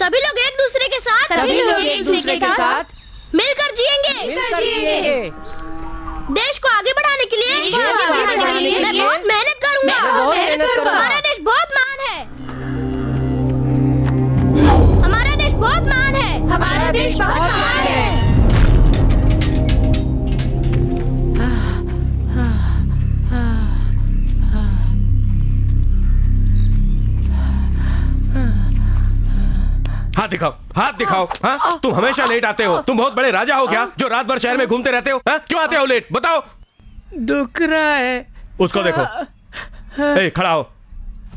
सभी लोग एक दूसरे के साथ मिलकर जिएंगे। देश को आगे बढ़ाने के लिए मैं बहुत मेहनत करूंगा। हमारा देश बहुत महान है। हमारा देश बहुत महान है। हमारा देश बहुत महान है। हाथ दिखाओ, हाथ दिखाओ। हाँ, तुम हमेशा लेट आते हो। तुम बहुत बड़े राजा हो क्या, जो रात भर शहर में घूमते रहते हो? हाँ? क्यों आते हो लेट, बताओ। दुख रहा है। उसको देखो। ए, खड़ा हो।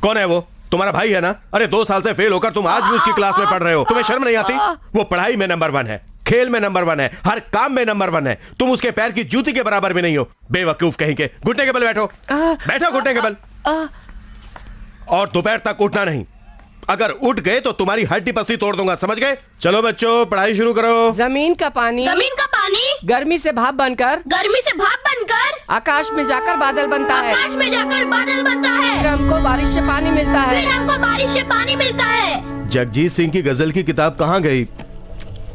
कौन है वो? तुम्हारा भाई है ना? अरे 2 साल से फेल होकर तुम आज भी उसकी क्लास में पढ़ रहे हो। तुम्हें शर्म नहीं आती? वो पढ़ाई में नंबर 1 है, खेल में नंबर 1 है, हर काम में नंबर 1 है। तुम उसके पैर की जूती के बराबर भी नहीं हो। बेवकूफ कहीं के। घुटने के बल बैठो। बैठो घुटने के बल। और दोपहर तक उठना नहीं। अगर उठ गए तो तुम्हारी हड्डी पसली तोड़ दूंगा, समझ गए? चलो बच्चों, पढ़ाई शुरू करो। जमीन का पानी गर्मी से भाप बनकर आकाश में जाकर बादल बनता है। फिर हमको बारिश से पानी मिलता है। जगजीत सिंह की गजल की किताब कहाँ गई?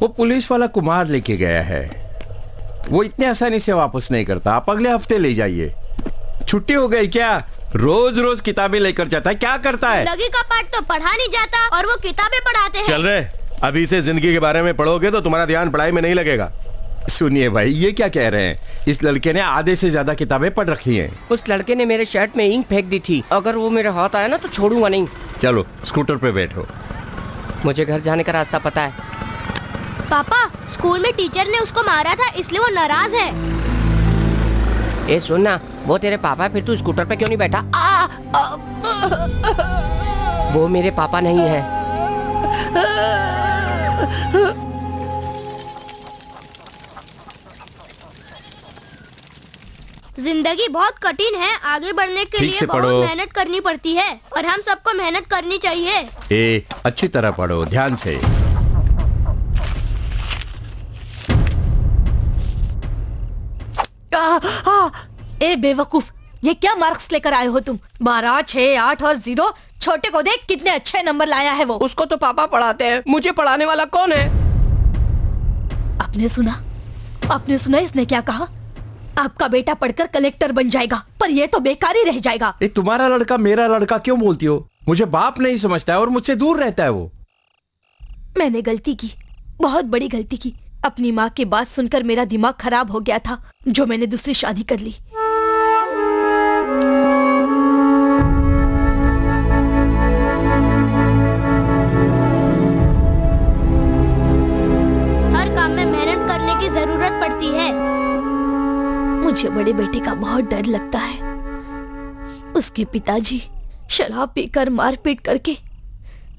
वो पुलिस वाला कुमार लेके गया है। वो इतने आसानी से वापस नहीं करता। आप अगले हफ्ते ले जाइए। छुट्टी हो गई क्या? रोज रोज किताबें लेकर जाता है, क्या करता है? जिंदगी का पाठ तो पढ़ा नहीं जाता और वो किताबें पढ़ाते हैं। चल रहे, अभी से जिंदगी के बारे में पढ़ोगे तो तुम्हारा ध्यान पढ़ाई में नहीं लगेगा। सुनिए भाई, ये क्या कह रहे हैं? इस लड़के ने आधे से ज्यादा किताबें पढ़ रखी हैं। उस लड़के ने मेरे शर्ट में इंक फेंक दी थी। अगर वो मेरे हाथ आया ना तो छोड़ूंगा नहीं। चलो स्कूटर पे बैठो। मुझे घर जाने का रास्ता पता है। पापा, स्कूल में टीचर ने उसको मारा था, इसलिए वो नाराज है। ए सुनना, वो तेरे पापा, फिर तू स्कूटर पे क्यों नहीं बैठा? वो मेरे पापा नहीं है। जिंदगी बहुत कठिन है। आगे बढ़ने के लिए बहुत मेहनत करनी पड़ती है और हम सबको मेहनत करनी चाहिए। ए, अच्छी तरह पढ़ो, ध्यान से। ए बेवकूफ, ये क्या मार्क्स लेकर आए हो तुम? 12, 6, 8 और 0। छोटे को देख कितने अच्छे नंबर लाया है वो। उसको तो पापा पढ़ाते हैं, मुझे पढ़ाने वाला कौन है? आपने सुना इसने क्या कहा? आपका बेटा पढ़कर कलेक्टर बन जाएगा, पर ये तो बेकार ही रह जाएगा। ए, तुम्हारा लड़का मेरा लड़का क्यों बोलती हो? मुझे बाप नहीं समझता है और मुझसे दूर रहता है वो। मैंने गलती की, बहुत बड़ी गलती की। अपनी माँ की बात सुनकर मेरा दिमाग खराब हो गया था, जो मैंने दूसरी शादी कर ली। हर काम में मेहनत करने की जरूरत पड़ती है। मुझे बड़े बेटे का बहुत डर लगता है। उसके पिताजी शराब पीकर मारपीट करके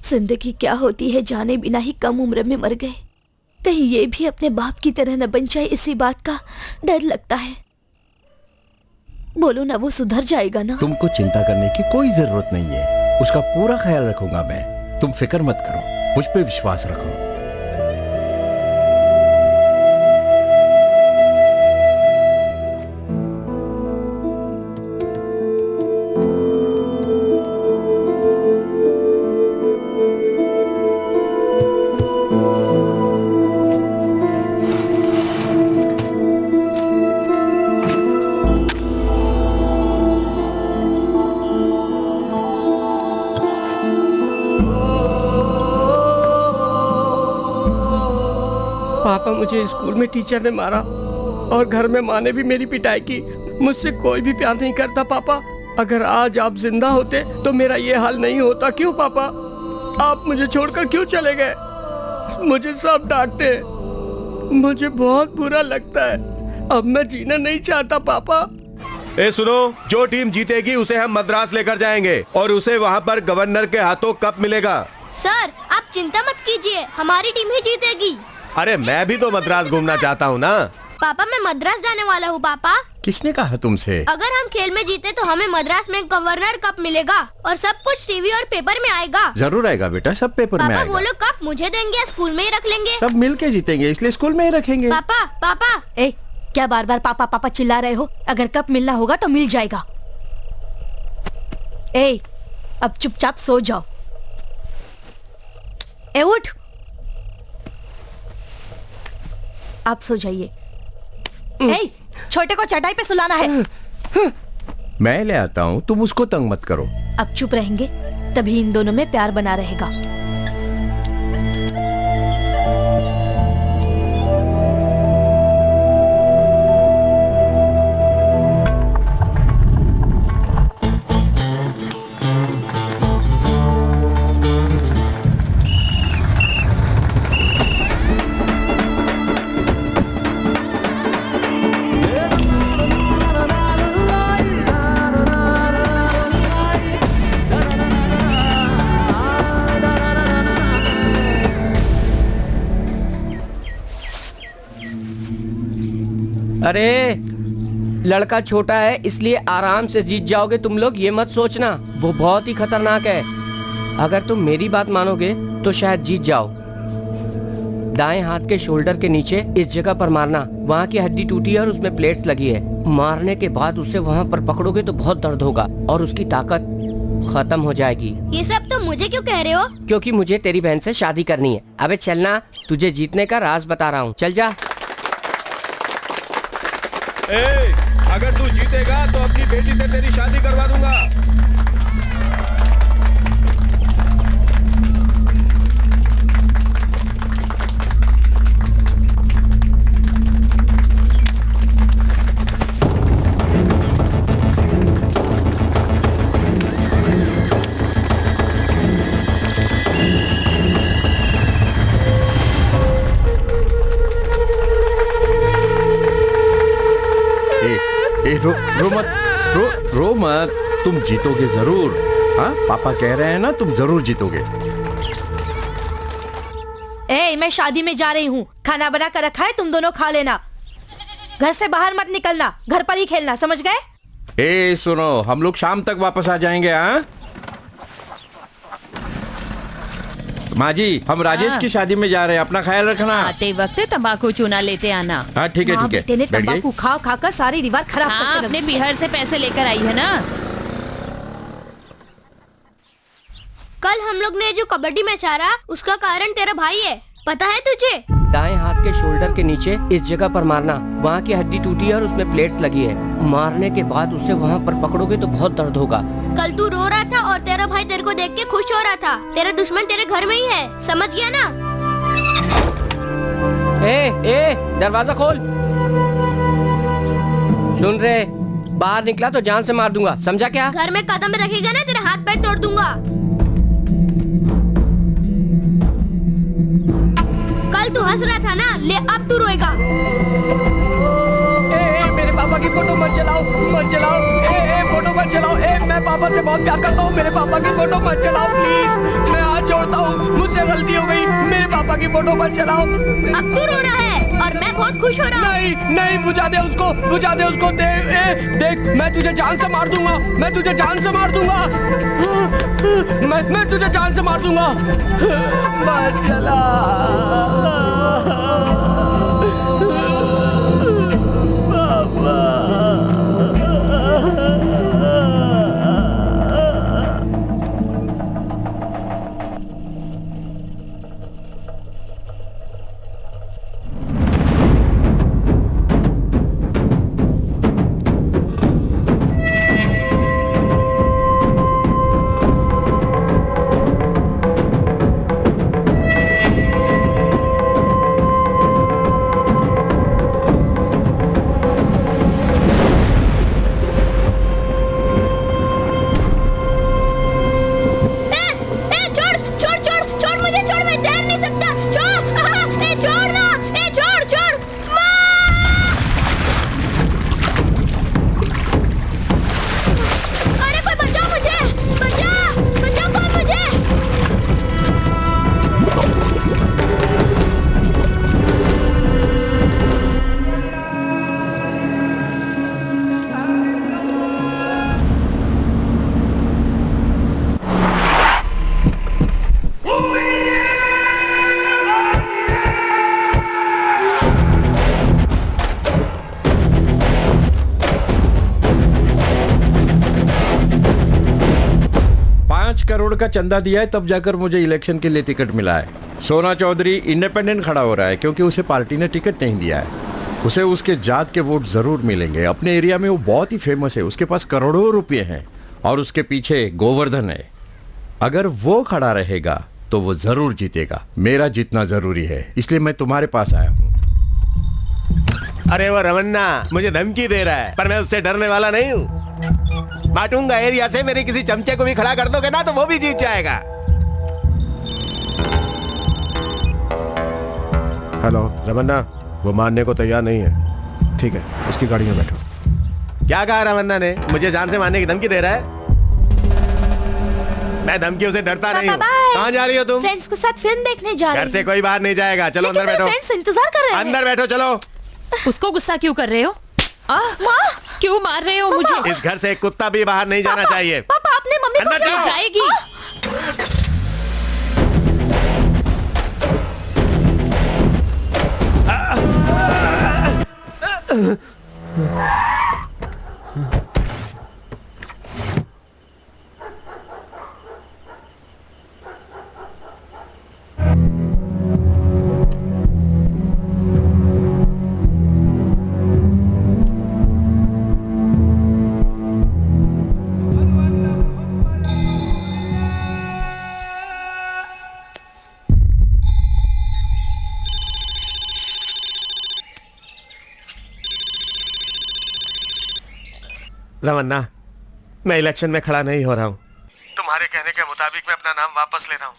जिंदगी क्या होती है जाने बिना ही कम उम्र में मर गए। कहीं ये भी अपने बाप की तरह न बन जाए, इसी बात का डर लगता है। बोलो ना, वो सुधर जाएगा ना? तुमको चिंता करने की कोई जरूरत नहीं है। उसका पूरा ख्याल रखूंगा मैं। तुम फिक्र मत करो, मुझ पे विश्वास रखो। पापा, मुझे स्कूल में टीचर ने मारा और घर में माँ ने भी मेरी पिटाई की। मुझसे कोई भी प्यार नहीं करता पापा। अगर आज आप जिंदा होते तो मेरा ये हाल नहीं होता। क्यों पापा, आप मुझे छोड़कर क्यों चले गए? मुझे सब डांटते हैं, मुझे बहुत बुरा लगता है। अब मैं जीना नहीं चाहता पापा। ए सुनो, जो टीम जीतेगी उसे हम मद्रास लेकर जाएंगे और उसे वहाँ पर गवर्नर के हाथों कप मिलेगा। सर, आप चिंता मत कीजिए, हमारी टीम ही जीतेगी। अरे मैं भी तो मद्रास घूमना चाहता हूँ ना। पापा, मैं मद्रास जाने वाला हूँ। पापा, किसने कहा तुमसे? अगर हम खेल में जीते तो हमें मद्रास में गवर्नर कप मिलेगा और सब कुछ टीवी और पेपर में आएगा। जरूर आएगा बेटा, सब पेपर में आएगा। वो लोग कप मुझे देंगे या स्कूल में ही रख लेंगे? सब मिलके जीतेंगे, इसलिए स्कूल में ही रखेंगे। पापा, पापा। ए, क्या बार बार पापा पापा चिल्ला रहे हो? अगर कप मिलना होगा तो मिल जाएगा। ए, अब चुपचाप सो जाओ। ए उठ, आप सो जाइए। ए, छोटे को चटाई पे सुलाना है। मैं ले आता हूँ, तुम उसको तंग मत करो। अब चुप रहेंगे तभी इन दोनों में प्यार बना रहेगा। अरे लड़का छोटा है इसलिए आराम से जीत जाओगे तुम लोग, ये मत सोचना, वो बहुत ही खतरनाक है। अगर तुम मेरी बात मानोगे तो शायद जीत जाओ। दाएं हाथ के शोल्डर के नीचे इस जगह पर मारना, वहाँ की हड्डी टूटी है और उसमें प्लेट्स लगी है। मारने के बाद उसे वहाँ पर पकड़ोगे तो बहुत दर्द होगा और उसकी ताकत खत्म हो जाएगी। ये सब तो मुझे क्यों कह रहे हो? क्योंकि मुझे तेरी बहन से शादी करनी है। अबे चलना, तुझे जीतने का राज बता रहा हूँ, चल जा। अगर तू जीतेगा तो अपनी बेटी से तेरी शादी करवा दूंगा। रो मत, तुम जीतोगे जरूर। हाँ, पापा कह रहे हैं ना, तुम जरूर जीतोगे। ए, मैं शादी में जा रही हूँ, खाना बना कर रखा है, तुम दोनों खा लेना। घर से बाहर मत निकलना, घर पर ही खेलना, समझ गए? ए सुनो, हम लोग शाम तक वापस आ जाएंगे। हाँ माँ जी, हम राजेश की शादी में जा रहे हैं, अपना ख्याल रखना। आते वक्त तंबाकू चूना लेते आना। हाँ ठीक है, माँ ठीक है। बेटे ने बैठ जाइए। तंबाकू खा खाकर सारी दीवार खराब हाँ, करके अपने रख दी। बिहार से पैसे लेकर आई है ना। कल हम लोग ने जो कबड्डी मैच हारा उसका कारण तेरा भाई है, पता है तुझे? दाएं हाथ के शोल्डर के नीचे इस जगह पर मारना, वहाँ की हड्डी टूटी है और उसमें प्लेट्स लगी है। मारने के बाद उसे वहाँ पर पकड़ोगे तो बहुत दर्द होगा। कल तू रो रहा था और तेरा भाई तेरे को देख के खुश हो रहा था। तेरा दुश्मन तेरे घर में ही है, समझ गया ना? ए, दरवाजा खोल। सुन रहे, बाहर निकला तो जान से मार दूंगा, समझा क्या? घर में कदम रखेगा ना, तेरा हाथ पैर तोड़ दूंगा। कल तू हंस रहा था ना, ले अब तू रोएगा। मेरे पापा की फोटो मत जलाओ, मत जलाओ। फोटो मत जलाओ। मैं पापा से बहुत प्यार करता हूँ, मेरे पापा की फोटो मत जलाओ प्लीज। मैं हाथ जोड़ता हूँ, मुझसे गलती हो गई, मेरे पापा की फोटो मत जलाओ। अब तू रो रहा है और मैं बहुत खुश हो रहा हूँ। नहीं, बुझा दे उसको, बुझा दे उसको। देख, मैं तुझे जान से मार दूंगा, मैं तुझे जान से मार दूंगा। मैं तुझे जान से मार दूंगा। मत जला। करोड़ का चंदा दिया है, तब जाकर मुझे इलेक्शन के लिए टिकट मिला है। सोना चौधरी इंडिपेंडेंट खड़ा हो रहा है क्योंकि उसे पार्टी ने टिकट नहीं दिया है। उसे उसके जात के वोट जरूर मिलेंगे। अपने एरिया में वो बहुत ही फेमस है, उसके पास करोड़ों रुपए हैं और उसके पीछे गोवर्धन है। अगर वो खड़ा रहेगा तो वो जरूर जीतेगा। मेरा जीतना जरूरी है, इसलिए मैं तुम्हारे पास आया हूँ। अरे वो रमन्ना मुझे धमकी दे रहा है, पर मैं उससे डरने वाला नहीं हूँ। बांटूंगा एरिया से, मेरे किसी चमचे को भी खड़ा कर दोगे ना तो वो भी जीत जाएगा। हेलो। रमन्ना वो मानने को तैयार नहीं है। ठीक है, उसकी गाड़ी में बैठो। क्या कहा रमन्ना ने? मुझे जान से मारने की धमकी दे रहा है? मैं धमकियों से डरता नहीं हूँ। कहाँ जा रही हो तुम? फ्रेंड्स के साथ फिल्म देखने जा रही घर से कोई बाहर नहीं जाएगा। चलो अंदर बैठो। फ्रेंड्स इंतजार कर रहे हैं। अंदर बैठो चलो। उसको गुस्सा क्यों कर रहे हो? क्यों मार रहे हो मुझे? इस घर से एक कुत्ता भी बाहर नहीं जाना चाहिए। पापा अपने मम्मी को अंदर ले जाओ। जाओ। जाएगी। रमन्ना मैं इलेक्शन में खड़ा नहीं हो रहा हूँ। तुम्हारे कहने के मुताबिक मैं अपना नाम वापस ले रहा हूँ।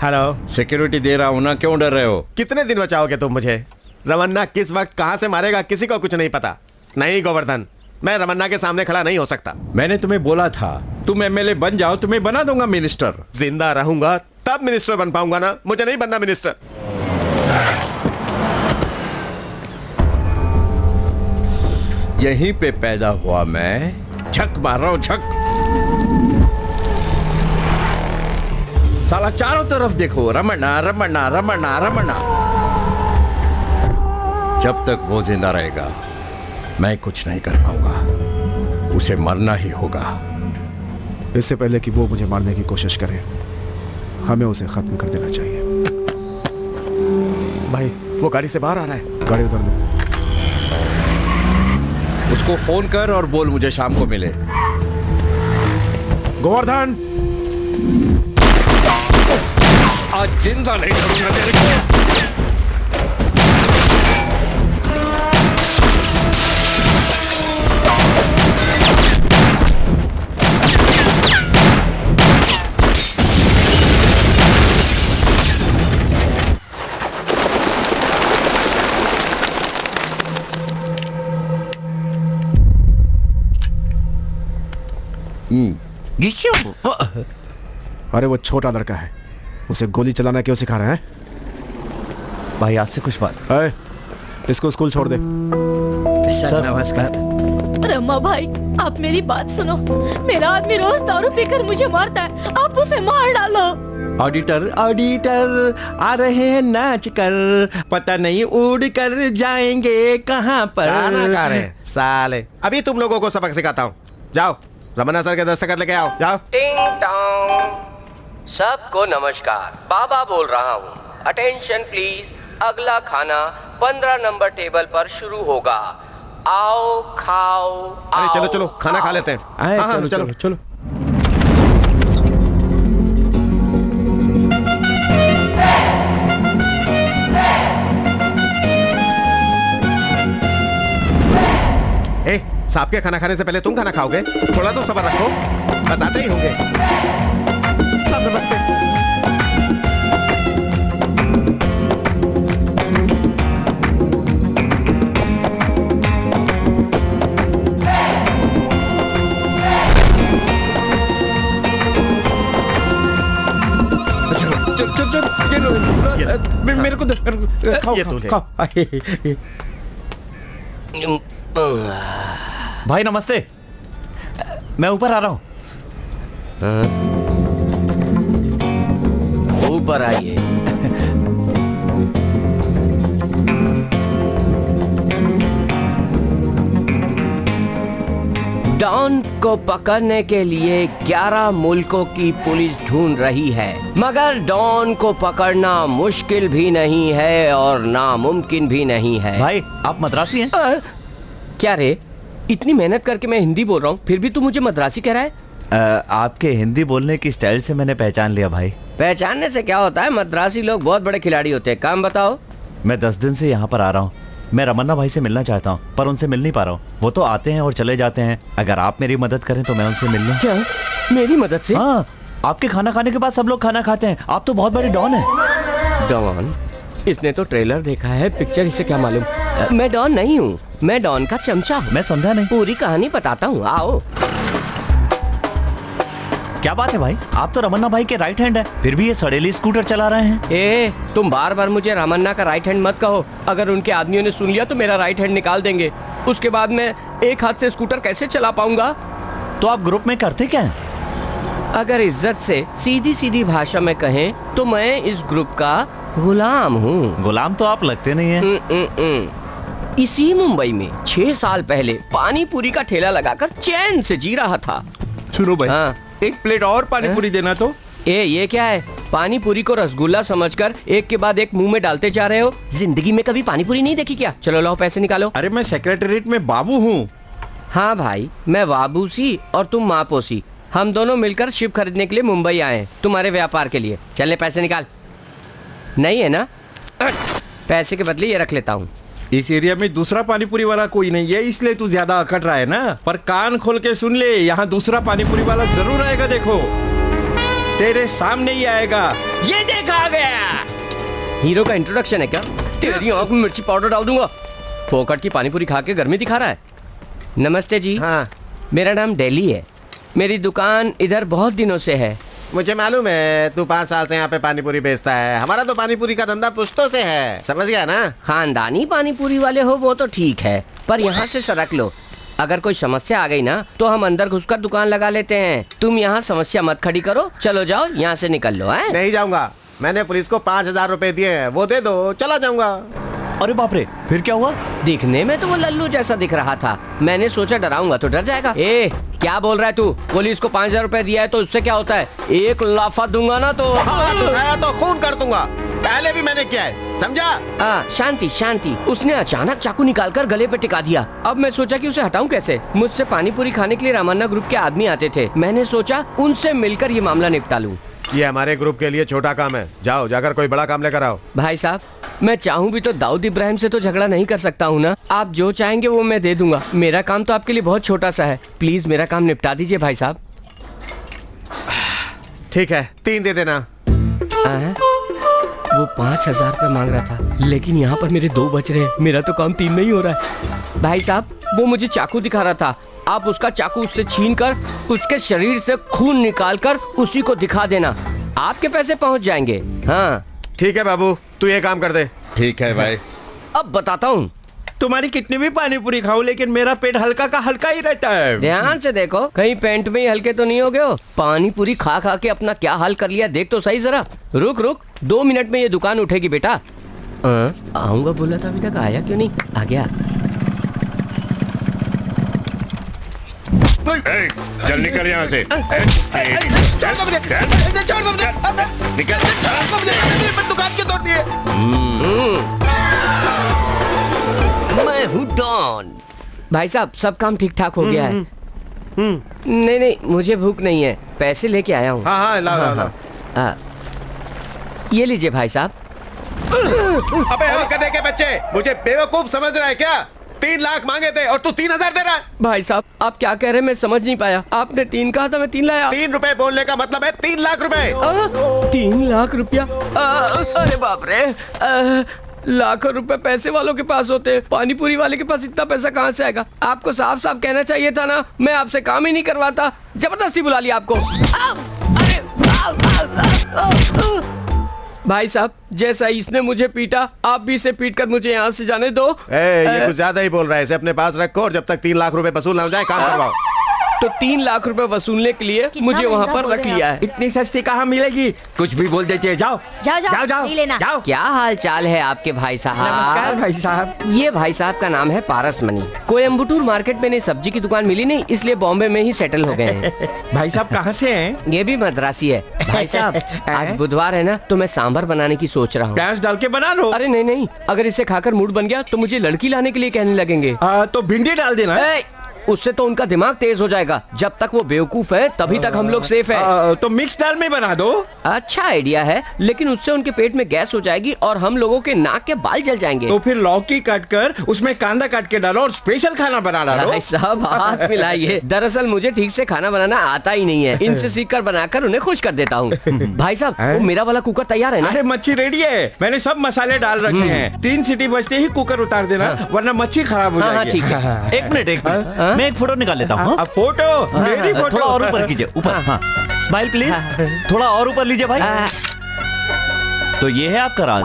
हेलो। सिक्योरिटी दे रहा हूँ ना, क्यों डर रहे हो? कितने दिन बचाओगे तुम मुझे? रमन्ना किस वक्त कहां से मारेगा किसी को कुछ नहीं पता। नहीं गोवर्धन, मैं रमन्ना के सामने खड़ा नहीं हो सकता। मैंने तुम्हें बोला था तुम एमएलए बन जाओ, तुम्हें बना दूंगा मिनिस्टर। जिंदा रहूंगा तब मिनिस्टर बन पाऊंगा ना, मुझे नहीं बनना मिनिस्टर। यहीं पे पैदा हुआ मैं, झक मार रहा हूं झक। साला चारों तरफ देखो, रमन्ना रमन्ना रमन्ना रमन्ना। जब तक वो जिंदा रहेगा मैं कुछ नहीं कर पाऊंगा, उसे मरना ही होगा। इससे पहले कि वो मुझे मारने की कोशिश करे, हमें उसे खत्म कर देना चाहिए। भाई वो गाड़ी से बाहर आ रहा है। गाड़ी उधर लो। उसको फोन कर और बोल मुझे शाम को मिले। गोवर्धन, आज जिंदा नहीं करूंगा तेरे को। अरे वो छोटा लड़का है, उसे गोली चलाना क्यों सिखा रहे हैं? भाई आपसे कुछ बात। है, इसको स्कूल छोड़ दे। सर नमस्कार। रमा भाई आप मेरी बात सुनो। मेरा आदमी रोज दारू पीकर मुझे मारता है, आप उसे मार डालो। ऑडिटर ऑडिटर आ रहे हैं नाच कर, पता नहीं उड़ कर जाएंगे कहाँ पर। गाना गा रहे हैं साले। अभी तुम लोगों को सबक सिखाता हूँ। जाओ रमन्ना सर के दस्तखत लेके आओ। जाओ। टिंग टोंग। सबको नमस्कार, बाबा बोल रहा हूँ। अटेंशन प्लीज, अगला खाना 15 नंबर टेबल पर शुरू होगा। आओ खाओ। अरे आओ, चलो चलो खाना खा आओ। लेते हैं। आए, हाँ, हाँ, चलो चलो चलो। ए, सांप के खाना खाने से पहले तुम खाना खाओगे? थोड़ा तो सब्र रखो, बस आते ही होंगे। सब नमस्ते। मेरे को खाओ ये तो ले। खाओ। भाई नमस्ते, मैं ऊपर आ रहा हूँ। ऊपर आइए। को पकड़ने के लिए 11 मुल्कों की पुलिस ढूंढ रही है, मगर डॉन को पकड़ना मुश्किल भी नहीं है और नामुमकिन भी नहीं है। भाई आप मद्रासी हैं? क्या रे, इतनी मेहनत करके मैं हिंदी बोल रहा हूँ, फिर भी तू मुझे मद्रासी कह रहा है? आपके हिंदी बोलने की स्टाइल से मैंने पहचान लिया भाई। पहचानने से क्या होता है, मद्रासी लोग बहुत बड़े खिलाड़ी होते हैं। काम बताओ। मैं 10 दिन से यहाँ पर आ रहा हूँ। मैं रमन्ना भाई से मिलना चाहता हूँ, पर उनसे मिल नहीं पा रहा हूँ। वो तो आते हैं और चले जाते हैं। अगर आप मेरी मदद करें तो मैं उनसे मिल लूँ। क्या मेरी मदद से? हाँ, आपके खाना खाने के बाद सब लोग खाना खाते हैं। आप तो बहुत बड़े डॉन हैं। डॉन? इसने तो ट्रेलर देखा है, पिक्चर इसे क्या मालूम। मैं डॉन नहीं हूँ, मैं डॉन का चमचा हूँ। मैं समझा नहीं। पूरी कहानी बताता हूँ, आओ। क्या बात है भाई, आप तो रमन्ना भाई के राइट हैंड है, फिर भी ये सड़ेली स्कूटर चला रहे हैं। ए, तुम बार बार मुझे रमन्ना का राइट हैंड मत कहो। अगर उनके आदमियों ने सुन लिया तो मेरा राइट हैंड निकाल देंगे। उसके बाद मैं एक हाथ से स्कूटर कैसे चला पाऊंगा? तो आप ग्रुप में करते क्या हैं? अगर इज्जत से सीधी सीधी भाषा में कहें तो मैं इस ग्रुप का गुलाम हूँ। गुलाम तो आप लगते नहीं हैं। इसी मुंबई में 6 साल पहले पानी पूरी का ठेला लगाकर चैन से जी रहा था। सुनो भाई, हाँ। एक प्लेट और पानी पूरी देना तो। ये क्या है? पानी पूरी को रसगुल्ला समझकर एक के बाद एक मुंह में डालते जा रहे हो। जिंदगी में कभी पानी पूरी नहीं देखी क्या? चलो लाओ पैसे निकालो। अरे मैं सेक्रेटरीट में बाबू हूँ। हाँ भाई, मैं वाबूसी और तुम मापोसी। हम दोनों मिलकर शिप खरीदने के लिए मुंबई आए हैं, तुम्हारे व्यापार के लिए। चले पैसे निकाल। नहीं है ना? पैसे के बदले ये रख लेता हूँ। इस एरिया में दूसरा पानी पूरी वाला कोई नहीं है, इसलिए तू ज्यादा अकड़ रहा है ना। पर कान खोल के सुन ले, यहाँ दूसरा पानी पूरी वाला जरूर आएगा। देखो तेरे सामने ही आएगा। ये देख आ गया। हीरो का इंट्रोडक्शन है क्या? तेरी आंख में मिर्ची पाउडर डाल दूंगा। फोकट की पानी पूरी खा के गर्मी दिखा रहा है। नमस्ते जी। हाँ, मेरा नाम डेली है। मेरी दुकान इधर बहुत दिनों से है। मुझे मालूम है तू 5 साल से यहाँ पे पानी पूरी बेचता है। हमारा तो पानी पूरी का धंधा पुश्तों से है, समझ गया ना? खानदानी पानी पूरी वाले हो वो तो ठीक है, पर यहाँ से सरक लो। अगर कोई समस्या आ गई ना तो हम अंदर घुसकर दुकान लगा लेते हैं। तुम यहाँ समस्या मत खड़ी करो। चलो जाओ, यहाँ से निकल लो। है? नहीं जाऊंगा। मैंने पुलिस को 5000 रुपए दिए हैं, वो दे दो, चला जाऊंगा। अरे बाप रे, फिर क्या हुआ? दिखने में तो वो लल्लू जैसा दिख रहा था। मैंने सोचा डराऊंगा तो डर जाएगा। क्या बोल रहा है तू? पुलिस को 5000 रुपए दिया है तो उससे क्या होता है? एक लाफा दूंगा ना तो तो खून कर दूंगा। पहले भी मैंने किया है, समझा? शांति शांति। उसने अचानक चाकू निकालकर गले पे टिका दिया। अब मैं सोचा कि उसे हटाऊं कैसे। मुझसे पानी पूरी खाने के लिए रमन्ना ग्रुप के आदमी आते थे। मैंने सोचा उनसे मिलकर ये मामला निपटा लूं। ये हमारे ग्रुप के लिए छोटा काम है। जाओ, जाकर कोई बड़ा काम लेकर आओ। भाई साहब, मैं चाहूँ भी तो दाऊद इब्राहिम से तो झगड़ा नहीं कर सकता हूँ ना। आप जो चाहेंगे वो मैं दे दूंगा। मेरा काम तो आपके लिए बहुत छोटा सा है। प्लीज मेरा काम निपटा दीजिए भाई साहब। ठीक है, 3 दे देना। वो 5000 रुपए मांग रहा था, लेकिन यहाँ पर मेरे 2 बच रहे हैं। मेरा तो काम 3 में ही हो रहा है। भाई साहब, वो मुझे चाकू दिखा रहा था। आप उसका चाकू उससे छीनकर उसके शरीर से खून निकालकर उसी को दिखा देना। आपके पैसे पहुँच जाएंगे। हाँ ठीक है बाबू, तू ये काम कर दे। ठीक है भाई। अब बताता हूँ। तुम्हारी कितनी भी पानी पूरी खाऊं, लेकिन मेरा पेट हल्का का हल्का ही रहता है। ध्यान से देखो, कहीं पेंट में ही हल्के तो नहीं हो गए हो? पानी पूरी खा खा के अपना क्या हाल कर लिया, देख तो सही जरा। रुक 2 मिनट में ये दुकान उठेगी बेटा। आऊंगा बोला था, अभी तक आया क्यों नहीं? आ गया। चल निकल यहाँ से। मैं हूँ डॉन। भाई साहब, सब काम ठीक ठाक हो गया है। नहीं, मुझे भूख नहीं है। पैसे लेके आया हूँ। हाँ, लाओ। ये लीजिए भाई साहब। अबे गधे के बच्चे, मुझे बेवकूफ समझ रहा है क्या? 3 लाख मांगे थे और तू 3000 दे रहा है। भाई साहब, आप क्या कह रहे हैं मैं समझ नहीं पाया। आपने 3 कहा था, मैं 3 लाया। 3 रुपए बोलने का मतलब है 3 लाख रुपए। 3 लाख रुपया? अरे बाप रे, लाखों रुपए पैसे वालों के पास होते हैं, पानी पूरी वाले के पास इतना पैसा कहाँ से आएगा? आपको साफ साफ कहना चाहिए था ना, मैं आपसे काम ही नहीं करवाता। जबरदस्ती बुला लिया आपको। भाई साहब, जैसा इसने मुझे पीटा, आप भी इसे पीट कर मुझे यहाँ से जाने दो। ये कुछ ज्यादा ही बोल रहा है। इसे अपने पास रखो और जब तक 3 लाख रुपए वसूल ना हो जाए काम करवाओ। तो 3 लाख रुपए वसूलने के लिए कितना मुझे वहाँ महंगा पर बोल रख रहे लिया है। इतनी सस्ती कहाँ मिलेगी? कुछ भी बोल देती है। जाओ जाओ जाओ, जाओ जाओ नहीं लेना। जाओ। क्या हाल चाल है आपके भाई साहब? नमस्कार भाई साहब। ये भाई साहब का नाम है पारस मनी। कोयम्बटूर मार्केट में नहीं सब्जी की दुकान मिली नहीं, इसलिए बॉम्बे में ही सेटल हो गए हैं। भाई साहब कहाँ से हैं? ये भी मद्रासी है। भाई साहब आज बुधवार है ना, तो मैं सांभर बनाने की सोच रहा हूँ। प्याज डाल के बना लो। अरे नहीं नहीं, अगर इसे खाकर मूड बन गया तो मुझे लड़की लाने के लिए कहने लगेंगे। तो भिंडी डाल देना। ए, उससे तो उनका दिमाग तेज हो जाएगा। जब तक वो बेवकूफ है तभी तक हम लोग सेफ है। तो मिक्स दाल में बना दो। अच्छा आइडिया है, लेकिन उससे उनके पेट में गैस हो जाएगी और हम लोगों के नाक के बाल जल जाएंगे। तो फिर लौकी काट कर उसमें कांदा काट के डालो और स्पेशल खाना बना डालो। भाई साहब हाथ मिलाइए। दरअसल मुझे ठीक से खाना बनाना आता ही नहीं है। इनसे सीखकर बनाकर उन्हें खुश कर देता हूँ। भाई साहब वो मेरा वाला कुकर तैयार है ना? अरे मच्छी रेडी है, मैंने सब मसाले डाल रखे हैं। 3 सीटी बजते ही कुकर उतार देना, वरना मच्छी खराब हो हाँ जाएगी। ठीक है। एक मिनट मैं एक फोटो निकाल लेता हूँ। अब फोटो मेरी फोटो थोड़ा और ऊपर कीजिए, ऊपर। हाँ स्माइल प्लीज। थोड़ा और ऊपर लीजिए भाई। तो ये है आपका राज?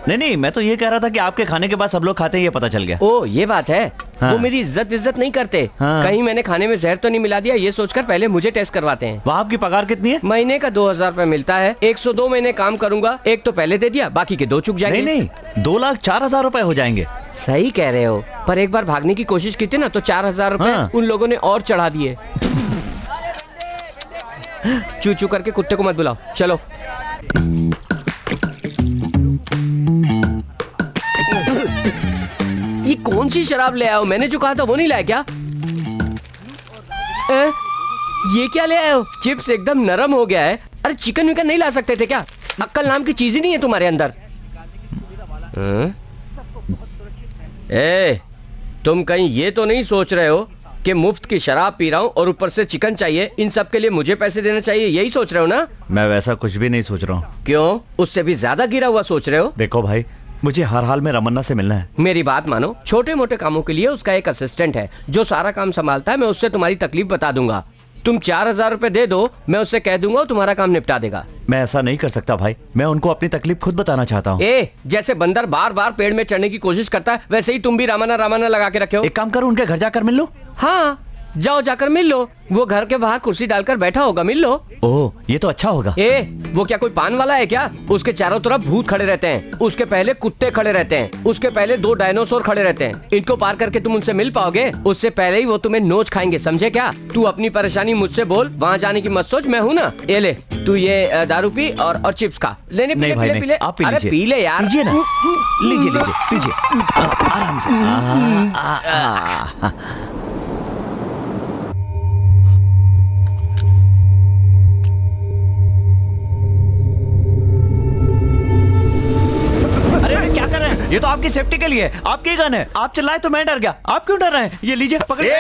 नहीं नहीं, मैं तो ये कह रहा था कि आपके खाने के बाद सब लोग खाते हैं, ये पता चल गया। ओ ये बात है। हाँ। वो मेरी इज्जत नहीं करते। हाँ। कहीं मैंने खाने में जहर तो नहीं मिला दिया, ये सोचकर पहले मुझे टेस्ट करवाते हैं। वहाँ आपकी पगार कितनी है? महीने का 2000 रुपए मिलता है। 102 महीने काम करूंगा। एक तो पहले दे दिया, बाकी के 2 चुक जाएंगे। नहीं नहीं, 2,04,000 रुपए हो जाएंगे। सही कह रहे हो, पर एक बार भागने की कोशिश की थी ना, तो 4000 रुपए हाँ। उन लोगों ने और चढ़ा दिए। चू चू करके कुत्ते को मत बुलाओ, चलो। ये कौन सी शराब ले आए हो? मैंने जो कहा था वो नहीं लाया क्या? ये क्या ले आए हो? चिप्स एकदम नरम हो गया है। अरे चिकन विकन नहीं ला सकते थे क्या? अक्कल नाम की चीज ही नहीं है तुम्हारे अंदर। ए, तुम कहीं ये तो नहीं सोच रहे हो कि मुफ्त की शराब पी रहा हूँ और ऊपर से चिकन चाहिए, इन सब के लिए मुझे पैसे देना चाहिए, यही सोच रहे हो ना? मैं वैसा कुछ भी नहीं सोच रहा हूँ। क्यों? उससे भी ज्यादा गिरा हुआ सोच रहे हो? देखो भाई, मुझे हर हाल में रमन्ना से मिलना है। मेरी बात मानो, छोटे मोटे कामों के लिए उसका एक असिस्टेंट है जो सारा काम संभालता है। मैं उससे तुम्हारी तकलीफ बता दूंगा। तुम 4000 रुपए दे दो, मैं उससे कह दूंगा वो तुम्हारा काम निपटा देगा। मैं ऐसा नहीं कर सकता भाई, मैं उनको अपनी तकलीफ खुद बताना चाहता हूँ। जैसे बंदर बार बार पेड़ में चढ़ने की कोशिश करता है, वैसे ही तुम भी रामाना रामाना लगा के रखे हो। एक काम करो, उनके घर जाकर मिल लो। हाँ जाओ, जाकर मिल लो। वो घर के बाहर कुर्सी डालकर बैठा होगा, मिल लो। ओह, ये तो अच्छा होगा। वो क्या कोई पान वाला है क्या? उसके चारों तरफ भूत खड़े रहते हैं, उसके पहले कुत्ते खड़े रहते हैं, उसके पहले 2 डायनासोर खड़े रहते हैं। इनको पार करके तुम उनसे मिल पाओगे, उससे पहले ही वो तुम्हें नोच खाएंगे, समझे क्या? तू अपनी परेशानी मुझसे बोल, वहाँ जाने की मत सोच, मैं हूँ ना। ये ले, तू ये दारू पी और चिप्स खा। लेने नहीं भाई, नहीं, आप पी लीजिए। पी ले यार, लीजिए ना, लीजिए लीजिए लीजिए आराम से। ये तो आपकी सेफ्टी के लिए है, आपकी गन है। आप चिल्लाए तो मैं डर गया। आप क्यों डर रहे हैं? ये लीजिए, पकड़िए।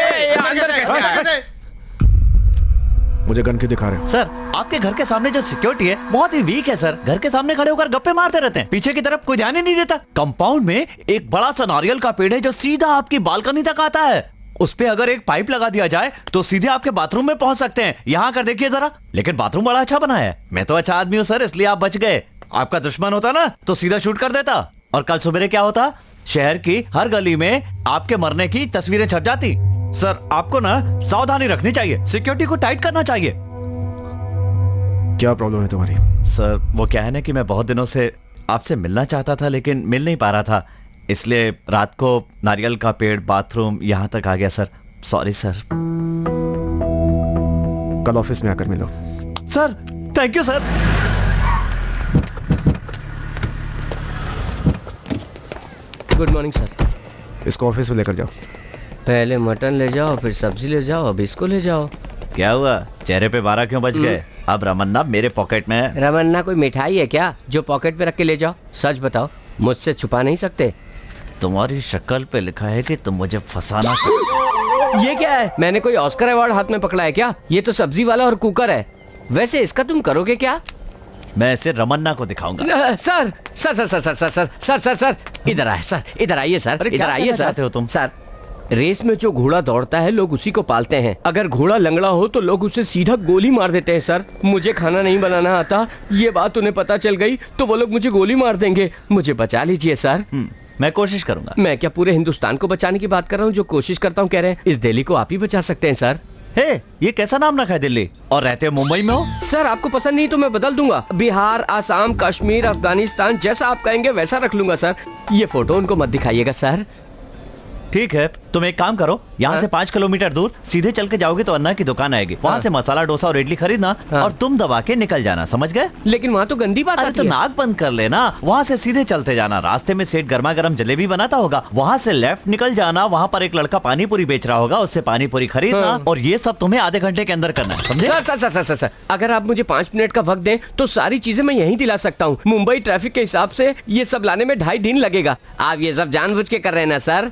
मुझे गन क्यों दिखा रहे हैं? सर, आपके घर के सामने जो सिक्योरिटी है बहुत ही वीक है सर। घर के सामने खड़े होकर गप्पे मारते रहते हैं, पीछे की तरफ कोई ध्यान ही नहीं देता। कंपाउंड में एक बड़ा सा नारियल का पेड़ है जो सीधा आपकी बालकनी तक आता है। उस पे अगर एक पाइप लगा दिया जाए तो सीधे आपके बाथरूम में पहुंच सकते हैं। यहाँ कर देखिए जरा। लेकिन बाथरूम बड़ा अच्छा बना है। मैं तो अच्छा आदमी हूँ सर, इसलिए आप बच गए। आपका दुश्मन होता ना तो सीधा शूट कर देता, और कल सुबह क्या होता? शहर की हर गली में आपके मरने की तस्वीरें छप जाती। सर, आपको ना सावधानी रखनी चाहिए, सिक्योरिटी को टाइट करना चाहिए। क्या प्रॉब्लम है तुम्हारी? सर, वो क्या है ना कि मैं बहुत दिनों से आपसे मिलना चाहता था लेकिन मिल नहीं पा रहा था, इसलिए रात को नारियल का पेड़, बाथरूम यहाँ तक आ गया सर। Sorry sir. कल ऑफिस में आकर मिलो। Sir, thank you sir. Good morning sir. इसको ऑफिस में लेकर जाओ। पहले मटन ले जाओ, फिर सब्जी ले जाओ, अब इसको ले जाओ। क्या हुआ? चेहरे पे 12 क्यों बज गए? अब रमन्ना मेरे पॉकेट में है। रमन्ना कोई मिठाई है क्या जो पॉकेट पे रख के ले जाओ? सच बताओ, मुझसे छुपा नहीं सकते। तुम्हारी शक्ल पे लिखा है कि तुम मुझे फंसाना। ये क्या है? मैंने कोई ऑस्कर अवार्ड हाथ में पकड़ा है क्या? ये तो सब्जी वाला और कुकर है। वैसे इसका तुम करोगे क्या? मैं इसे रमन्ना को दिखाऊंगा। Sir sir sir sir sir sir sir sir sir sir इधर आए सर, इधर आइए सर, इधर आइए सर। हो तुम? सर, रेस में जो घोड़ा दौड़ता है लोग उसी को पालते हैं। अगर घोड़ा लंगड़ा हो तो लोग उसे सीधा गोली मार देते हैं। सर, मुझे खाना नहीं बनाना आता, ये बात उन्हें पता चल गई तो वो लोग मुझे गोली मार देंगे। मुझे बचा लीजिए सर। मैं कोशिश करूंगा। मैं क्या पूरे हिंदुस्तान को बचाने की बात कर रहा हूँ? जो कोशिश करता हूँ कह रहे हैं। इस दिल्ली को आप ही बचा सकते हैं सर। हे, ये कैसा नाम रखा है दिल्ली? और रहते हो मुंबई में हो? सर आपको पसंद नहीं तो मैं बदल दूंगा। बिहार, आसाम, कश्मीर, अफगानिस्तान, जैसा आप कहेंगे वैसा रख लूंगा सर। ये फोटो उनको मत दिखाइएगा सर। ठीक है, तुम एक काम करो, यहाँ से 5 किलोमीटर दूर सीधे चल के जाओगे तो अन्ना की दुकान आएगी, वहाँ से मसाला डोसा और इडली खरीदना और तुम दबा के निकल जाना, समझ गए? लेकिन वहाँ तो गंदी बात अरे आती तो है। नाक बंद कर लेना, वहाँ से सीधे चलते जाना, रास्ते में सेठ गर्मा गर्म जलेबी बनाता होगा, वहाँ से लेफ्ट निकल जाना, वहाँ पर एक लड़का पानी पूरी बेच रहा होगा, उससे पानी पूरी खरीदना और ये सब तुम्हें आधे घंटे के अंदर करना है, समझे? सर, अगर आप मुझे 5 मिनट का वक्त दें तो सारी चीजें मैं यहीं दिला सकता हूँ। मुंबई ट्रैफिक के हिसाब से ये सब लाने में 2.5 दिन लगेगा। आप ये सब जानबूझ के कर रहे हैं ना सर?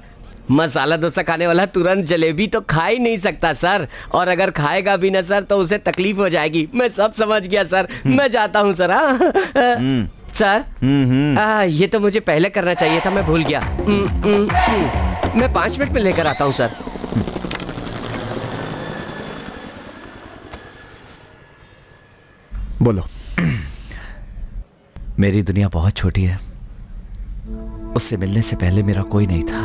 मसाला डोसा खाने वाला तुरंत जलेबी तो खा ही नहीं सकता सर, और अगर खाएगा भी ना सर तो उसे तकलीफ हो जाएगी। मैं सब समझ गया सर, मैं जाता हूँ सर। सर ये तो मुझे पहले करना चाहिए था, मैं भूल गया। मैं 5 मिनट में लेकर आता हूँ सर। बोलो। मेरी दुनिया बहुत छोटी है, उससे मिलने से पहले मेरा कोई नहीं था,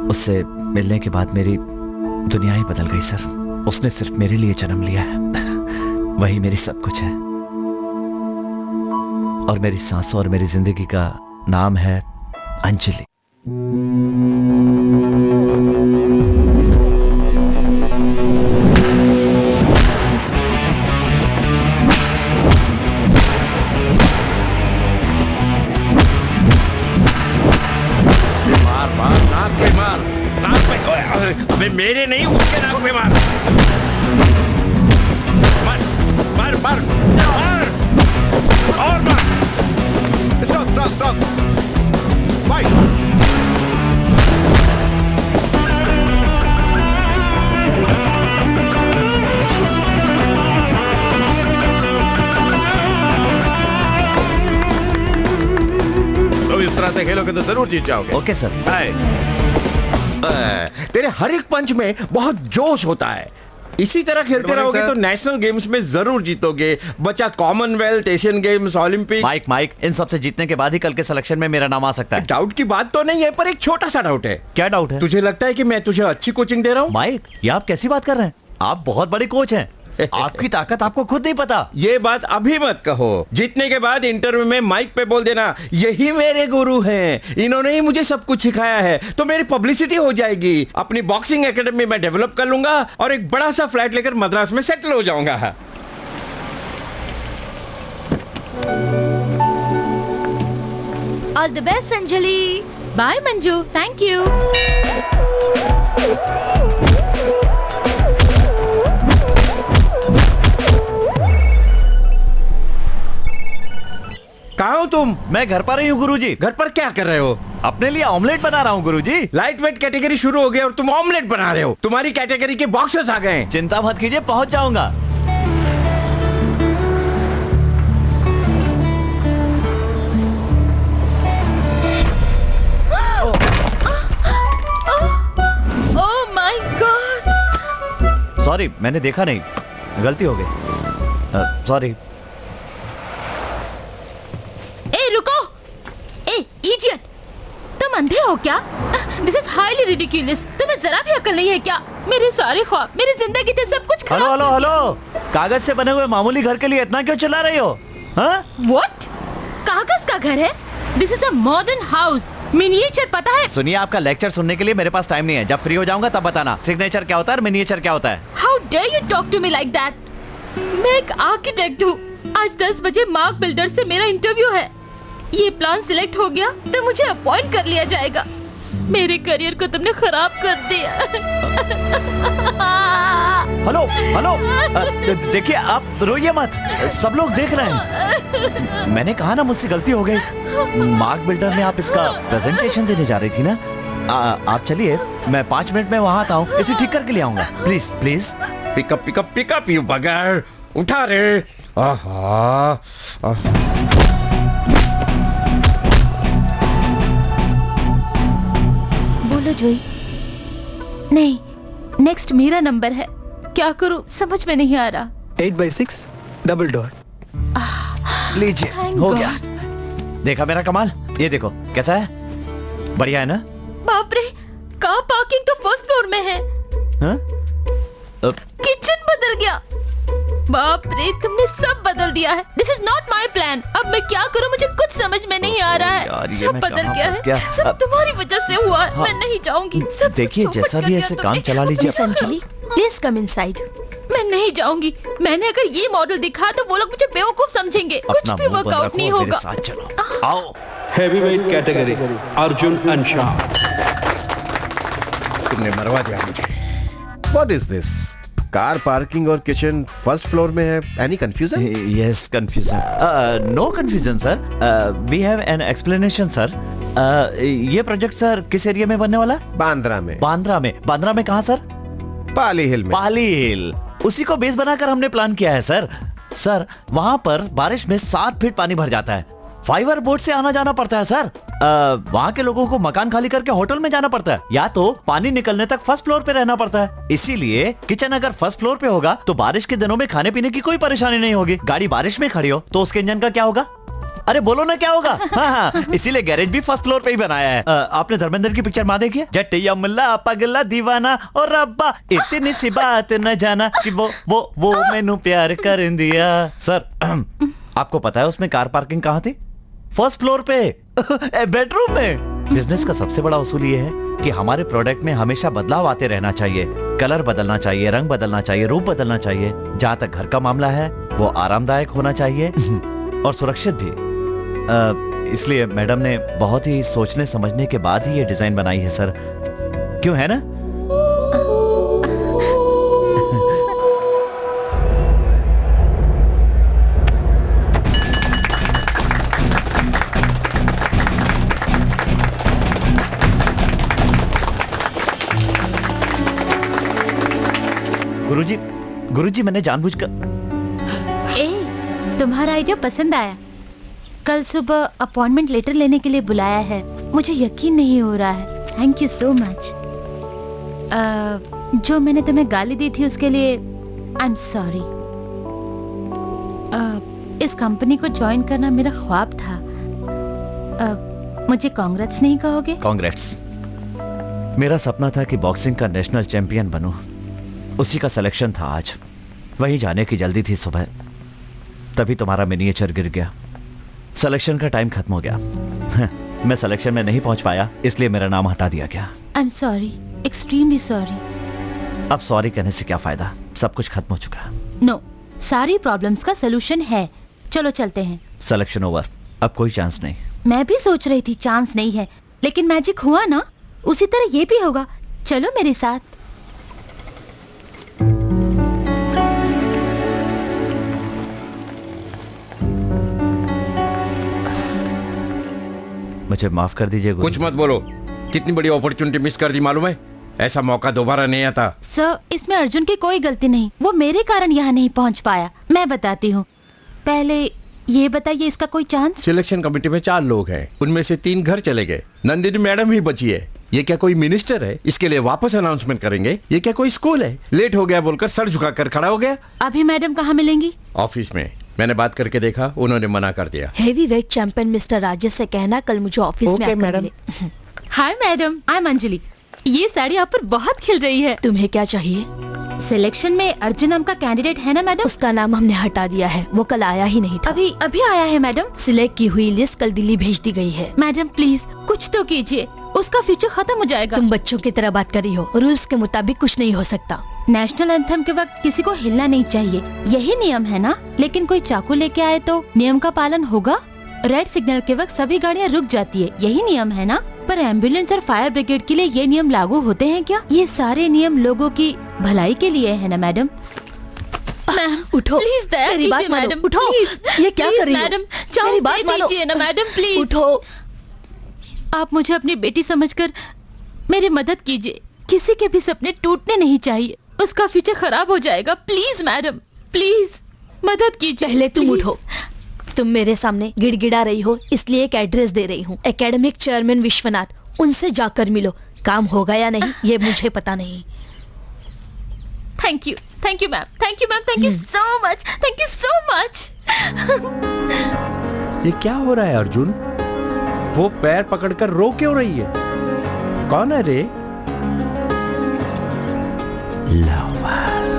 उससे मिलने के बाद मेरी दुनिया ही बदल गई सर। उसने सिर्फ मेरे लिए जन्म लिया है, वही मेरी सब कुछ है, और मेरी सांसों और मेरी जिंदगी का नाम है अंजलि। अबे मेरे नहीं, उसके नाक पे मार। मार मार मार मार और मार। Stop fight. तो इस तरह से खेलोगे तो जरूर जीत जाओगे। Okay sir. तेरे हर एक पंच में बहुत जोश होता है, इसी तरह खेलते रहोगे तो नेशनल गेम्स में जरूर जीतोगे। बच्चा commonwealth, Asian games, Olympic. Mike इन सब से जीतने के बाद ही कल के सिलेक्शन में मेरा नाम आ सकता है। डाउट की बात तो नहीं है, पर एक छोटा सा डाउट है। क्या डाउट है? तुझे लगता है कि मैं तुझे अच्छी कोचिंग दे रहा हूँ? माइक, ये आप कैसी बात कर रहे हैं? आप बहुत बड़े कोच हैं, आपकी ताकत आपको खुद नहीं पता। ये बात अभी मत कहो, जीतने के बाद इंटरव्यू में माइक पे बोल देना यही मेरे गुरु हैं, इन्होंने ही मुझे सब कुछ सिखाया है, तो मेरी पब्लिसिटी हो जाएगी। अपनी बॉक्सिंग एकेडमी में डेवलप कर लूंगा और एक बड़ा सा फ्लैट लेकर मद्रास में सेटल हो जाऊंगा। All the best Anjali. Bye Manju, thank you. कहाँ हो तुम? मैं घर पर ही हूँ गुरुजी। घर पर क्या कर रहे हो? अपने लिए ऑमलेट बना रहा हूँ गुरुजी। लाइट वेट कैटेगरी शुरू हो गई और तुम ऑमलेट बना रहे हो। तुम्हारी कैटेगरी के बॉक्सेस आ गए। चिंता मत कीजिए, पहुंच जाऊंगा। Oh my God. सॉरी, मैंने देखा नहीं, गलती हो गई। सॉरी। इडियट, तुम अंधे हो क्या? This is highly ridiculous. तुम्हें जरा भी अकल नहीं है क्या? मेरे सारे ख्वाब, मेरी जिंदगी थे, सब कुछ खराब। हेलो हेलो हेलो, कागज से बने हुए मामूली घर के लिए इतना क्यों चिल्ला रही हो? हाँ? व्हाट? कागज का घर है? This is a modern house. Miniature पता है? सुनिए, आपका लेक्चर सुनने के लिए मेरे पास टाइम नहीं है। जब फ्री हो जाऊंगा तब बताना सिग्नेचर क्या होता है और मिनिएचर क्या होता है। How dare you talk to me like that? मैं एक आर्किटेक्ट हूँ। आज 10 बजे मार्क बिल्डर से मेरा इंटरव्यू है। ये प्लान सिलेक्ट हो गया तो मुझे अपॉइंट कर लिया जाएगा। मेरे करियर को तुमने खराब कर दिया। हेलो हेलो, देखिए आप रोइए मत, सब लोग देख रहे हैं। मैंने कहा ना मुझसे गलती हो गई। मार्क बिल्डर में आप इसका प्रेजेंटेशन देने जा रही थी ना। आप चलिए, मैं 5 मिनट में वहां आता हूँ, इसे ठीक करके ले आऊंगा। Please please. Pickup pickup pickup, you बगैर उठा रे। बोलो जोई। नहीं, नेक्स्ट मेरा नंबर है। क्या करूं समझ में नहीं आ रहा। 8/6 डबल डोर। लीजिए, Thank हो God. गया। देखा मेरा कमाल? ये देखो कैसा है, बढ़िया है ना? बाप रे, कार पार्किंग तो फर्स्ट फ्लोर में है। हाँ? किचन बदल गया। बाप रे, तुमने सब बदल दिया है। This is not my plan. अब मैं क्या करूं, मुझे कुछ समझ में नहीं आ रहा है। यार, ये सब मैं बदल कहाँ गया फंस है। गया? सब तुम्हारी वजह से हुआ है। मैं नहीं जाऊंगी। सब देखिए, कुछ जैसा चौपट भी कर ऐसे दिया काम तुमने। चला लीजिए। Miss Anjali, please come inside. मैं नहीं जाऊंगी। मैंने अगर ये मॉडल दिखा तो वो लोग मुझे बेवकूफ समझेंगे। कुछ अपना भी मुंह बंद वर्कआउट रखो नहीं और मेरे होगा। साथ चलो। आओ। Heavyweight category Arjun Anshal. तुमने मरवा दिया मुझे। What is this? Car parking और किचन फर्स्ट फ्लोर में है। Any confusion? Yes, confusion. No confusion sir. We have an explanation sir. ये प्रोजेक्ट सर किस एरिया में बनने वाला है? बांद्रा में। बांद्रा में कहाँ सर? पाली हिल में। पाली हिल। उसी को बेस बनाकर हमने प्लान किया है सर। सर, वहाँ पर बारिश में 7 फीट पानी भर जाता है। फाइबर बोट से आना जाना पड़ता है सर। वहाँ के लोगों को मकान खाली करके होटल में जाना पड़ता है, या तो पानी निकलने तक फर्स्ट फ्लोर पे रहना पड़ता है। इसीलिए किचन अगर फर्स्ट फ्लोर पे होगा तो बारिश के दिनों में खाने पीने की कोई परेशानी नहीं होगी। गाड़ी बारिश में खड़ी हो तो उसके इंजन का क्या होगा? अरे बोलो ना, क्या होगा? हाँ, इसीलिए गैरेज भी फर्स्ट फ्लोर पे ही बनाया है। आपने धर्मेंद्र की पिक्चर माँ देखी है? जट्टिया मुल्ला पगला दीवाना और रब्बा इतनी सी बात न जाना कि वो मैनू प्यार कर दिया। सर, आपको पता है उसमें कार पार्किंग कहाँ थी? फर्स्ट फ्लोर पे, बेडरूम में। बिजनेस का सबसे बड़ा उसूल ये है कि हमारे प्रोडक्ट में हमेशा बदलाव आते रहना चाहिए। कलर बदलना चाहिए, रंग बदलना चाहिए, रूप बदलना चाहिए। जहाँ तक घर का मामला है वो आरामदायक होना चाहिए और सुरक्षित भी। इसलिए मैडम ने बहुत ही सोचने समझने के बाद ही ये डिजाइन बनाई है सर। क्यों, है ना? गुरुजी, मैंने जानबूझकर। ए, तुम्हारा आइडिया पसंद आया। कल सुबह अपॉइंटमेंट लेटर लेने के लिए बुलाया है। मुझे यकीन नहीं हो रहा है। Thank you so much. जो मैंने तुम्हें गाली दी थी उसके लिए आई एम सॉरी। इस कंपनी को ज्वाइन करना मेरा ख्वाब था। मुझे कांग्रेट्स नहीं कहोगे? कांग्रेट्स। मेरा सपना था कि बॉक्सिंग का नेशनल चैंपियन बनूं। उसी का सिलेक्शन था आज। वहीं जाने की जल्दी थी सुबह, तभी तुम्हारा मिनिएचर गिर गया। सिलेक्शन का टाइम खत्म हो गया। मैं सिलेक्शन में नहीं पहुंच पाया, इसलिए मेरा नाम हटा दिया गया। I am sorry, extremely sorry. अब सॉरी कहने से क्या फायदा, सब कुछ खत्म हो चुका है। नो, सारी प्रॉब्लम्स का सलूशन है। चलो चलते हैं। सिलेक्शन ओवर, अब कोई चांस नहीं। मैं भी सोच रही थी चांस नहीं है, लेकिन मैजिक हुआ ना, उसी तरह ये भी होगा। चलो मेरे साथ। मुझे माफ कर दीजिए गुरु। कुछ मत बोलो। कितनी बड़ी अपॉर्चुनिटी मिस कर दी मालूम है? ऐसा मौका दोबारा नहीं आता। सर, इसमें अर्जुन की कोई गलती नहीं। वो मेरे कारण यहाँ नहीं पहुँच पाया। मैं बताती हूँ। पहले ये बताइए, इसका कोई चांस? सिलेक्शन कमेटी में 4 लोग हैं, उनमें से 3 घर चले गए। नंदिनी मैडम ही बची है। ये क्या कोई मिनिस्टर है? इसके लिए वापस अनाउंसमेंट करेंगे? ये क्या कोई स्कूल है? लेट हो गया बोलकर सर झुकाकर खड़ा हो गया। अभी मैडम कहाँ मिलेंगी? ऑफिस में। मैंने बात करके देखा, उन्होंने मना कर दिया। Heavy weight champion mister Rajesh से कहना कल मुझे ऑफिस में आकर मिले। Hi madam, I am Anjali. ये साड़ी आप पर बहुत खिल रही है। तुम्हें क्या चाहिए? सिलेक्शन में अर्जुन नाम का कैंडिडेट है ना मैडम? उसका नाम हमने हटा दिया है, वो कल आया ही नहीं था। अभी आया है मैडम। सिलेक्ट की हुई लिस्ट कल दिल्ली भेज दी गई है। मैडम प्लीज कुछ तो कीजिए, उसका फ्यूचर खत्म हो जाएगा। तुम बच्चों की तरह बात कर रही हो। रूल्स के मुताबिक कुछ नहीं हो सकता। नेशनल एंथम के वक्त किसी को हिलना नहीं चाहिए, यही नियम है ना? लेकिन कोई चाकू लेके आए तो नियम का पालन होगा? रेड सिग्नल के वक्त सभी गाड़ियाँ रुक जाती है, यही नियम है ना? पर एम्बुलेंस और फायर ब्रिगेड के लिए ये नियम लागू होते हैं क्या? ये सारे नियम लोगों की भलाई के लिए है ना मैडम? मैम उठो, प्लीज दया मेरी बात कीजिए मानो। मैडम। उठो, प्लीज, ये क्या कर रही हो? मैडम, मेरी चांस बात दे मानो। दीजिए ना मैडम, प्लीज। उठो। आप मुझे अपनी बेटी समझकर मेरी मदद कीजिए। किसी के भी सपने टूटने नहीं चाहिए, उसका फ्यूचर खराब हो जाएगा। प्लीज मैडम, प्लीज मदद कीजिए। पहले तुम प्लीज। उठो। तुम मेरे सामने गिड़गिड़ा रही हो, इसलिए एक एड्रेस दे रही हूँ। एकेडमिक चेयरमैन विश्वनाथ, उनसे जाकर मिलो। काम होगा या नहीं ये मुझे पता नहीं। Thank you ma'am, thank you so much, thank you so much. ये क्या हो रहा है अर्जुन? वो पैर पकड़कर रो क्यों रही है? कौन है रे? लवर।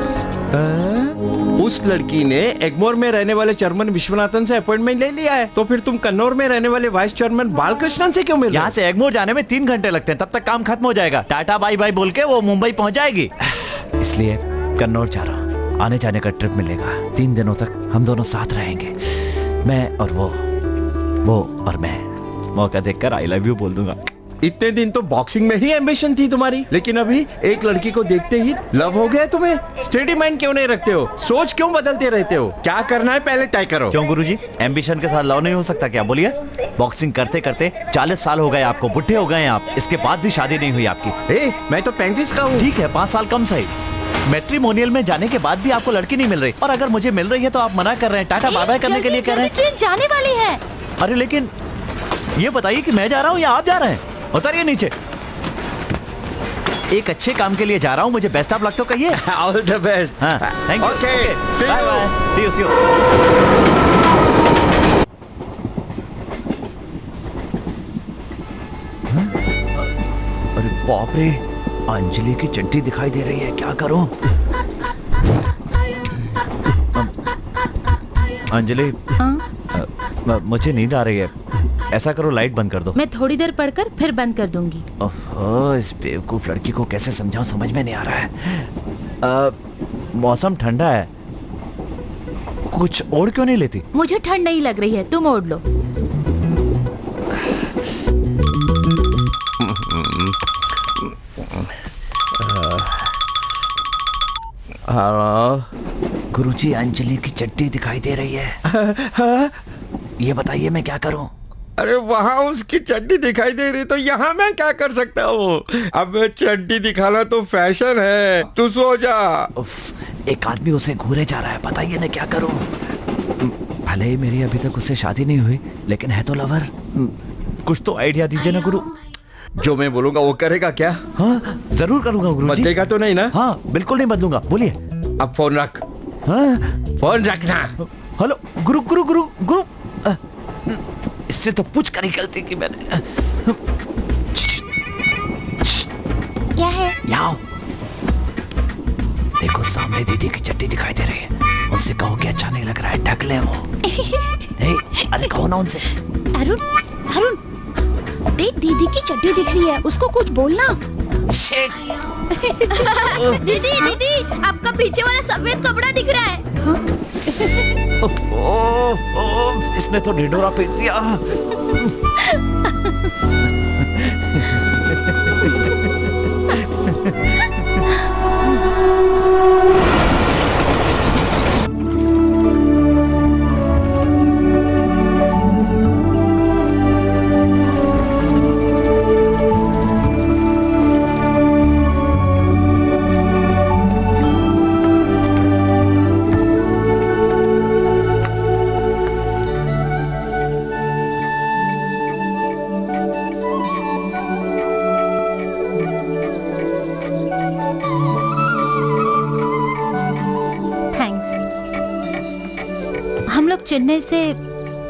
उस लड़की ने एग्मोर में रहने वाले चेयरमैन विश्वनाथन से अपॉइंटमेंट ले लिया है, तो फिर तुम कन्नौर में रहने वाले वाइस चेयरमैन बालकृष्णन से क्यों मिल रहे हो? यहाँ से एग्मोर जाने में 3 घंटे लगते हैं, तब तक काम खत्म हो जाएगा। टाटा बाय बाय बोल के वो मुंबई पहुंच जाएगी। इसलिए कन्नौर जा रहा हूँ, आने जाने का ट्रिप मिलेगा। 3 दिनों तक हम दोनों साथ रहेंगे, मैं और वो और मैं। मौका देखकर आई लव यू बोल दूंगा। इतने दिन तो बॉक्सिंग में ही एम्बिशन थी तुम्हारी, लेकिन अभी एक लड़की को देखते ही लव हो गया तुम्हें। स्टेडी माइंड क्यों नहीं रखते हो? सोच क्यों बदलते रहते हो? क्या करना है पहले तय करो। क्यों गुरुजी, एम्बिशन के साथ लव नहीं हो सकता क्या? बोलिए। बॉक्सिंग करते करते 40 साल हो गए आपको, बुढ़े हो गए आप, इसके बाद भी शादी नहीं हुई आपकी। मैं तो 35 का हूँ। ठीक है, 5 साल कम सही। मैट्रिमोनियल में जाने के बाद भी आपको लड़की नहीं मिल रही, और अगर मुझे मिल रही है तो आप मना कर रहे हैं, टाटा बाय बाय करने के लिए कह रहे हैं। ट्रेन जाने वाली है। अरे लेकिन ये बताइए कि मैं जा रहा हूँ या आप जा रहे हैं? उतरिए नीचे। एक अच्छे काम के लिए जा रहा हूँ, मुझे बेस्ट ऑफ लक तो कहिए। All the best. हाँ, thank you. Okay, see bye you. Bye, see you see you. अरे बाप रे, अंजलि की चड्डी दिखाई दे रही है, क्या करूं? अंजलि, मुझे नींद आ रही है, ऐसा करो लाइट बंद कर दो। मैं थोड़ी देर पढ़कर फिर बंद कर दूंगी। ओहो, इस बेवकूफ लड़की को कैसे समझाऊं, समझ में नहीं आ रहा है। मौसम ठंडा है, कुछ ओढ़ क्यों नहीं लेती? मुझे ठंड नहीं लग रही है, तुम ओढ़ लो। गुरुजी, अंजलि की चड्डी दिखाई दे रही है। ये बताइए मैं क्या करूं? अरे वहाँ उसकी चड्डी दिखाई दे रही, तो यहाँ मैं क्या कर सकता हूँ? अब चड्डी दिखाना तो फैशन है, तू सो जा। एक आदमी उसे घूरे जा रहा है, बताइए ना क्या करूं? भले ही मेरी अभी तक उससे शादी नहीं हुई, लेकिन है तो लवर। कुछ तो आइडिया दीजिए ना गुरु। जो मैं बोलूंगा वो करेगा क्या? हाँ, जरूर करूंगा गुरुजी। बदलेगा तो नहीं ना? हाँ, बिल्कुल नहीं बदलूंगा, बोलिए। अब फोन रख। हाँ? फोन रखना। हेलो गुरु गुरु गुरु गुरु, इससे तो पूछ कर ही गलती की मैंने। क्या है? यहाँ देखो, सामने दीदी की चड्डी दिखाई दे रही है, उनसे कहो कि अच्छा नहीं लग रहा है, ढक ले वो। अरे कहो ना उनसे। अरुण, अरुण, देख दीदी की चड्डी दिख रही है, उसको कुछ बोलना। दीदी दीदी, आपका पीछे वाला सफेद कपड़ा दिख रहा है। इसने तो ढिंढोरा पीट दिया। चेन्नई से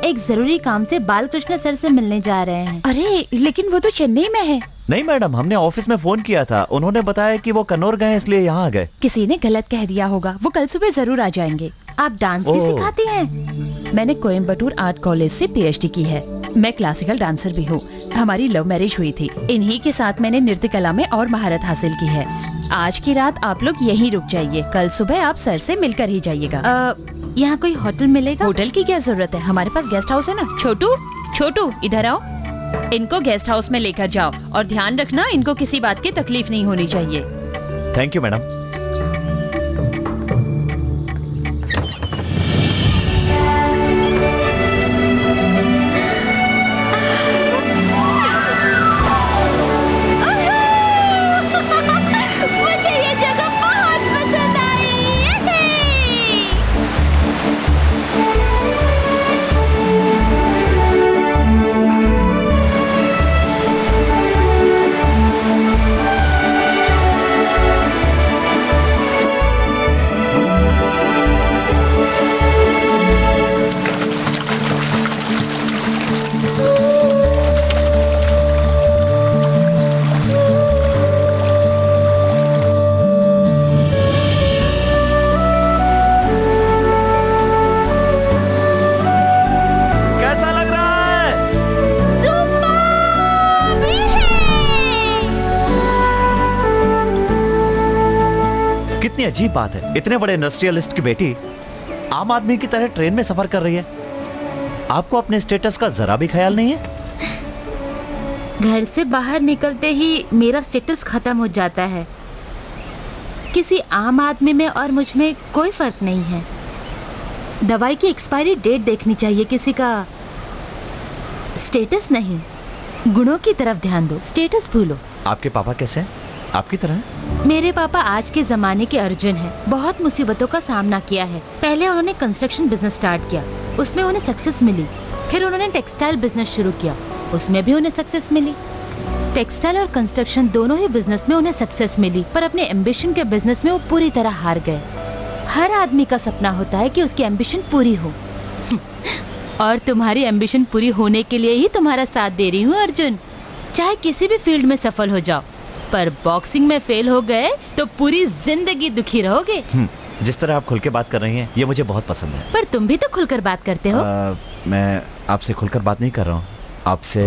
एक जरूरी काम से बालकृष्ण सर से मिलने जा रहे हैं। अरे लेकिन वो तो चेन्नई में है। नहीं मैडम, हमने ऑफिस में फोन किया था, उन्होंने बताया कि वो कन्नौर गए इसलिए यहाँ आ गए। किसी ने गलत कह दिया होगा, वो कल सुबह जरूर आ जाएंगे। आप डांस भी सिखाती हैं? मैंने कोयम्बटूर आर्ट कॉलेज से PhD की है। मैं क्लासिकल डांसर भी हूँ। हमारी लव मैरिज हुई थी, इन्हीं के साथ मैंने नृत्य कला में और महारत हासिल की है। आज की रात आप लोग यहीं रुक जाइए, कल सुबह आप सर से मिलकर ही जाइएगा। यहाँ कोई होटल मिलेगा? होटल की क्या जरूरत है, हमारे पास गेस्ट हाउस है ना। छोटू, छोटू इधर आओ, इनको गेस्ट हाउस में लेकर जाओ और ध्यान रखना इनको किसी बात की तकलीफ नहीं होनी चाहिए। Thank you madam. मुझे ये जगह बहुत पसंद आई। अजीब बात है, इतने बड़े इंडस्ट्रियलिस्ट की बेटी आम आदमी की तरह ट्रेन में सफर कर रही है। आपको अपने स्टेटस का जरा भी ख्याल नहीं है? घर से बाहर निकलते ही मेरा स्टेटस खत्म हो जाता है। किसी आम आदमी में और मुझ में कोई फर्क नहीं है। दवाई की एक्सपायरी डेट देखनी चाहिए, किसी का स्टेटस नहीं। गुणों की तरफ ध्यान दो, स्टेटस भूलो। आपके पापा कैसे हैं? आपकी तरह हैं? मेरे पापा आज के जमाने के अर्जुन हैं। बहुत मुसीबतों का सामना किया है। पहले उन्होंने कंस्ट्रक्शन बिजनेस स्टार्ट किया, उसमें उन्हें सक्सेस मिली। फिर उन्होंने टेक्सटाइल बिजनेस शुरू किया, उसमें भी उन्हें सक्सेस मिली। टेक्सटाइल और कंस्ट्रक्शन दोनों ही बिजनेस में उन्हें सक्सेस मिली, पर अपने एम्बिशन के बिजनेस में वो पूरी तरह हार गए। हर आदमी का सपना होता है कि उसकी एम्बिशन पूरी हो और तुम्हारी एम्बिशन पूरी होने के लिए ही तुम्हारा साथ दे रही हूँ अर्जुन। चाहे किसी भी फील्ड में सफल हो जाओ, पर बॉक्सिंग में फेल हो गए तो पूरी जिंदगी दुखी रहोगे। जिस तरह आप खुल के बात कर रही हैं, ये मुझे बहुत पसंद है। पर तुम भी तो खुलकर बात करते हो। मैं आपसे खुलकर बात नहीं कर रहा हूँ, आपसे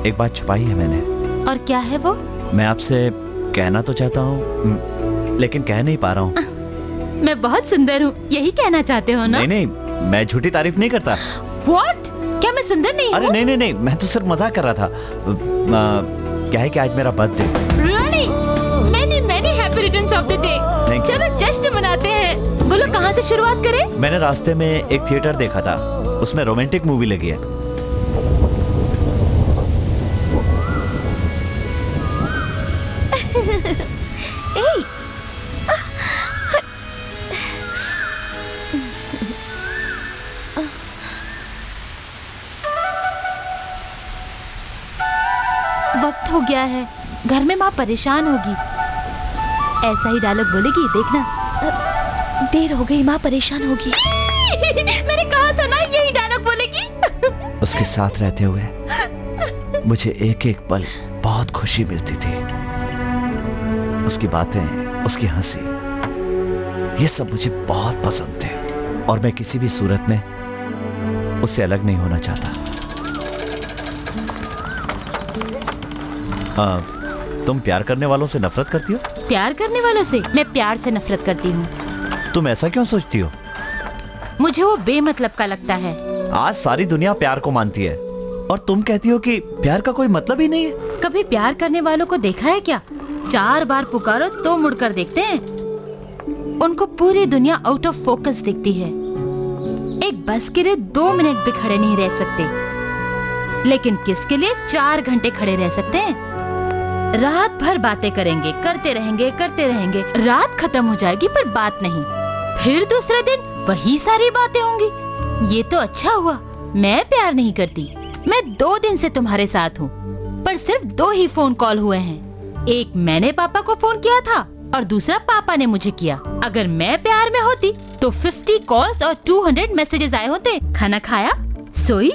एक बात छुपाई है मैंने। और क्या है वो? मैं आपसे कहना तो चाहता हूँ, लेकिन कह नहीं पा रहा हूँ। मैं बहुत सुंदर हूँ, यही कहना चाहते हो ना? नहीं नहीं, मैं झूठी तारीफ नहीं करता। What? क्या मैं सुंदर नहीं हूँ? अरे नहीं नहीं नहीं, मैं तो सिर्फ मजाक कर रहा था। क्या है कि आज मेरा birthday. Really? Many happy returns of the day. चलो जश्न मनाते हैं। बोलो कहाँ से शुरुआत करें? मैंने रास्ते में एक थिएटर देखा था, उसमें रोमांटिक मूवी लगी है। वक्त हो गया है, घर में माँ परेशान होगी। ऐसा ही डायलॉग बोलेगी, देखना। देर हो गई, माँ परेशान होगी। मैंने कहा था ना यही डायलॉग बोलेगी। उसके साथ रहते हुए मुझे एक एक पल बहुत खुशी मिलती थी। उसकी बातें, उसकी हंसी, ये सब मुझे बहुत पसंद थे और मैं किसी भी सूरत में उससे अलग नहीं होना चाहता। तुम प्यार करने वालों से नफरत करती हो? प्यार करने वालों से? मैं प्यार से नफरत करती हूँ। तुम ऐसा क्यों सोचती हो? मुझे वो बेमतलब का लगता है। आज सारी दुनिया प्यार को मानती है और तुम कहती हो कि प्यार का कोई मतलब ही नहीं है। कभी प्यार करने वालों को देखा है क्या? 4 बार पुकारो तो मुड़कर देखते हैं। उनको पूरी दुनिया आउट ऑफ फोकस दिखती है। एक बस के लिए 2 मिनट भी खड़े नहीं रह सकते, लेकिन किसके लिए 4 घंटे खड़े रह सकते हैं। रात भर बातें करेंगे, करते रहेंगे। रात खत्म हो जाएगी पर बात नहीं। फिर दूसरे दिन वही सारी बातें होंगी। ये तो अच्छा हुआ मैं प्यार नहीं करती। मैं 2 दिन से तुम्हारे साथ हूँ, पर सिर्फ 2 ही फोन कॉल हुए हैं। एक मैंने पापा को फोन किया था और दूसरा पापा ने मुझे किया। अगर मैं प्यार में होती तो 50 कॉल्स और 200 मैसेजेस आए होते। खाना खाया, सोई,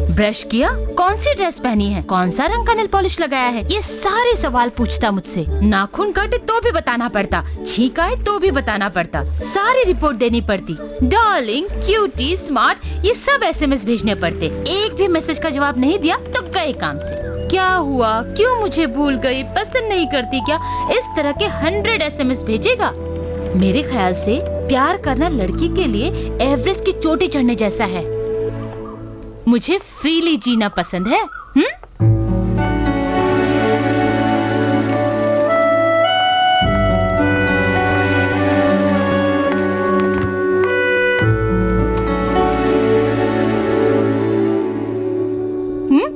ब्रश किया, कौन सी ड्रेस पहनी है, कौन सा रंग का नेल पॉलिश लगाया है, ये सारे सवाल पूछता मुझसे। नाखून काटे तो भी बताना पड़ता, छींक आए तो भी बताना पड़ता, सारी रिपोर्ट देनी पड़ती। डार्लिंग, क्यूटी, स्मार्ट, ये सब एसएमएस भेजने पड़ते। एक भी मैसेज का जवाब नहीं दिया तो गए काम से। क्या हुआ, क्यों मुझे भूल गई, पसंद नहीं करती क्या, इस तरह के 100 एसएमएस भेजेगा। मेरे ख्याल से प्यार करना लड़की के लिए एवरेस्ट की चोटी चढ़ने जैसा है। मुझे फ्रीली जीना पसंद है।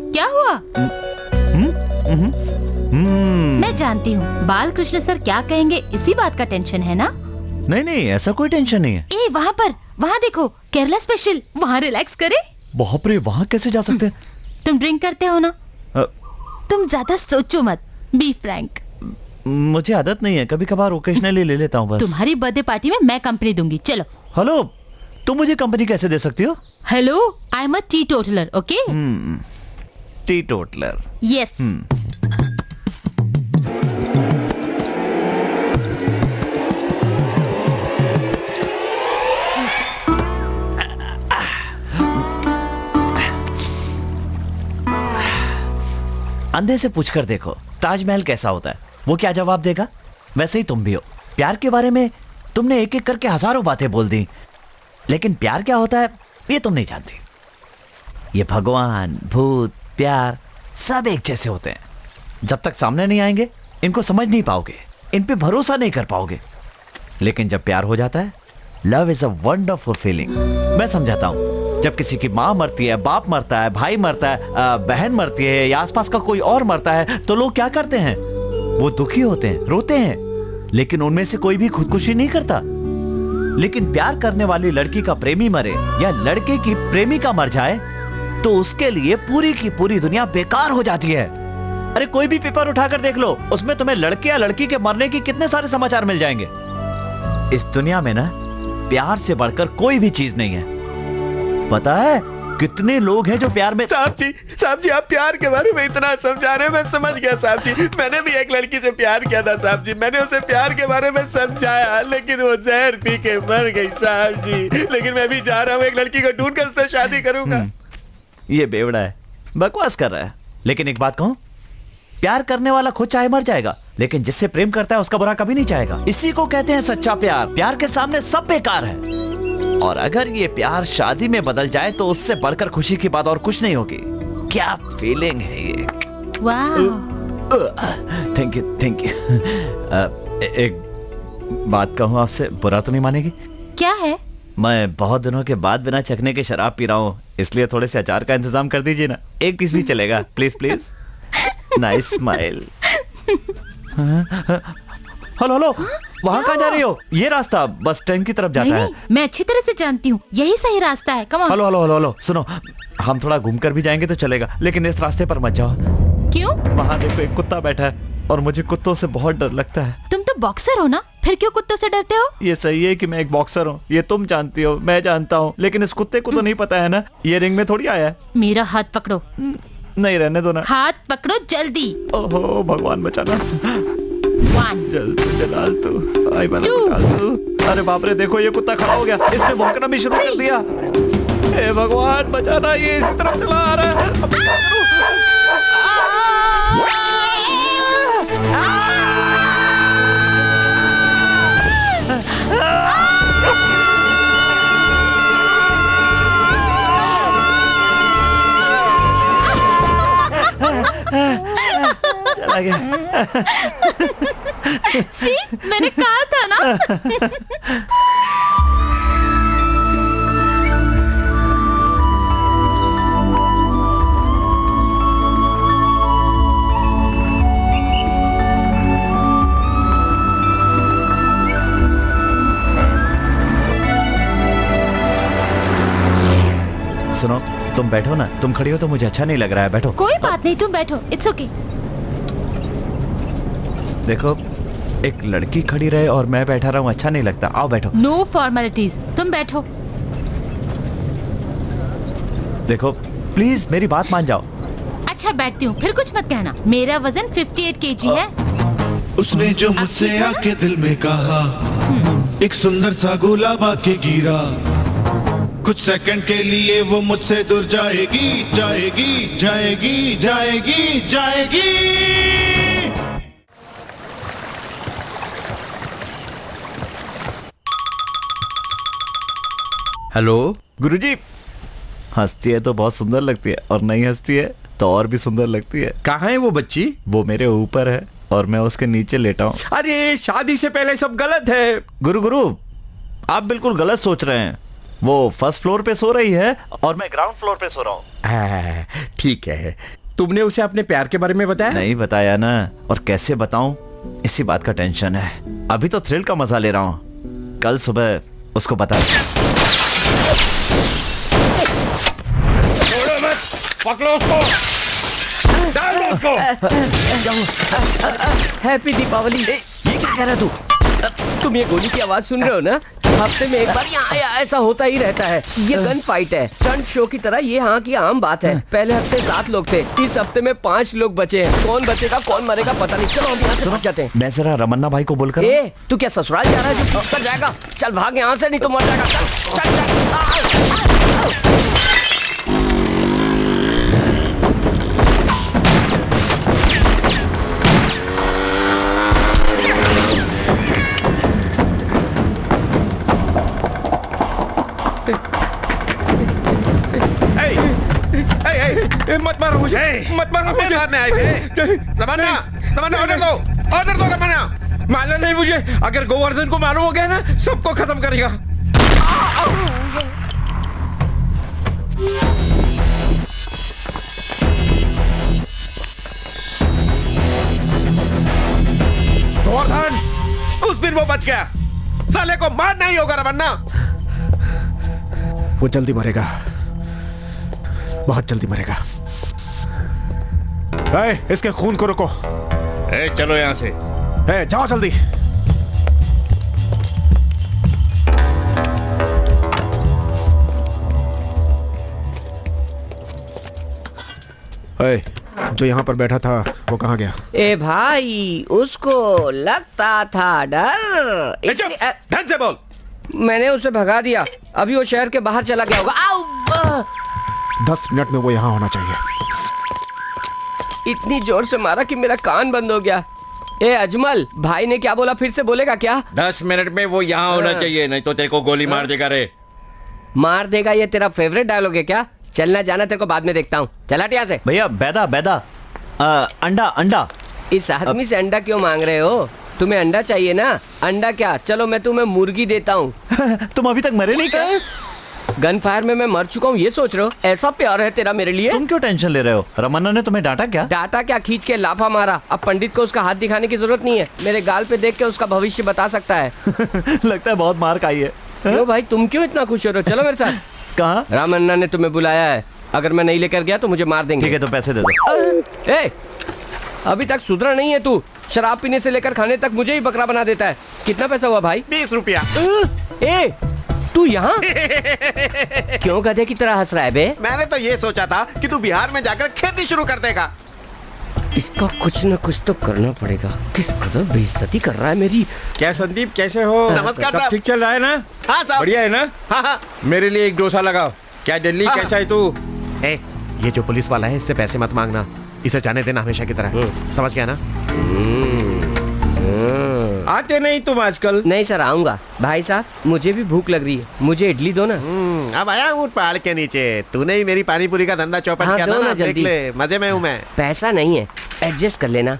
क्या हुआ? मैं जानती हूँ बाल कृष्ण सर क्या कहेंगे, इसी बात का टेंशन है ना? नहीं नहीं, ऐसा कोई टेंशन नहीं है। ए वहाँ देखो, केरला स्पेशल, वहाँ रिलैक्स करे। बाप रे, वहाँ कैसे जा सकते हैं? तुम ड्रिंक करते हो ना? तुम ज्यादा सोचो मत, बी फ्रैंक। मुझे आदत नहीं है, कभी कभार ओकेजनली ले लेता हूँ बस। तुम्हारी बर्थडे पार्टी में मैं कंपनी दूंगी, चलो। हेलो, तुम मुझे कंपनी कैसे दे सकती हो? Hello, I am a T toddler, okay? T toddler, yes. अंधे से पूछकर देखो ताजमहल कैसा होता है, वो क्या जवाब देगा। वैसे ही तुम भी हो, प्यार के बारे में तुमने एक एक करके हजारों बातें बोल दी, लेकिन प्यार क्या होता है ये तुम नहीं जानती। ये भगवान, भूत, प्यार सब एक जैसे होते हैं। जब तक सामने नहीं आएंगे इनको समझ नहीं पाओगे, इन पे भरोसा नहीं कर पाओगे। लेकिन जब प्यार हो जाता है, love is a wonderful feeling. मैं समझाता हूं, जब किसी की माँ मरती है, बाप मरता है, भाई मरता है, बहन मरती है या आसपास का कोई और मरता है, तो लोग क्या करते हैं? वो दुखी होते हैं, रोते हैं, लेकिन उनमें से कोई भी खुदकुशी नहीं करता। लेकिन प्यार करने वाली लड़की का प्रेमी मरे या लड़के की प्रेमिका मर जाए तो उसके लिए पूरी की पूरी दुनिया बेकार हो जाती है। अरे कोई भी पेपर उठाकर देख लो, उसमें तुम्हें लड़के या लड़की के मरने की कितने सारे समाचार मिल जाएंगे। इस दुनिया में ना प्यार से बढ़कर कोई भी चीज नहीं है। पता है कितने लोग हैं जो प्यार में। साहब जी आप प्यार के बारे में इतना समझा रहे हैं, मैं समझ गया साहब जी। मैंने भी एक लड़की से प्यार किया था साहब जी, मैंने उसे प्यार के बारे में समझाया, लेकिन वो जहर पी के मर गई साहब जी। लेकिन मैं भी जा रहा हूँ, एक लड़की को ढूंढकर उससे शादी करूंगा। ये बेवड़ा है, बकवास कर रहा है। लेकिन एक बात कहूं, प्यार करने वाला खुद चाहे मर जाएगा, लेकिन जिससे प्रेम करता है उसका बुरा कभी नहीं चाहेगा। इसी को कहते हैं सच्चा प्यार। प्यार के सामने सब बेकार है। और अगर ये प्यार शादी में बदल जाए तो उससे बढ़कर खुशी की बात और कुछ नहीं होगी। क्या फीलिंग है ये। Thank you. एक बात कहूं आपसे, बुरा तो नहीं मानेगी? क्या है? मैं बहुत दिनों के बाद बिना चखने के शराब पी रहा हूँ, इसलिए थोड़े से अचार का इंतजाम कर दीजिए ना। एक पीस भी चलेगा, please please. Nice smile. Hello, वहाँ कहाँ जा रही हो? ये रास्ता बस स्टैंड की तरफ जाता है। मैं अच्छी तरह से जानती हूँ, यही सही रास्ता है। Come on. हेलो, सुनो, हम थोड़ा घूमकर भी जाएंगे तो चलेगा, लेकिन इस रास्ते पर मत जाओ। क्यों? वहाँ देखो एक कुत्ता बैठा है और मुझे कुत्तों से बहुत डर लगता है। तुम तो बॉक्सर हो ना, फिर क्यों कुत्तों से डरते हो? ये सही है कि मैं एक बॉक्सर हूँ, ये तुम जानती हो, मैं जानता हूँ, लेकिन इस कुत्ते को तो नहीं पता है ना, ये रिंग में थोड़ी आया है। मेरा हाथ पकड़ो। नहीं, रहने दो ना। हाथ पकड़ो जल्दी। ओहो भगवान बचाना। 1 जलाल तू, आई बना निकाल तू। अरे बाप रे, देखो ये कुत्ता खड़ा हो गया, इसने भौंकना भी शुरू कर दिया। हे भगवान बचाना, ये इसी तरफ चला आ रहा है। अब क्या करूं? चला गया। सी, मैंने कहा था ना। सुनो, तुम बैठो ना, तुम खड़ी हो तो मुझे अच्छा नहीं लग रहा है, बैठो। कोई बात नहीं, तुम बैठो, इट्स ओके। देखो, एक लड़की खड़ी रहे और मैं बैठा रहा हूँ, अच्छा नहीं लगता। आओ बैठो। नो फॉर्मेलिटीज, तुम बैठो। देखो प्लीज मेरी बात मान जाओ। अच्छा बैठती हूँ, फिर कुछ मत कहना। मेरा वजन 58 kg है। उसने जो मुझसे आके दिल में कहा, एक सुंदर सा गुलाब आके गिरा। कुछ सेकंड के लिए वो मुझसे दूर जाएगी, जाएगी, जाएगी, जाएगी, जाएगी। हेलो गुरुजी, हंसती है तो बहुत सुंदर लगती है और नहीं हंसती है तो और भी सुंदर लगती है। कहाँ है वो बच्ची? वो मेरे ऊपर है और मैं उसके नीचे लेटा हूँ। अरे शादी से पहले सब गलत है। गुरु, आप बिल्कुल गलत सोच रहे हैं। वो फर्स्ट फ्लोर पे सो रही है और मैं ग्राउंड फ्लोर पे सो रहा हूँ। ठीक है, तुमने उसे अपने प्यार के बारे में बताया? नहीं बताया ना, और कैसे बताऊं, इसी बात का टेंशन है। अभी तो थ्रिल का मजा ले रहा हूँ, कल सुबह उसको बता। पकड़ो उसको, डाल दो उसको। हैप्पी दीपावली। ये क्या कह रहा है तू? तुम ये गोली की आवाज सुन रहे हो ना? हफ्ते में एक बार यहाँ ऐसा होता ही रहता है। ये गन फाइट है, स्टंट शो की तरह। ये यहाँ की आम बात है। पहले हफ्ते 7 लोग थे, इस हफ्ते में 5 लोग बचे हैं। कौन बचेगा कौन मरेगा पता नहीं। चलो हम यहाँ से भाग जाते हैं। मैं जरा रमन्ना भाई को बोलकर। ए, तू क्या ससुराल जा रहा है जो कर जाएगा? चल भाग यहाँ से, नहीं तो मर जाएगा। चल, चल, चल। मारने आए थे? रमन्ना, रमन्ना ऑर्डर दो रमन्ना। मालूम नहीं मुझे, अगर गोवर्धन को मालूम हो गया ना सबको खत्म करेगा। गोवर्धन, उस दिन वो बच गया, साले को मारना ही होगा रमन्ना। वो जल्दी मरेगा, बहुत जल्दी मरेगा। इसके खून को रोको। चलो यहां से। जाओ जल्दी। जो यहाँ पर बैठा था वो कहाँ गया? ए भाई, उसको लगता था डर, ढंग से बोल। मैंने उसे भगा दिया। अभी वो शहर के बाहर चला गया होगा। 10 मिनट में वो यहाँ होना चाहिए। इतनी जोर से मारा कि मेरा कान बंद हो गया। ए अजमल, भाई ने क्या बोला, फिर से बोलेगा क्या? 10 मिनट में वो यहाँ होना चाहिए, नहीं तो तेरे को गोली मार देगा रे। मार देगा, ये तेरा फेवरेट डायलॉग है क्या? चलना जाना तेरे को बाद में देखता हूँ। चला हट यहाँ से। भैया बैदा बैदा, अंडा अंडा। इस आदमी से अंडा क्यों मांग रहे हो? तुम्हें अंडा चाहिए ना? अंडा क्या, चलो मैं तुम्हें मुर्गी देता हूँ। तुम अभी तक मरे नहीं क्या? गन फायर में मैं मर चुका हूँ, ये सोच रहे हो? ऐसा प्यार है तेरा मेरे लिए? तुम क्यों टेंशन ले रहे हो? रमन्ना ने तुम्हें डांटा क्या? डांटा क्या, खींच के लाफा मारा। अब पंडित को उसका हाथ दिखाने की जरूरत नहीं है, मेरे गाल पे देख के उसका भविष्य बता सकता है। लगता है बहुत मार खाई है। क्यों भाई, तुम क्यों इतना खुश हो रहे हो? चलो मेरे साथ। कहाँ? रामन्ना ने तुम्हें बुलाया है, अगर मैं नहीं लेकर गया तो मुझे मार देंगे। ठीक है, तो पैसे दे दो। ए, अभी तक सुधरा नहीं है तू। शराब पीने से लेकर खाने तक मुझे ही बकरा बना देता है। कितना पैसा हुआ भाई? 20 रुपया। ए, तू यहाँ क्यों गधे की तरह हंस रहा है बे? मैंने तो ये सोचा था कि तू बिहार में जाकर खेती शुरू कर देगा। इसका कुछ न कुछ तो करना पड़ेगा। किस कदर बेइज्जती कर रहा है मेरी। क्या संदीप, कैसे हो? नमस्कार सब साहब। ठीक चल रहा है ना? हाँ साहब। बढ़िया है ना? हाँ। मेरे लिए एक डोसा लगाओ। क्या दिल्ली, कैसा है तू? ये जो पुलिस वाला है, इससे पैसे मत मांगना, इसे जाने देना हमेशा की तरह। समझ गया ना? आते नहीं तुम आजकल? नहीं सर, आऊंगा। भाई साहब, मुझे भी भूख लग रही है, मुझे इडली दो ना। अब आया हूँ पहाड़ के नीचे। तूने ही मेरी पानी पूरी का धंधा चौपट हाँ, किया दो था ना ना, देख जल्दी। ले, मजे में हूँ मैं। पैसा नहीं है, एडजस्ट कर लेना।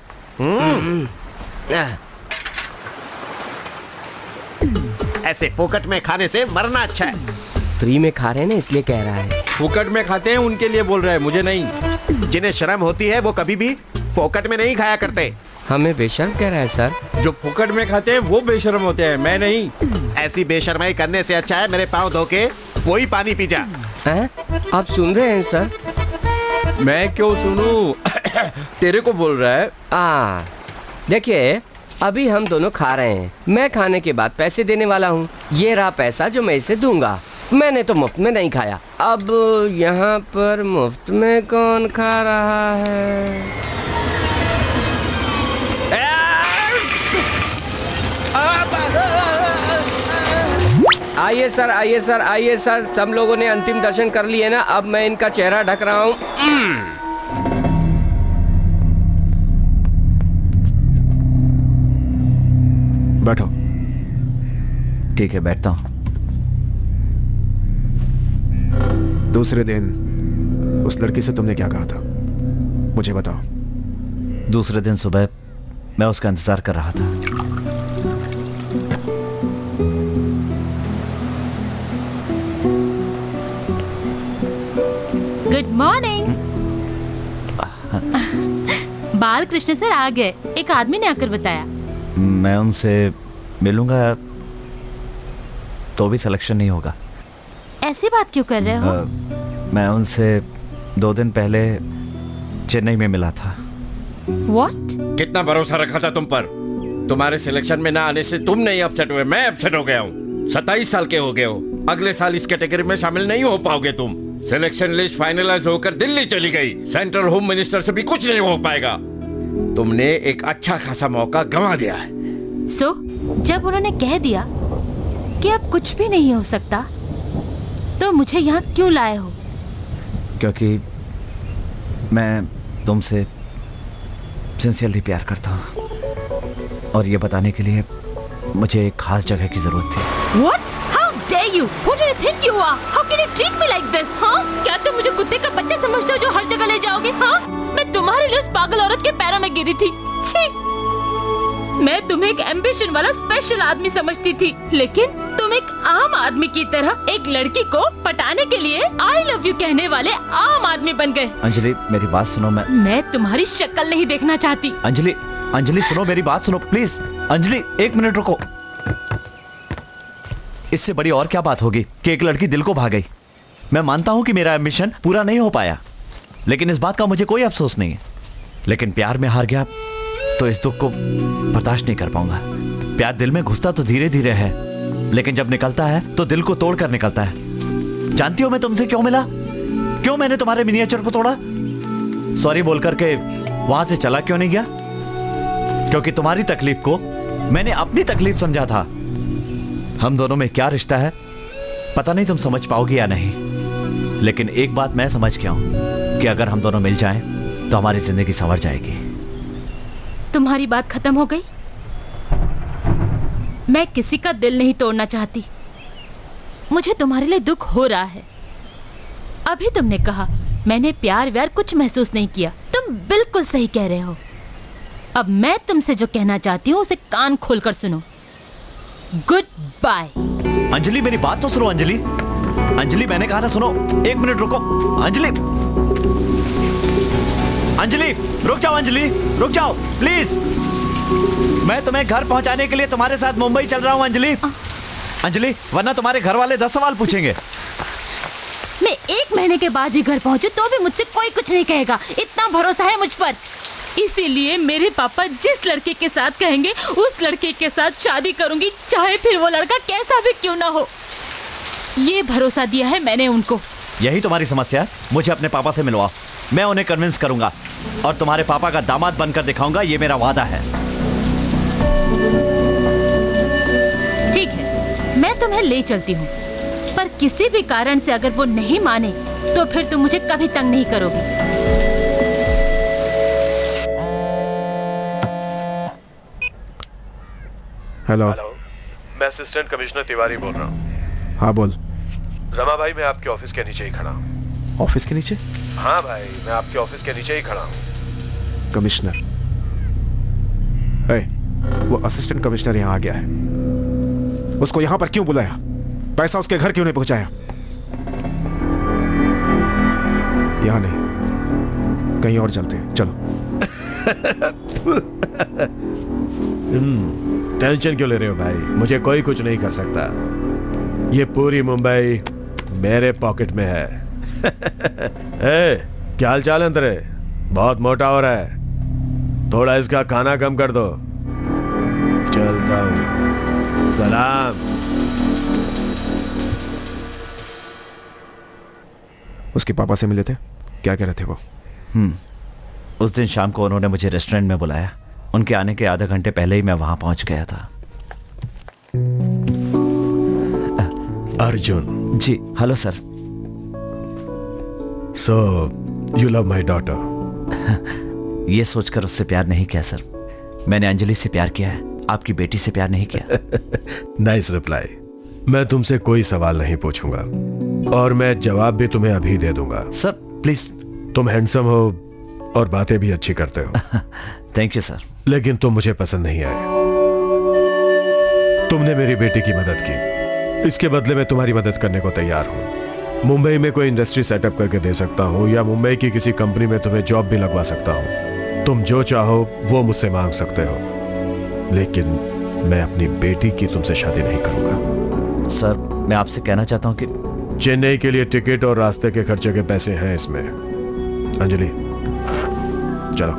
ऐसे फोकट में खाने से मरना अच्छा है। फ्री में खा रहे हैं ना, इसलिए कह रहा है। फुकट में खाते हैं उनके लिए बोल रहा है, मुझे नहीं। जिन्हें शर्म होती है वो कभी भी फोकट में नहीं खाया करते। हमें बेशर्म कह रहा है सर? जो फुकट में खाते हैं वो बेशर्म होते हैं, मैं नहीं। ऐसी बेशर्माई करने से अच्छा है मेरे पाँव धो के वही पानी पी जा। आप सुन रहे हैं सर? मैं क्यों सुनूं? तेरे को बोल रहा है। देखिए, अभी हम दोनों खा रहे हैं, मैं खाने के बाद पैसे देने वाला हूँ। ये रहा पैसा जो मैं इसे दूंगा। मैंने तो मुफ्त में नहीं खाया। अब यहाँ पर मुफ्त में कौन खा रहा है? आइए सर, आइए सर, आइए सर। सब लोगों ने अंतिम दर्शन कर लिए ना? अब मैं इनका चेहरा ढक रहा हूँ। बैठो। ठीक है, बैठता हूँ। दूसरे दिन उस लड़की से तुमने क्या कहा था, मुझे बताओ। दूसरे दिन सुबह मैं उसका इंतजार कर रहा था। Good morning. बाल कृष्ण सर आ गए, एक आदमी ने आकर बताया। मैं उनसे मिलूंगा तो भी सिलेक्शन नहीं होगा। ऐसी बात क्यों कर रहे हो? मैं उनसे 2 दिन पहले चेन्नई में मिला था। What? कितना भरोसा रखा था तुम पर। तुम्हारे सिलेक्शन में ना आने से तुम नहीं अपसेट हुए, मैं अपसेट हो गया हूँ। 27 साल के हो गए हो, अगले साल इस कैटेगरी में शामिल नहीं हो पाओगे तुम। सिलेक्शन लिस्ट फाइनलाइज होकर दिल्ली चली गई, सेंट्रल होम मिनिस्टर से भी कुछ नहीं हो पाएगा। तुमने एक अच्छा खासा मौका गंवा दिया है। So, जब उन्होंने कह दिया कि अब कुछ भी नहीं हो सकता, तो मुझे यहाँ क्यों लाए हो? क्योंकि मैं तुमसे सिंसियरली प्यार करता हूँ, और ये बताने के लिए मुझे एक खास जगह की जरूरत थी। What? How dare you? Who do you think you are? How can you treat me like this? हाँ? क्या तुम मुझे कुत्ते का बच्चा समझते हो जो हर जगह ले जाओगे? हाँ? मैं तुम्हारे तुम्हारे लिए उस पागल औरत के पैरों में गिरी थी। छी! मैं तुम्हें एक एम्बिशन वाला स्पेशल आदमी समझती थी, लेकिन तुम एक आम आदमी की तरह एक लड़की को पटाने के लिए आई लव यू कहने वाले आम आदमी बन गए। अंजलि मेरी बात सुनो। मैं तुम्हारी शक्ल नहीं देखना चाहती। अंजलि, अंजलि सुनो मेरी बात सुनो प्लीज। अंजलि 1 मिनट रुको। इससे बड़ी और क्या बात होगी कि एक लड़की दिल को भा गई। मैं मानता हूं कि मेरा एम्बिशन पूरा नहीं हो पाया, लेकिन इस बात का मुझे कोई अफसोस नहीं है। लेकिन प्यार में हार गया तो इस दुख को बर्दाश्त नहीं कर पाऊंगा। प्यार दिल में घुसता तो धीरे धीरे है, लेकिन जब निकलता है तो दिल को तोड़ कर निकलता है। जानती हो मैं तुमसे क्यों मिला? क्यों मैंने तुम्हारे मिनिएचर को तोड़ा? सॉरी बोल करके वहां से चला क्यों नहीं गया? क्योंकि तुम्हारी तकलीफ को मैंने अपनी तकलीफ समझा था। हम दोनों में क्या रिश्ता है पता नहीं तुम समझ पाओगी या नहीं, लेकिन एक बात मैं समझ गया हूं कि अगर हम दोनों मिल जाएं तो हमारी जिंदगी संवर जाएगी। तुम्हारी बात खत्म हो गई? मैं किसी का दिल नहीं तोड़ना चाहती। मुझे तुम्हारे लिए दुख हो रहा है। अभी तुमने कहा मैंने प्यार व्यार कुछ महसूस नहीं किया। तुम बिल्कुल सही कह रहे हो। अब मैं तुमसे जो कहना चाहती हूँ उसे कान खोलकर सुनो। Good bye. अंजलि मेरी बात तो सुनो। अंजलि, अंजलि मैंने कहा ना सुनो। 1 मिनट रुको। अंजलि, अंजलि रुक जाओ। अंजलि रुक जाओ प्लीज। मैं तुम्हें घर पहुंचाने के लिए तुम्हारे साथ मुंबई चल रहा हूं। अंजलि, अंजलि वरना तुम्हारे घर वाले 10 सवाल पूछेंगे। मैं 1 महीने के बाद भी घर पहुंचू तो भी मुझसे कोई कुछ नहीं कहेगा। इतना भरोसा है मुझ पर। इसीलिए मेरे पापा जिस लड़के के साथ कहेंगे उस लड़के के साथ शादी करूंगी, चाहे फिर वो लड़का कैसा भी क्यों ना हो। ये भरोसा दिया है मैंने उनको। यही तुम्हारी समस्या है? मुझे अपने पापा से मिलवाओ, मैं उन्हें कन्विंस करूंगा और तुम्हारे पापा का दामाद बनकर दिखाऊंगा। ये मेरा वादा है। ठीक है, मैं तुम्हें ले चलती हूँ, पर किसी भी कारण से अगर वो नहीं माने तो फिर तुम मुझे कभी तंग नहीं करोगे। हेलो, मैं असिस्टेंट कमिश्नर तिवारी बोल रहा हूँ। हाँ बोल। रमा भाई मैं आपके ऑफिस के नीचे ही खड़ा हूँ। ऑफिस के नीचे? हाँ भाई मैं आपके ऑफिस के नीचे ही खड़ा हूँ। कमिश्नर, वो असिस्टेंट कमिश्नर यहाँ आ गया है। उसको यहाँ पर क्यों बुलाया? पैसा उसके घर क्यों नहीं पहुंचाया? यहाँ नहीं, कहीं और चलते हैं, चलो। टेंशन क्यों ले रहे हो भाई? मुझे कोई कुछ नहीं कर सकता। ये पूरी मुंबई मेरे पॉकेट में है। क्या हाल चाल है तेरे? बहुत मोटा हो रहा है, थोड़ा इसका खाना कम कर दो। चलता हूं, सलाम। उसके पापा से मिले थे? क्या कह रहे थे वो? उस दिन शाम को उन्होंने मुझे रेस्टोरेंट में बुलाया। उनके आने के आधा घंटे पहले ही मैं वहां पहुंच गया था। Arjun ji, hello sir. So you love my daughter? ये सोचकर उससे प्यार नहीं किया सर। मैंने अंजलि से प्यार किया है, आपकी बेटी से प्यार नहीं किया। Nice reply. मैं तुमसे कोई सवाल नहीं पूछूंगा और मैं जवाब भी तुम्हें अभी दे दूंगा। Sir please. तुम हैंडसम हो और बातें भी अच्छी करते हो। Thank you sir. लेकिन तुम मुझे पसंद नहीं आए। तुमने मेरी बेटी की मदद की, इसके बदले में तुम्हारी मदद करने को तैयार हूं। मुंबई में कोई इंडस्ट्री सेटअप करके दे सकता हूं या मुंबई की किसी कंपनी में तुम्हें जॉब भी लगवा सकता हूं। तुम जो चाहो वो मुझसे मांग सकते हो, लेकिन मैं अपनी बेटी की तुमसे शादी नहीं करूंगा। सर मैं आपसे कहना चाहता हूं कि चेन्नई के लिए टिकट और रास्ते के खर्चे के पैसे हैं इसमें। अंजलि चलो।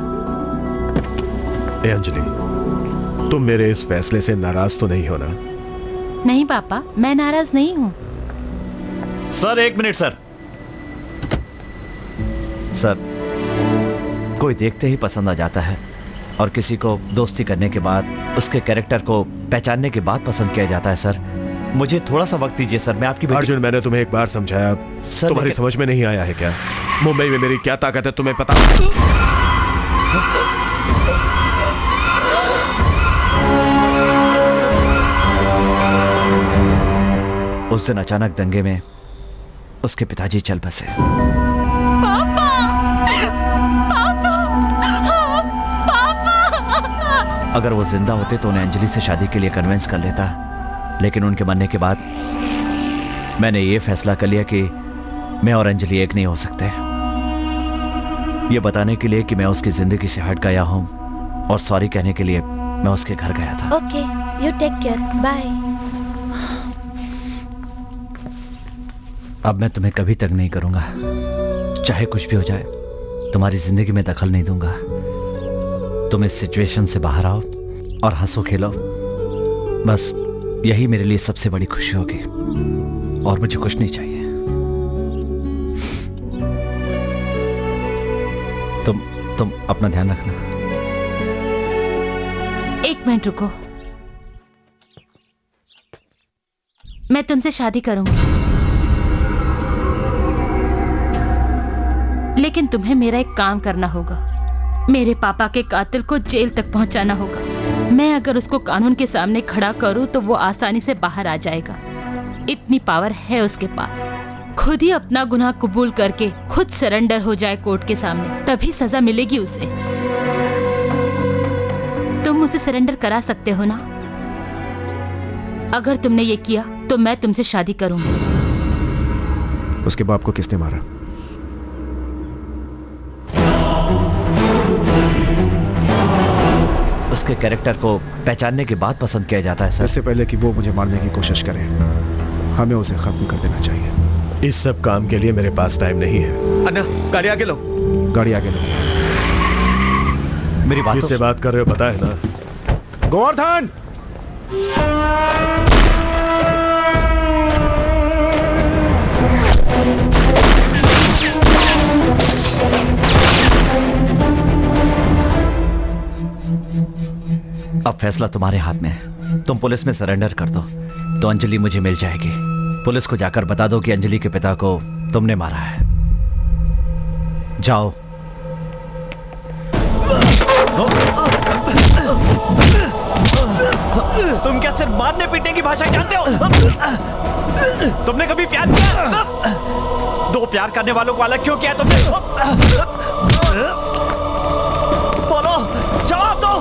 ए अंजलि, तुम मेरे इस फैसले से नाराज तो नहीं हो ना? नहीं पापा, मैं नाराज नहीं हूँ। Sir 1 minute sir. सर कोई देखते ही पसंद आ जाता है और किसी को दोस्ती करने के बाद उसके कैरेक्टर को पहचानने के बाद पसंद किया जाता है। सर मुझे थोड़ा सा वक्त दीजिए सर। मैं आपकी अर्जुन, मैंने तुम्हें एक बार समझाया, तुम्हारी समझ में नहीं आया है क्या? मुंबई में मेरी क्या ताकत है तुम्हें पता? उस दिन अचानक दंगे में उसके पिताजी चल बसे। पापा! पापा! अगर वो जिंदा होते तो उन्हें अंजलि से शादी के लिए कन्विंस कर लेता, लेकिन उनके मरने के बाद मैंने ये फैसला कर लिया कि मैं और अंजलि एक नहीं हो सकते। ये बताने के लिए कि मैं उसकी जिंदगी से हट गया हूं और सॉरी कहने के लिए मैं उसके घर गया था। Okay, you take care, bye. अब मैं तुम्हें कभी तंग नहीं करूंगा, चाहे कुछ भी हो जाए। तुम्हारी जिंदगी में दखल नहीं दूंगा। तुम इस सिचुएशन से बाहर आओ और हंसो खेलो, बस यही मेरे लिए सबसे बड़ी खुशी होगी और मुझे कुछ नहीं चाहिए। तुम अपना ध्यान रखना। एक मिनट रुको, मैं तुमसे शादी करूंगी, लेकिन तुम्हें मेरा एक काम करना होगा। मेरे पापा के कातिल को जेल तक पहुंचाना होगा। मैं अगर उसको कानून के सामने खड़ा करूं तो वो आसानी से बाहर आ जाएगा। इतनी पावर है उसके पास। खुद ही अपना गुनाह कबूल करके खुद सरेंडर हो जाए कोर्ट के सामने, तभी सजा मिलेगी उसे। तुम उसे सरेंडर करा सकते हो ना? अगर तुमने ये किया तो मैं तुमसे शादी करूंगी। उसके बाप को किसने मारा? उसके कैरेक्टर को पहचानने के बाद पसंद किया जाता है सर। इससे पहले कि वो मुझे मारने की कोशिश करे, हमें उसे खत्म कर देना चाहिए। इस सब काम के लिए मेरे पास टाइम नहीं है। अन्ना, गाड़ी आगे लो। गाड़ी आगे लो। मेरी बात किससे बात कर रहे हो पता है ना? गोवर्धन! अब फैसला तुम्हारे हाथ में है। तुम पुलिस में सरेंडर कर दो तो अंजलि मुझे मिल जाएगी। पुलिस को जाकर बता दो कि अंजलि के पिता को तुमने मारा है। जाओ। तुम क्या सिर्फ मारने पीटने की भाषा जानते हो? तुमने कभी प्यार किया? दो प्यार करने वालों को अलग क्यों किया तुमने? बोलो, जवाब दो।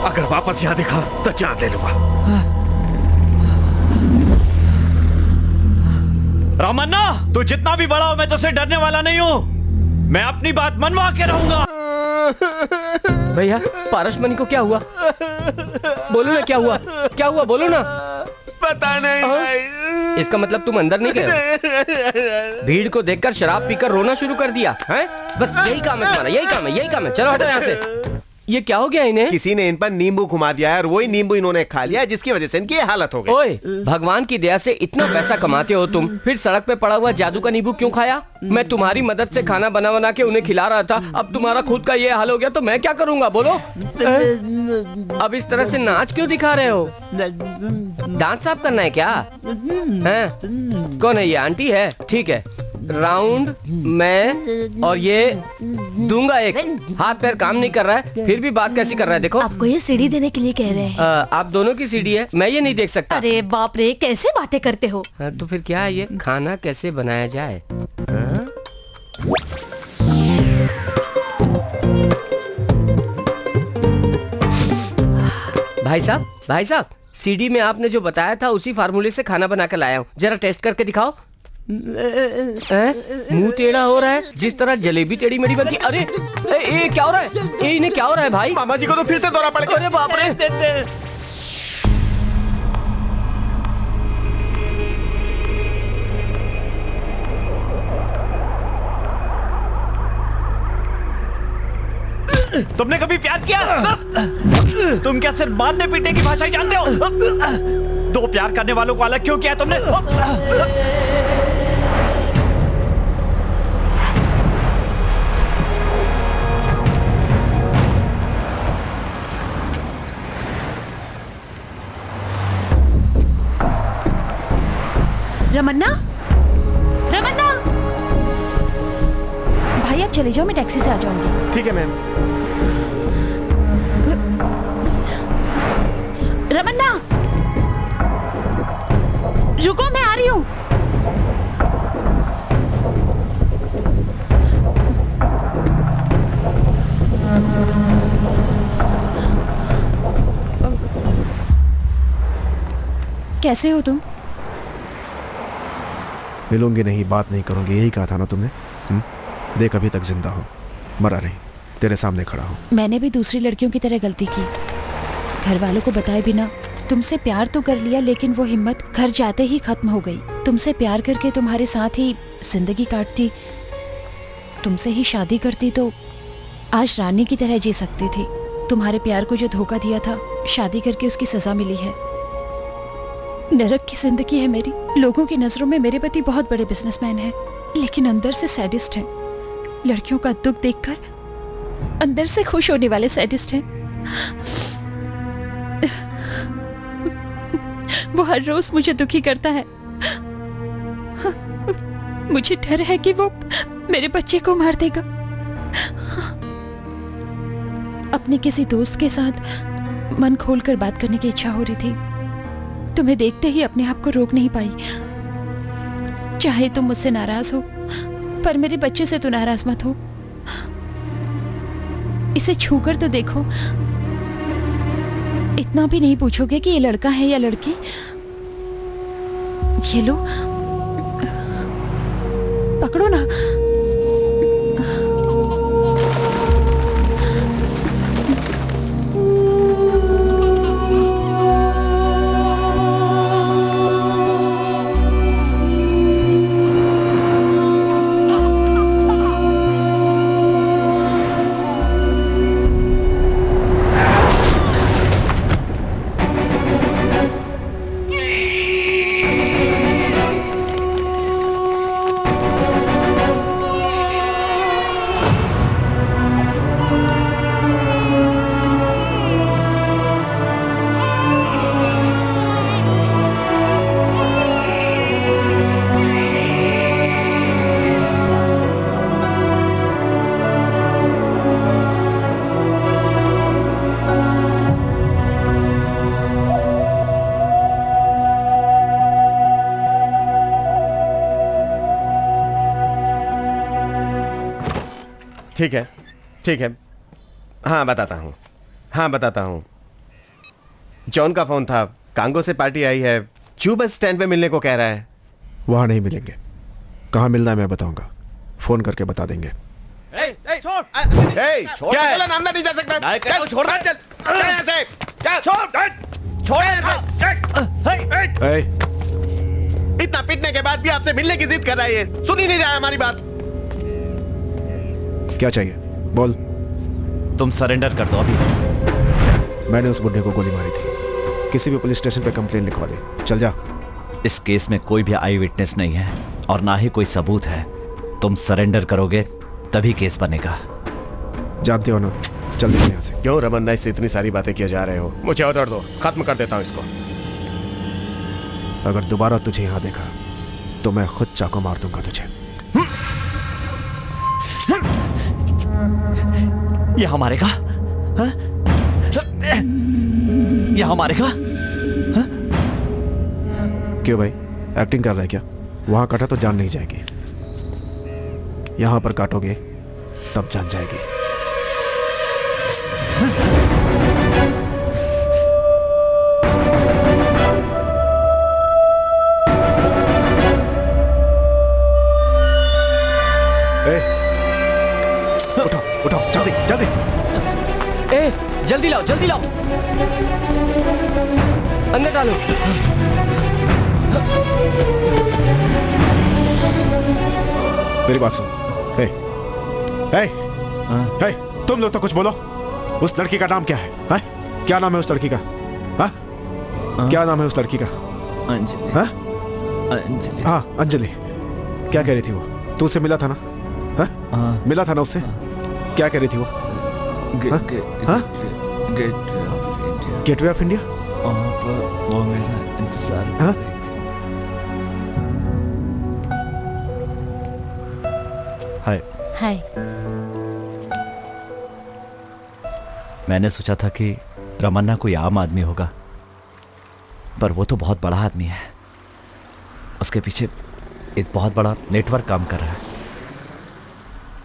अगर वापस यहाँ दिखा तो जान ले लूंगा। रामन्ना, तू जितना भी बड़ा हो मैं तुझसे डरने वाला नहीं हूँ। मैं अपनी बात मनवा के रहूंगा। भैया, पारसमणि को क्या हुआ? बोलो ना, क्या हुआ? क्या हुआ, बोलो ना। पता नहीं भाई। इसका मतलब तुम अंदर नहीं गए? भीड़ को देखकर शराब पीकर रोना शुरू कर दिया है? बस यही काम है तुम्हारा, यही काम है, यही काम है। चलो हटो यहाँ से। ये क्या हो गया इन्हें? किसी ने इन पर नींबू घुमा दिया है और वही नींबू इन्होंने खा लिया, जिसकी वजह से इनकी ये हालत हो गई। ओए, भगवान की दया से इतना पैसा कमाते हो तुम, फिर सड़क पे पड़ा हुआ जादू का नींबू क्यों खाया? मैं तुम्हारी मदद से खाना बना बना के उन्हें खिला रहा था, अब तुम्हारा खुद का ये हाल हो गया तो मैं क्या करूंगा, बोलो? अब इस तरह से नाच क्यों दिखा रहे हो? दांत साफ करना है क्या? कौन है ये? आंटी है? ठीक है, राउंड मैं और ये दूंगा एक। हाथ पैर काम नहीं कर रहा है, फिर भी बात कैसी कर रहा है, देखो। आपको ये सीढ़ी देने के लिए कह रहे हैं। आप दोनों की सीढ़ी है, मैं ये नहीं देख सकता। अरे बाप रे, कैसे बातें करते हो? तो फिर क्या है ये? खाना कैसे बनाया जाए? भाई साहब, सीढ़ी में आपने जो बताया था उसी फार्मूले से खाना बना कर लाया हूँ, जरा टेस्ट करके दिखाओ। मुंह टेढ़ा हो रहा है जिस तरह जलेबी टेढ़ी मेढ़ी बनती। अरे ए, क्या हो रहा है? इन्हें क्या हो रहा है भाई? मामा जी को तो फिर से दौरा पड़ गया। अरे बाप रे। तुमने कभी प्यार किया? तुम क्या सिर्फ मारने पीटने की भाषा ही जानते हो? दो प्यार करने वालों को अलग क्यों किया तुमने? रमन्ना, भाई आप चले जाओ, मैं टैक्सी से आ जाऊंगी। ठीक है मैम। रमन्ना, रुको, मैं आ रही हूँ। कैसे हो तुम? मिलूंगी नहीं, बात नहीं करूंगी, यही कहा था ना तुमने? देख अभी तक जिंदा हो, मरा नहीं, तेरे सामने खड़ा हूं। मैंने भी दूसरी लड़कियों की तरह गलती की, घर वालों को बताए बिना तुमसे प्यार तो कर लिया, लेकिन वो हिम्मत घर जाते ही खत्म हो गई। तुमसे प्यार करके तुम्हारे साथ ही जिंदगी काटती, तुमसे ही शादी करती तो आज रानी की तरह जी सकती थी। तुम्हारे प्यार को जो धोखा दिया था, शादी करके उसकी सजा मिली है। नरक की जिंदगी है मेरी। लोगों की नजरों में मेरे पति बहुत बड़े बिजनेसमैन हैं, लेकिन अंदर से सैडिस्ट हैं। लड़कियों का दुख देखकर अंदर से खुश होने वाले सैडिस्ट हैं। वो हर रोज मुझे दुखी करता है। मुझे डर है कि वो मेरे बच्चे को मार देगा। अपने किसी दोस्त के साथ मन खोलकर बात करने की इच्छा हो रही थी। तुम्हें देखते ही अपने आप को रोक नहीं पाई। चाहे तुम मुझसे नाराज हो, पर मेरे बच्चे से तो नाराज मत हो। इसे छूकर तो देखो। इतना भी नहीं पूछोगे कि ये लड़का है या लड़की? ये लो, पकड़ो ना। ठीक है, ठीक है, हाँ बताता हूँ। जॉन का फोन था, कांगो से पार्टी आई है, जू बस स्टैंड पे मिलने को कह रहा है। वहां नहीं मिलेंगे, कहाँ मिलना है मैं बताऊंगा, फोन करके बता देंगे। छोड़, क्या है? अंदर नहीं जा सकता। छोड़, चल ऐसे, छोड़ ऐसे। इतना पिटने के बाद भी आपसे मिलने की जिद कर रहा है, सुन ही नहीं रहा है हमारी बात। क्या चाहिए बोल। तुम सरेंडर कर दो अभी। मैंने उस बुढ़े को गोली मारी थी, किसी भी पुलिस स्टेशन पे कंप्लेन लिखवा दे, चल जा। इस केस में कोई भी आई विटनेस नहीं है और ना ही कोई सबूत है। तुम सरेंडर करोगे तभी केस बनेगा। जानते हो ना, चल निकल यहाँ से। क्यों रमन, इससे इतनी सारी बातें किए जा रहे हो? मुझे ऑर्डर दो, खत्म कर देता हूँ इसको। अगर दोबारा तुझे यहाँ देखा तो मैं खुद चाकू मार दूंगा तुझे। ये हमारे का? ये हमारे का? क्यों भाई, एक्टिंग कर रहा है क्या? वहां काटा तो जान नहीं जाएगी, यहां पर काटोगे तब जान जाएगी। उठाओ जल्दी जल्दी। जल्दी लाओ, जल्दी लाओ, अंदर डालो। मेरी बात सुन। तुम लोग तो कुछ बोलो। उस लड़की का नाम क्या है? क्या नाम है उस लड़की का? क्या नाम है उस लड़की का? अंजलि। अंजलि। हाँ अंजलि। क्या कह रही थी वो? तू उससे मिला था ना? मिला था ना उससे? क्या कह रही थी वो? Gateway of India. वो मेरा इंतजार कर रही थी। हाय। हाय। मैंने सोचा था कि रमन्ना कोई आम आदमी होगा, पर वो तो बहुत बड़ा आदमी है। उसके पीछे एक बहुत बड़ा नेटवर्क काम कर रहा है।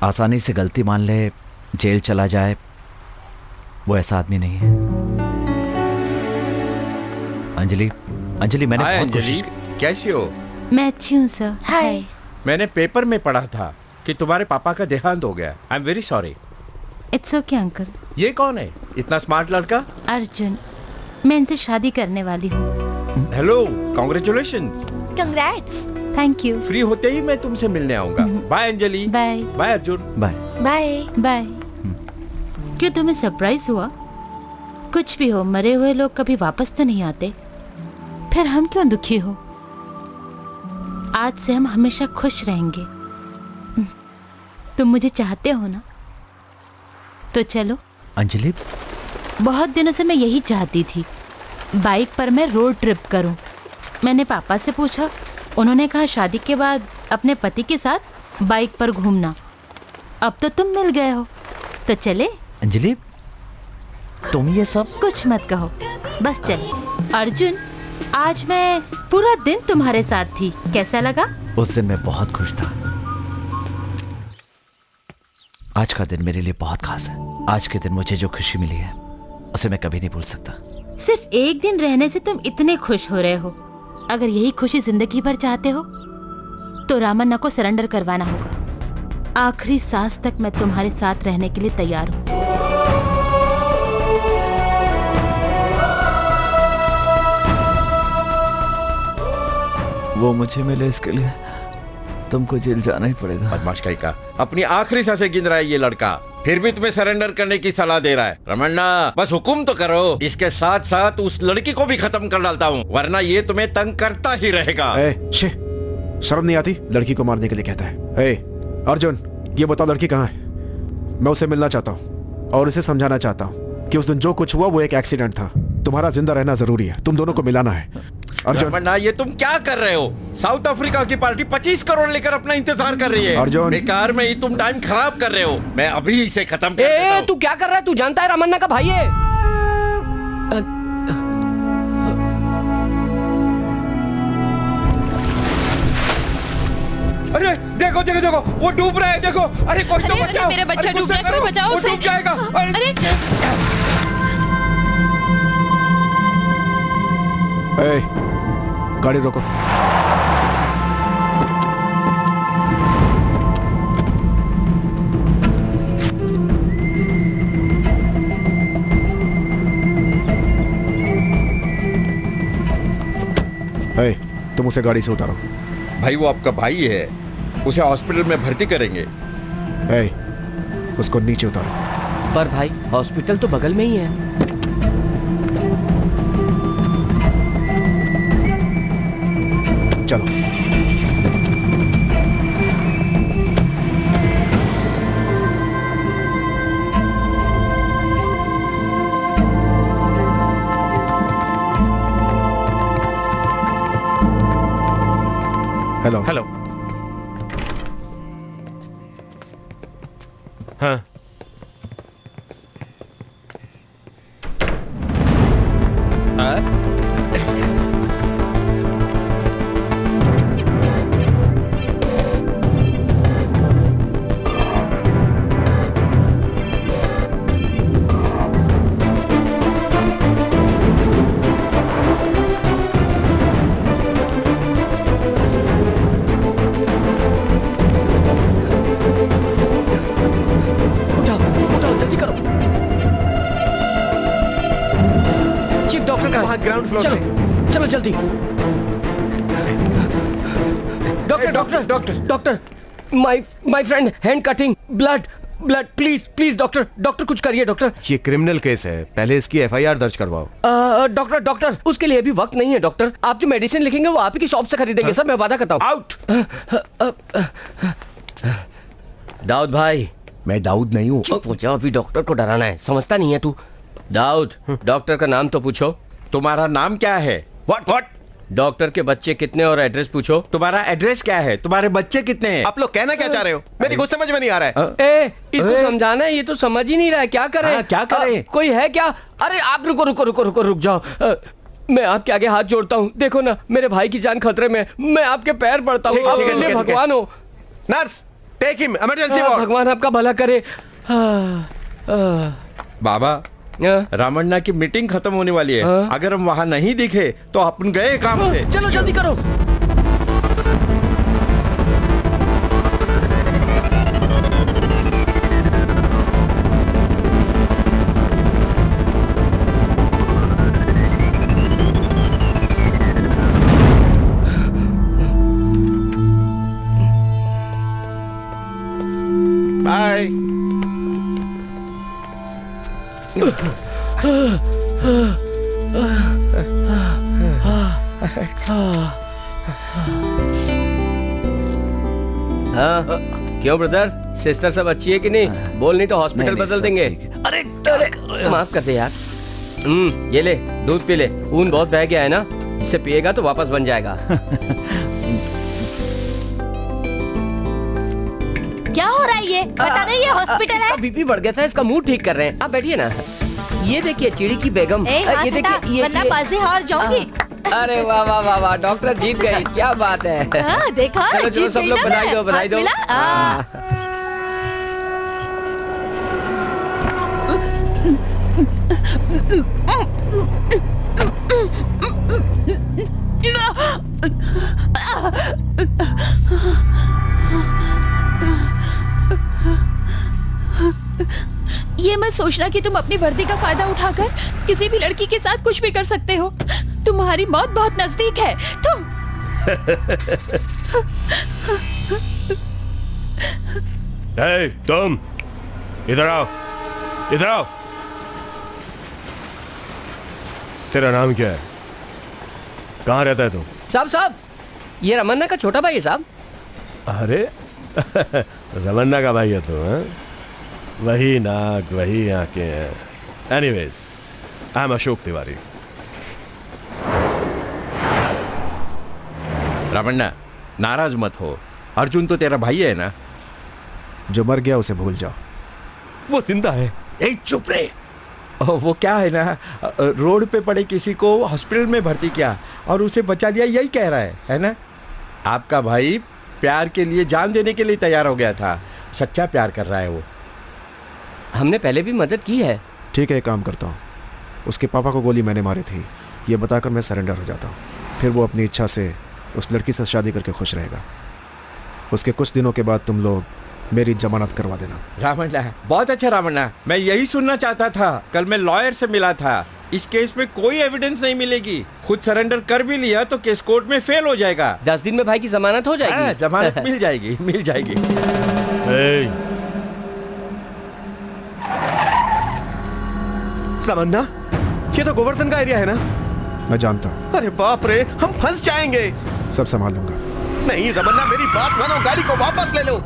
आसानी से गलती मान ले, जेल चला जाए, वो ऐसा आदमी नहीं है। अंजलि, अंजलि मैंने हाय बहुत अंजलि, कोशिश की। कैसी हो? मैं अच्छी हूँ सर। हाय। मैंने पेपर में पढ़ा था कि तुम्हारे पापा का देहांत हो गया। I am very sorry. It's okay uncle. ये कौन है इतना स्मार्ट लड़का? अर्जुन, मैं इनसे शादी करने वाली हूँ। Hello, congratulations. Congrats. Thank you. Free होते ही मैं तुमसे मिलने आऊंगा। Bye Anjali. Bye. Bye Arjun. Bye. Bye. Bye. क्यों तुम्हें सरप्राइज हुआ? कुछ भी हो, मरे हुए लोग कभी वापस तो नहीं आते, फिर हम क्यों दुखी हो? आज से हम हमेशा खुश रहेंगे। तुम मुझे चाहते हो ना? तो चलो। अंजलि, बहुत दिनों से मैं यही चाहती थी, बाइक पर मैं रोड ट्रिप करूं। मैंने पापा से पूछा, उन्होंने कहा शादी के बाद अपने पति के साथ बाइक पर घूमना। अब तो तुम मिल गए हो, तो चले। अंजलि, तुम ये सब कुछ मत कहो, बस चले। अर्जुन, आज मैं पूरा दिन तुम्हारे साथ थी, कैसा लगा? उस दिन मैं बहुत खुश था। आज का दिन मेरे लिए बहुत खास है। आज के दिन मुझे जो खुशी मिली है उसे मैं कभी नहीं भूल सकता। सिर्फ एक दिन रहने से तुम इतने खुश हो रहे हो। अगर यही खुशी जिंदगी भर चाहते हो तो रामन्ना को सरेंडर करवाना होगा। आखिरी सांस तक मैं तुम्हारे साथ रहने के लिए तैयार हूँ। वो मुझे मिले इसके लिए तुमको जेल जाना ही पड़ेगा। बदमाश कहीं का, अपनी आखिरी सांसें गिन रहा है ये लड़का, फिर भी तुम्हें सरेंडर करने की सलाह दे रहा है। रमन्ना, बस हुक्म तो करो। इसके साथ साथ उस लड़की को भी खत्म कर डालता हूँ, वरना ये तुम्हें तंग करता ही रहेगा। शर्म नहीं आती? लड़की को मारने के लिए कहता है। अर्जुन, ये बताओ लड़की कहाँ है? मैं उसे मिलना चाहता हूँ और उसे समझाना चाहता हूँ कि उस दिन जो कुछ हुआ वो एक एक्सीडेंट था। तुम्हारा जिंदा रहना जरूरी है, तुम दोनों को मिलाना है। अर्जुन, रमन्ना, ये तुम क्या कर रहे हो? साउथ अफ्रीका की पार्टी 25 करोड़ लेकर अपना इंतजार कर रही है। अर्जुन, बेकार में ही तुम टाइम खराब कर रहे हो। मैं अभी इसे खत्म कर देता हूं। तू क्या कर रहा है? तू जानता है रमन्ना का भाई है। अरे देखो देखो देखो, वो डूब रहा है, देखो। अरे कोई तो बचाओ। मेरा बच्चा अरे डूब रहा है, कोई बचाओ वो उसे। डूब जाएगा। गाड़ी रोको। तुम उसे गाड़ी से उतारो। भाई, वो आपका भाई है, उसे हॉस्पिटल में भर्ती करेंगे। उसको नीचे उतारो। पर भाई, हॉस्पिटल तो बगल में ही है। चलो। हेलो। हेलो। हाँ, ग्राउंड फ्लोर चलो पे। चलो जल्दी। Doctor doctor doctor doctor, my friend, hand cutting, blood blood, please please doctor, doctor कुछ करिए डॉक्टर। ये क्रिमिनल केस है, पहले इसकी एफआईआर दर्ज करवाओ। डॉक्टर डॉक्टर, उसके लिए अभी वक्त नहीं है डॉक्टर। आप जो मेडिसिन लिखेंगे वो आप ही की शॉप से खरीदेंगे। सर, मैं वादा करता हूँ। आउट। दाऊद भाई। मैं दाऊद नहीं हूँ। पूछो, अभी डॉक्टर को डराना है, समझता नहीं है तू। दाऊद, डॉक्टर का नाम तो पूछो। तुम्हारा नाम क्या है? व्हाट? डॉक्टर के बच्चे कितने और एड्रेस पूछो। तुम्हारा एड्रेस क्या है? तुम्हारे बच्चे कितने हैं? आप लोग कहना क्या चाह रहे हो? मेरी कुछ समझ में नहीं आ रहा है। इसको समझाना है, ये तो समझ ही नहीं रहा है। क्या करें? क्या करें? कोई है क्या? अरे आप रुको रुको रुको रुको, रुक जाओ। मैं आपके आगे हाथ जोड़ता हूँ, देखो ना मेरे भाई की जान खतरे में, मैं आपके पैर पड़ता हूँ, आप मेरे भगवान हो। Nurse, take him, emergency ward. भगवान आपका भला करे। बाबा, रामन्ना की मीटिंग खत्म होने वाली है, अगर हम वहाँ नहीं दिखे तो अपन गए काम से। चलो जल्दी करो। बाय। हाँ, क्यों ब्रदर, सिस्टर सब अच्छी है कि नहीं? बोल नहीं तो हॉस्पिटल बदल देंगे। अरे माफ कर दे यार। ये ले, दूध पी ले, खून बहुत बह गया है ना, इसे पिएगा तो वापस बन जाएगा। क्या हो रहा है ये? पता नहीं ये हॉस्पिटल है। बीपी बढ़ गया था, इसका मूड ठीक कर रहे हैं। आप बैठिए ना। ये देखिए चिड़ी की बेगम। ये देखिए, वरना बाजी हार जाऊंगी। अरे वाह वाह वाह वाह, डॉक्टर जीत गई, क्या बात है। देखा, चलो चलो सब लोग बधाई दो, बधाई दो। ये मत सोचना कि तुम अपनी वर्दी का फायदा उठाकर किसी भी लड़की के साथ कुछ भी कर सकते हो। तुम्हारी मौत बहुत नजदीक है। तुम तुम इधर आओ, इधर आओ। तेरा नाम क्या है? कहाँ रहता है तू? साहब, ये रमन्ना का छोटा भाई है साहब। अरे रमन्ना का भाई है तू? वही नाक, वही आंखें हैं। Anyways, I am Ashok Tiwari. Ramanna, नाराज मत हो, अर्जुन तो तेरा भाई है ना? जो मर गया उसे भूल जाओ। वो जिंदा है। चुप रहे। वो क्या है ना, रोड पे पड़े किसी को हॉस्पिटल में भर्ती किया और उसे बचा लिया, यही कह रहा है ना? आपका भाई प्यार के लिए जान देने के लिए तैयार हो गया था, सच्चा प्यार कर रहा है वो। हमने पहले भी मदद की है। ठीक है, एक काम करता हूँ, उसके पापा को गोली मैंने मारी थी, ये बताकर मैं सरेंडर हो जाता हूँ। फिर वो अपनी इच्छा से उस लड़की से शादी करके खुश रहेगा। उसके कुछ दिनों के बाद तुम लोग मेरी जमानत करवा देना। रामन्ना, बहुत अच्छा रामन्ना, मैं यही सुनना चाहता था। कल मैं लॉयर से मिला था, इस केस में कोई एविडेंस नहीं मिलेगी। खुद सरेंडर कर भी लिया तो केस कोर्ट में फेल हो जाएगा। 10 दिन में भाई की जमानत हो जाएगी। जमानत मिल जाएगी, मिल जाएगी। तमन्ना, ये तो गोवर्धन का एरिया है ना? मैं जानता हूँ। अरे बाप रे, हम फंस जाएंगे। सब संभाल लूंगा। नहीं रमन्ना, मेरी बात मानो, गाड़ी को वापस ले लो।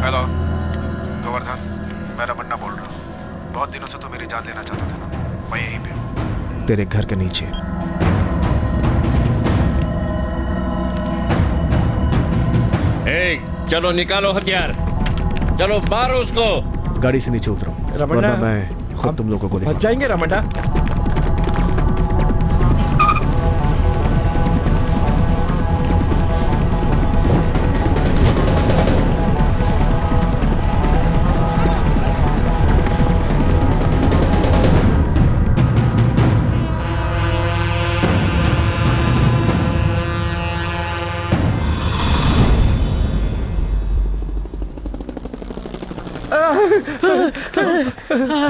हेलो गोवर्धन, मैं रमन्ना बोल रहा हूँ। बहुत दिनों से तू मेरी जान लेना चाहता था ना, मैं यहीं पे हूँ, तेरे घर के नीचे। चलो निकालो हथियार, चलो मारो उसको। गाड़ी से नीचे उतरो, रमन्ना, मैं खुद तुम लोगों को फंस जाएंगे रमन्ना।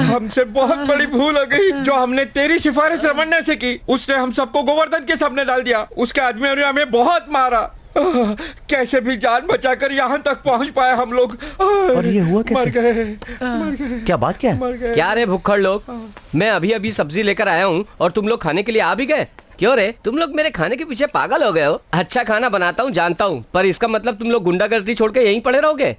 हमसे बहुत बड़ी भूल हो गई जो हमने तेरी सिफारिश रमन्ना से की। उसने हम सबको गोवर्धन के सामने डाल दिया। उसके आदमियों ने हमें बहुत मारा। कैसे भी जान बचाकर यहाँ तक पहुँच पाए हम लोग। और ये हुआ कैसे? मर गए। क्या बात क्या है? क्या रे भुक्खड़ लोग, मैं अभी अभी सब्जी लेकर आया हूँ और तुम लोग खाने के लिए आ भी गए। क्यों रे, तुम लोग मेरे खाने के पीछे पागल हो गए हो? अच्छा खाना बनाता हूँ जानता हूँ, पर इसका मतलब तुम लोग गुंडागर्दी छोड़ के यहीं पड़े रहोगे?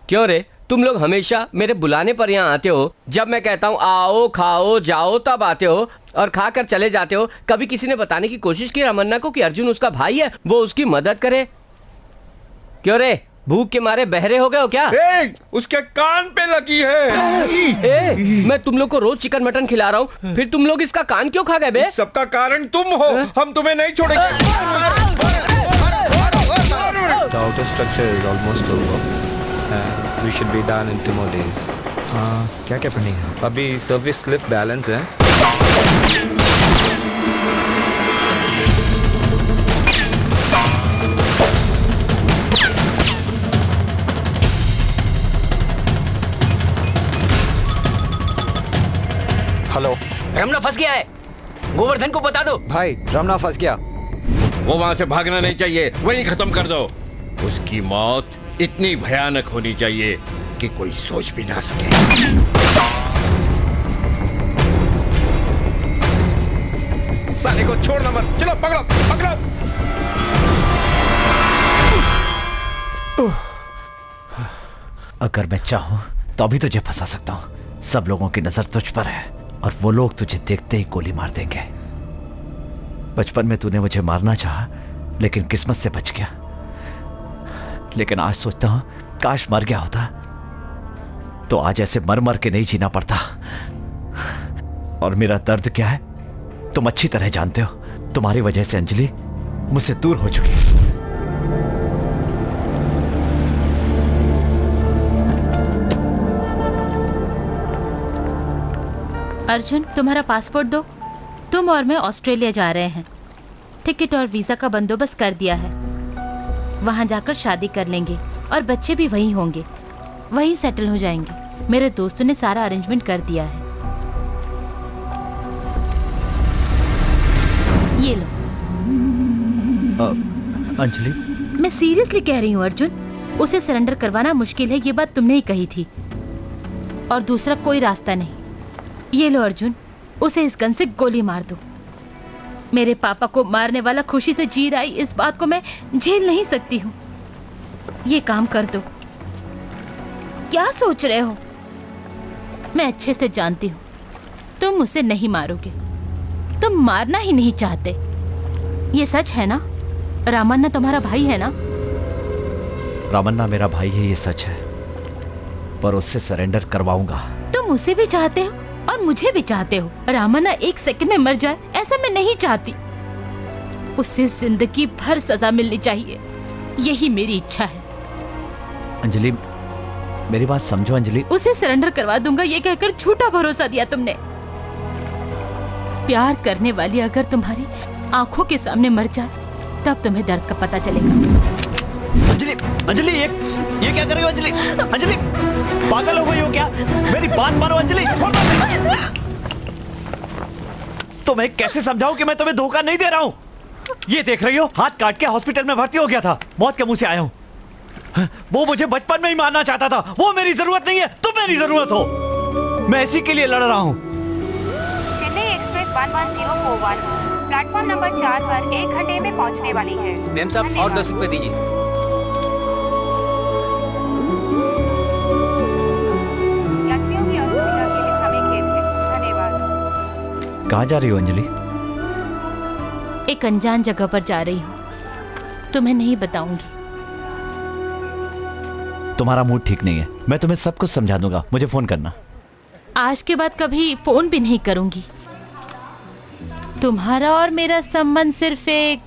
क्यों रे, तुम लोग हमेशा मेरे बुलाने पर यहाँ आते हो, जब मैं कहता हूँ आओ खाओ जाओ तब आते हो और खा कर चले जाते हो। कभी किसी ने बताने की कोशिश की रमन्ना को कि अर्जुन उसका भाई है, वो उसकी मदद करे? क्यों रे, भूख के मारे बहरे हो गए हो क्या? उसके कान पे लगी है। मैं तुम लोग को रोज चिकन मटन खिला रहा हूँ, फिर तुम लोग इसका कान क्यों खा गए बे? सबका कारण तुम हो, हम तुम्हें नहीं छोड़ेंगे। The outer structure is almost over. We should be done in 2 more days. क्या क्या पेंडिंग है? अभी सर्विस लिफ्ट बैलेंस है। हेलो, रमना फंस गया है, गोवर्धन को बता दो। भाई रमना फंस गया। वो वहां से भागना नहीं चाहिए, वहीं खत्म कर दो। उसकी मौत इतनी भयानक होनी चाहिए कि कोई सोच भी ना सके। साले को छोड़ना मत, चलो पकड़ो पकड़ो। अगर मैं चाहूं तो अभी तुझे फंसा सकता हूं। सब लोगों की नजर तुझ पर है और वो लोग तुझे देखते ही गोली मार देंगे। बचपन में तूने मुझे मारना चाहा, लेकिन किस्मत से बच गया। लेकिन आज सोचता हूं काश मर गया होता तो आज ऐसे मर मर के नहीं जीना पड़ता। और मेरा दर्द क्या है तुम अच्छी तरह जानते हो। तुम्हारी वजह से अंजलि मुझसे दूर हो चुकी है। अर्जुन, तुम्हारा पासपोर्ट दो। तुम और मैं ऑस्ट्रेलिया जा रहे हैं। टिकट और वीजा का बंदोबस्त कर दिया है। वहां जाकर शादी कर लेंगे और बच्चे भी वहीं होंगे, वहीं सेटल हो जाएंगे। मेरे दोस्तों ने सारा अरेंजमेंट कर दिया है। ये लो। अंजलि, मैं सीरियसली कह रही हूँ अर्जुन, उसे सरेंडर करवाना मुश्किल है, ये बात तुमने ही कही थी। और दूसरा कोई रास्ता नहीं। ये लो अर्जुन, उसे इस गन से गोली मार दो। मेरे पापा को मारने वाला खुशी से जी रहा है, इस बात को मैं झेल नहीं सकती हूँ। ये काम कर दो। क्या सोच रहे हो? मैं अच्छे से जानती हूँ तुम उसे नहीं मारोगे। तुम मारना ही नहीं चाहते। ये सच है ना? रामन्ना तुम्हारा भाई है ना? रामन्ना मेरा भाई है, ये सच है, पर उससे सरेंडर करवाऊंगा। तुम उसे भी चाहते हो और मुझे भी चाहते हो। रामन्ना 1 सेकंड में मर जाए, ऐसा मैं नहीं चाहती। उसे जिंदगी भर सजा मिलनी चाहिए, यही मेरी इच्छा है। अंजलि, मेरी बात समझो अंजलि। उसे सरेंडर करवा दूंगा ये कहकर झूठा भरोसा दिया तुमने। प्यार करने वाली अगर तुम्हारी आंखों के सामने मर जाए तब तुम्हें दर्द का पता चलेगा। अंजलि, अंजलि, ये क्या कर रही हो अंजलि? अंजलि, पागल हो गई हो क्या? मेरी बात मानो अंजलि। तो मैं कैसे समझाऊं कि मैं तुम्हें धोखा नहीं दे रहा हूं? ये देख रही हो, हाथ काट के हॉस्पिटल में भर्ती हो गया था। मौत के मुंह से आया हूं। वो मुझे बचपन में ही मारना चाहता था। वो मेरी जरूरत नहीं है, तुम मेरी जरूरत हो। मैं इसी के लिए लड़ रहा हूं। चेन्नई एक्सप्रेस 11041 प्लेटफॉर्म नंबर 4 पर 1 घंटे में पहुंचने वाली है। मैम साहब और 10 रुपए दीजिए। यात्रियों की असुविधा के लिए हमें खेद है। धन्यवाद। कहाँ जा रही हो अंजलि? एक अनजान जगह पर जा रही हूँ, तुम्हें नहीं बताऊंगी। तुम्हारा मूड ठीक नहीं है, मैं तुम्हें सब कुछ समझा दूंगा, मुझे फोन करना। आज के बाद कभी फोन भी नहीं करूंगी। तुम्हारा और मेरा संबंध सिर्फ एक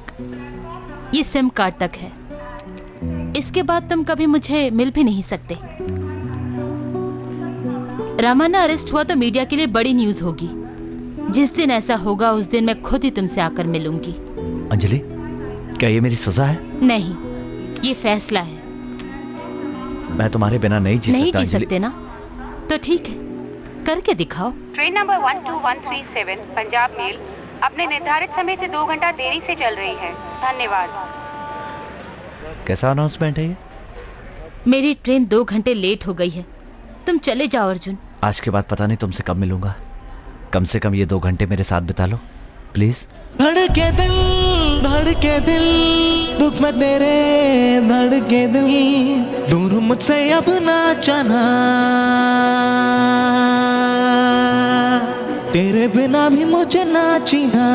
ये सिम कार्ड तक है। इसके बाद तुम कभी मुझे मिल भी नहीं सकते। रामन्ना अरेस्ट हुआ तो मीडिया के लिए बड़ी न्यूज होगी। जिस दिन ऐसा होगा उस दिन मैं खुद ही तुमसे आकर मिलूंगी। अंजलि, क्या ये मेरी सजा है? नहीं, ये फैसला है। मैं तुम्हारे बिना नहीं जी नहीं सकता। जी सकते ना? तो ठीक है, करके दिखाओ। ट्रेन नंबर 12137 पंजाब मेल अपने निर्धारित समय से 2 घंटा देरी से चल रही है। धन्यवाद। कैसा अनाउंसमेंट है ये? मेरी ट्रेन 2 घंटे लेट हो गई है। तुम चले जाओ अर्जुन। आज के बाद पता नहीं तुमसे कब मिलूंगा। कम से कम ये 2 घंटे मेरे साथ बिता लो प्लीज। धड़के दिल दुख में तेरे धड़के दिल, दूर मुझसे अब ना जाना, तेरे बिना भी मुझे ना जीना।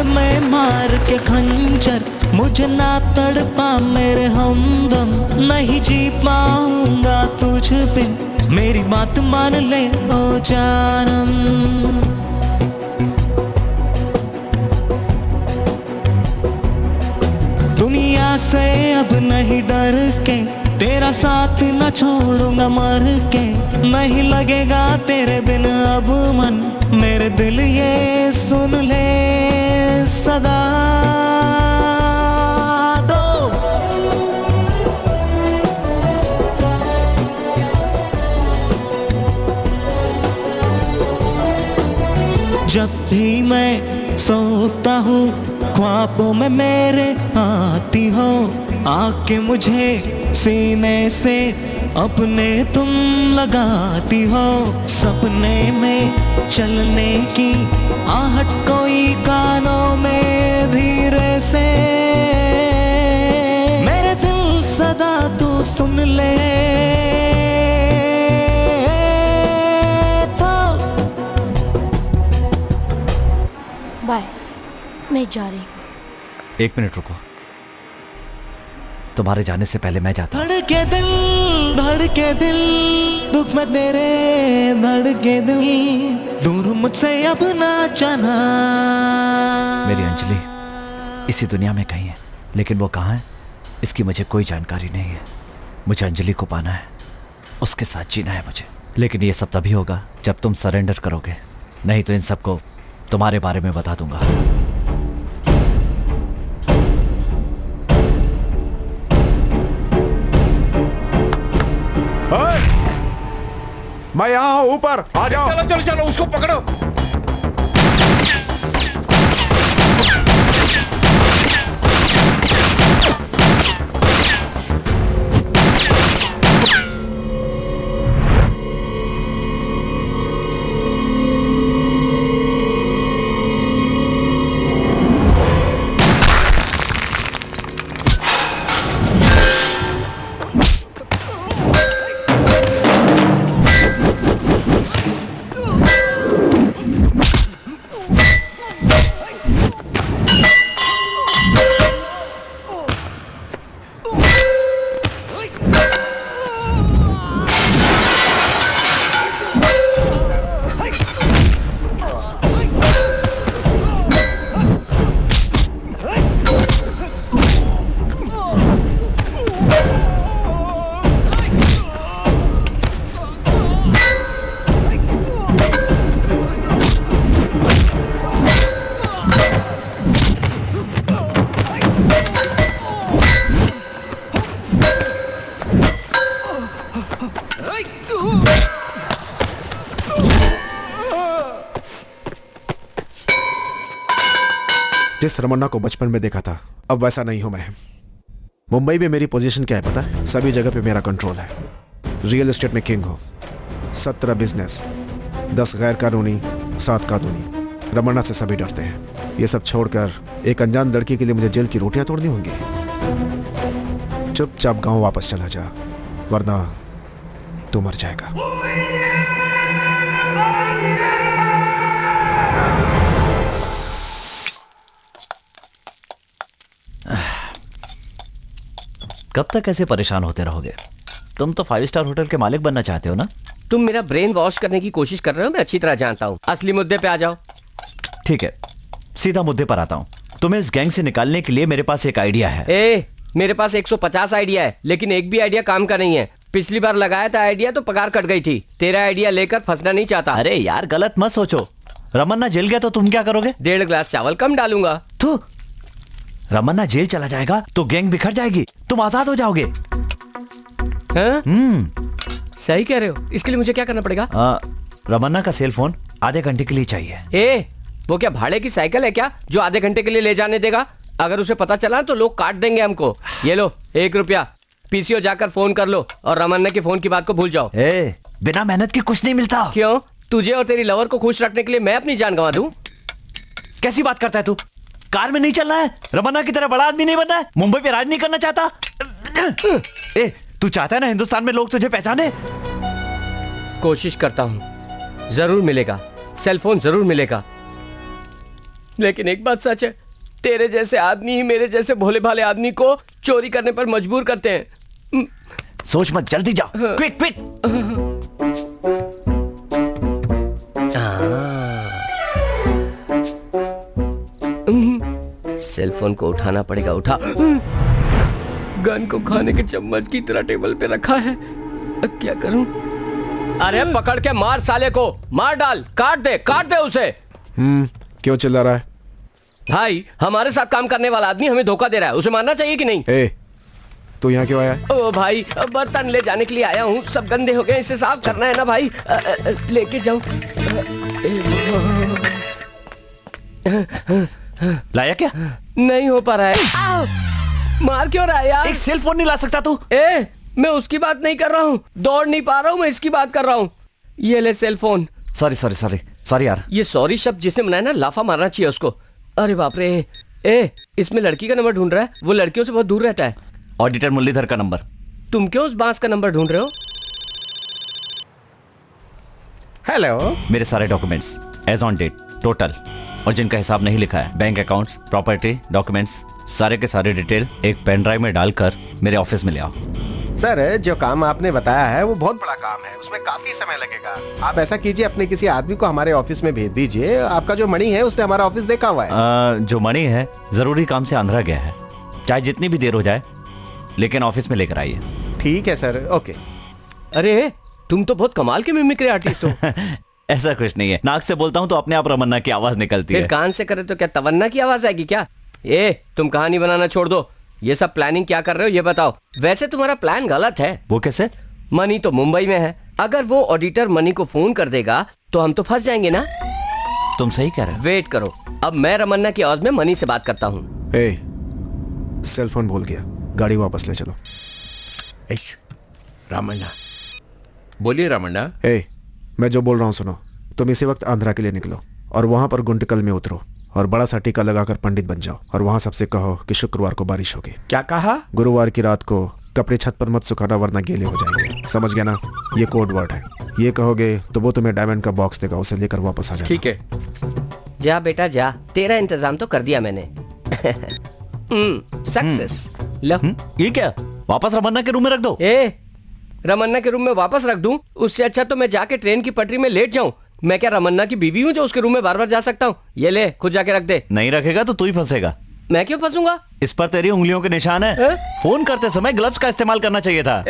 में मार के खंजर, मुझे ना तड़पा मेरे हमदम, नहीं जी पाऊंगा तुझ बिन, मेरी बात मान ले ओ जानम। दुनिया से अब नहीं डर के, तेरा साथ न छोड़ूंगा मर के, नहीं लगेगा तेरे बिन अब मन, मेरे दिल ये सुन ले सदा दो। जब भी मैं सोता हूँ ख्वाबों में मेरे आती हो, आके मुझे सीने से अपने तुम लगाती हो, सपने में चलने की आहट कोई कानों में धीरे से, मेरे दिल सदा तू सुन ले तो। बाय, मैं जा रही हूँ। एक मिनट रुको, तुम्हारे जाने से पहले मैं जाता हूँ। धड़के दिल, धड़के दिल, दुख में तेरे धड़के दिल, दूर मुझसे अब ना जाना। मेरी अंजलि इसी दुनिया में कहीं है, लेकिन वो कहाँ है इसकी मुझे कोई जानकारी नहीं है। मुझे अंजलि को पाना है, उसके साथ जीना है मुझे, लेकिन ये सब तभी होगा जब तुम सरेंडर करोगे, नहीं तो इन सबको तुम्हारे बारे में बता दूंगा। मैं यहाँ हूँ, ऊपर आ जाओ। चलो चलो चलो, उसको पकड़ो। जिस रमन्ना को बचपन में देखा था अब वैसा नहीं हूं मैं। मुंबई में मेरी पोजीशन क्या है पता है? सभी जगह पे मेरा कंट्रोल है। रियल एस्टेट में किंग हूं, 17 बिजनेस, 10 गैर कानूनी, 7 कानूनी। रमन्ना से सभी डरते हैं। ये सब छोड़कर एक अनजान लड़की के लिए मुझे जेल की रोटियां तोड़नी होंगी। चुपचाप गांव वापस चला जा, वरना तू मर जाएगा। कब तक ऐसे परेशान होते रहोगे? तुम तो 5 स्टार होटल के मालिक बनना चाहते हो ना? तुम मेरा ब्रेन वॉश करने की कोशिश कर रहे हो, मैं अच्छी तरह जानता हूँ। असली मुद्दे पे आ जाओ। ठीक है, सीधा मुद्दे पर आता हूँ। तुम्हें इस गैंग से निकालने के लिए मेरे पास एक आइडिया है। मेरे पास 150 आइडिया है, लेकिन एक भी आइडिया काम का नहीं है। पिछली बार लगाया था आइडिया तो पगार कट गई थी। तेरा आइडिया लेकर फंसना नहीं चाहता। अरे यार गलत मत सोचो। रमन्ना जेल गया तो तुम क्या करोगे? 1.5 ग्लास चावल कम डालूंगा। तो रमन्ना जेल चला जाएगा तो गैंग बिखर जाएगी, तुम आजाद हो जाओगे। सही कह रहे हो। इसके लिए मुझे क्या करना पड़ेगा? रमन्ना का सेल फोन आधे घंटे के लिए चाहिए। वो क्या भाड़े की साइकिल है क्या जो आधे घंटे के लिए ले जाने देगा? अगर उसे पता चला तो लोग काट देंगे हमको। ये लो 1 रुपया, पीसीओ जाकर फोन कर लो और रमन्ना के फोन की बात को भूल जाओ। बिना मेहनत के कुछ नहीं मिलता। क्यों? तुझे और तेरी लवर को खुश रखने के लिए मैं अपनी जान गंवा दूं? कैसी बात करता है तू? कार में नहीं चलना है, रमन्ना की तरह बड़ा आदमी नहीं बनना है, मुंबई पे राज नहीं करना चाहता। तू चाहता है ना हिंदुस्तान में लोग तुझे पहचाने? कोशिश करता हूं, जरूर मिलेगा, सेलफोन जरूर मिलेगा। लेकिन एक बात सच है, तेरे जैसे आदमी ही मेरे जैसे भोले भाले आदमी को चोरी करने पर मजबूर करते हैं। सोच मत, जल्दी जा, क्विक क्विक। सेल फोन को उठाना पड़ेगा, उठा। गन को खाने के चम्मच की तरह टेबल पे रखा है, अब क्या करूं? अरे पकड़ के मार साले को, मार डाल, काट दे उसे। क्यों चिल्ला रहा है? भाई, हमारे साथ काम करने वाला आदमी हमें धोखा दे रहा है, उसे मारना चाहिए कि नहीं? ए, तू यहाँ क्यों आया? ओ भाई, बर्तन ले जाने के लिए आया हूँ, सब गंदे हो गए, इसे साफ करना है ना भाई। लेके जाऊं? लाया क्या? नहीं हो पा रहा है। मार क्यों रहा है यार? एक सेल फोन नहीं ला सकता तू? मैं उसकी बात नहीं कर रहा हूँ, दौड़ नहीं पा रहा हूँ, मैं इसकी बात कर रहा हूँ। ये ले सेल फोन। सॉरी यार। ये सॉरी शब्द जिसने बनाया ना, लाफा मारना चाहिए उसको। अरे बाप रे। इसमें लड़की का नंबर ढूंढ रहा है, वो लड़कियों से बहुत दूर रहता है। ऑडिटर मुरलीधर का नंबर। तुम क्यों उस बांस का नंबर ढूंढ रहे हो? हेलो। मेरे सारे documents as on date total, और जिनका हिसाब नहीं लिखा है, बैंक अकाउंट्स, प्रॉपर्टी, डॉक्यूमेंट्स, सारे के सारे डिटेल एक पेन ड्राइव में डालकर मेरे ऑफिस में ले आओ। सर, जो काम आपने बताया है वो बहुत बड़ा काम है, उसमें काफी समय लगेगा। आप ऐसा कीजिए, अपने किसी आदमी को हमारे ऑफिस में भेज दीजिए। आपका जो मणि है उसने हमारा ऑफिस देखा हुआ है। जो मणि है जरूरी काम से आंध्रा गया है, चाहे जितनी भी देर हो जाए, लेकिन ऑफिस में लेकर आइए। ठीक है सर, ओके। अरे तुम तो बहुत कमाल के मिमिक्री आर्टिस्ट हो। ऐसा कुछ नहीं है, नाक से बोलता हूँ तो अपने आप रमन्ना की आवाज निकलती है। कान से करे तो क्या तवन्ना की आवाज आएगी क्या? तुम कहानी बनाना छोड़ दो, ये सब प्लानिंग क्या कर रहे हो ये बताओ। वैसे तुम्हारा प्लान गलत है। वो कैसे? मनी तो मुंबई में है, अगर वो ऑडिटर मनी को फोन कर देगा तो हम तो फंस जाएंगे ना। तुम सही कह रहे हो। वेट करो, अब मैं रमन्ना की आवाज में मनी से बात करता हूँ। सेल फोन भूल गया, गाड़ी वापस ले चलो। रामन्ना, बोलिए रामन्ना। मैं जो बोल रहा हूँ सुनो। तुम इसी वक्त आंध्रा के लिए निकलो और वहां पर गुंटकल में उतरो और बड़ा सा टीका लगाकर पंडित बन जाओ, और वहां सबसे कहो कि शुक्रवार को बारिश होगी। क्या कहा? गुरुवार की रात को कपड़े छत पर मत सुखाना, वरना गीले हो जाएंगे। समझ गया ना? ये कोड वर्ड है, ये कहोगे तो वो तुम्हें डायमंड का बॉक्स देगा, उसे लेकर वापस आ जाना। ठीक है। जा बेटा जा, तेरा इंतजाम तो कर दिया मैंने। सक्सेस। लो। ये क्या? वापस रमन्ना के रूम में रख दो। रमन्ना के रूम में वापस रख दूं? उससे अच्छा तो मैं जाके ट्रेन की पटरी में लेट जाऊं। मैं क्या रमन्ना की बीवी हूं जो उसके रूम में बार बार जा सकता हूं? ये ले, खुद जाके रख दे। नहीं रखेगा तो तू ही फंसेगा। मैं क्यों फंसूंगा? इस पर तेरी उंगलियों के निशान है। फोन करते समय ग्लव्स का इस्तेमाल करना चाहिए था।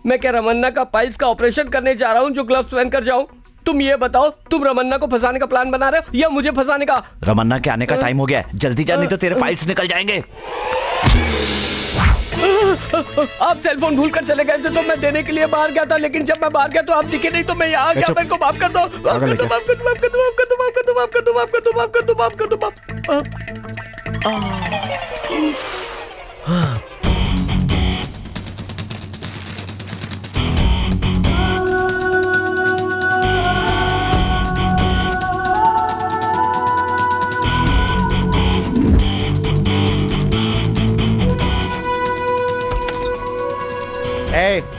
मैं क्या रमन्ना का पाइल्स का ऑपरेशन करने जा रहा हूँ जो ग्लव्स पहन कर जाऊं? तुम ये बताओ, तुम रमन्ना को फंसाने का प्लान बना रहे हो या मुझे फंसाने का? रमन्ना के आने का टाइम हो गया है, जल्दी जा नहीं तो तेरे पाइल्स निकल जाएंगे। आप सेल फोन भूल कर चले गए थे तो मैं देने के लिए बाहर गया था, लेकिन जब मैं बाहर गया तो आप दिखे नहीं तो मैं यहाँ आ गया। मेरे को माफ कर दो, माफ कर दो, माफ कर दो, माफ कर दो, माफ कर दो, माफ कर दो, माफ कर दो, माफ कर दो, माफ कर दो, माफ कर दो,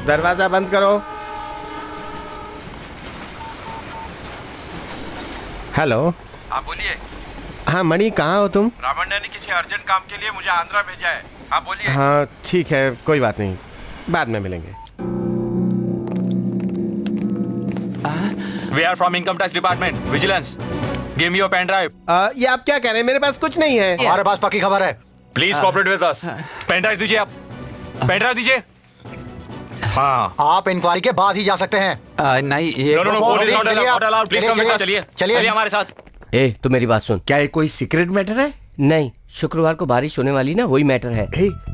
दरवाजा बंद करो। हेलो। हाँ बोलिए। हाँ मणि, कहाँ हो तुम? रामन्ना ने किसी अर्जेंट काम के लिए मुझे आंध्रा भेजा है। हाँ बोलिए। हाँ ठीक है, कोई बात नहीं, बाद में मिलेंगे। We are from Income Tax Department, Vigilance. Give me your pen drive. ये आप क्या कह रहे हैं? मेरे पास कुछ नहीं है। हमारे पास पक्की खबर है। Please cooperate with us. Pen drive दीजिए आप। पेन ड्राइव दीजिए। हाँ। आप इंक्वायरी के बाद ही जा सकते हैं। नहीं ये no, phone is not allowed. Please come with us. चलिए हमारे साथ। तू मेरी बात सुन। क्या ये कोई सीक्रेट मैटर है? नहीं, शुक्रवार को बारिश होने वाली ना, वही मैटर है।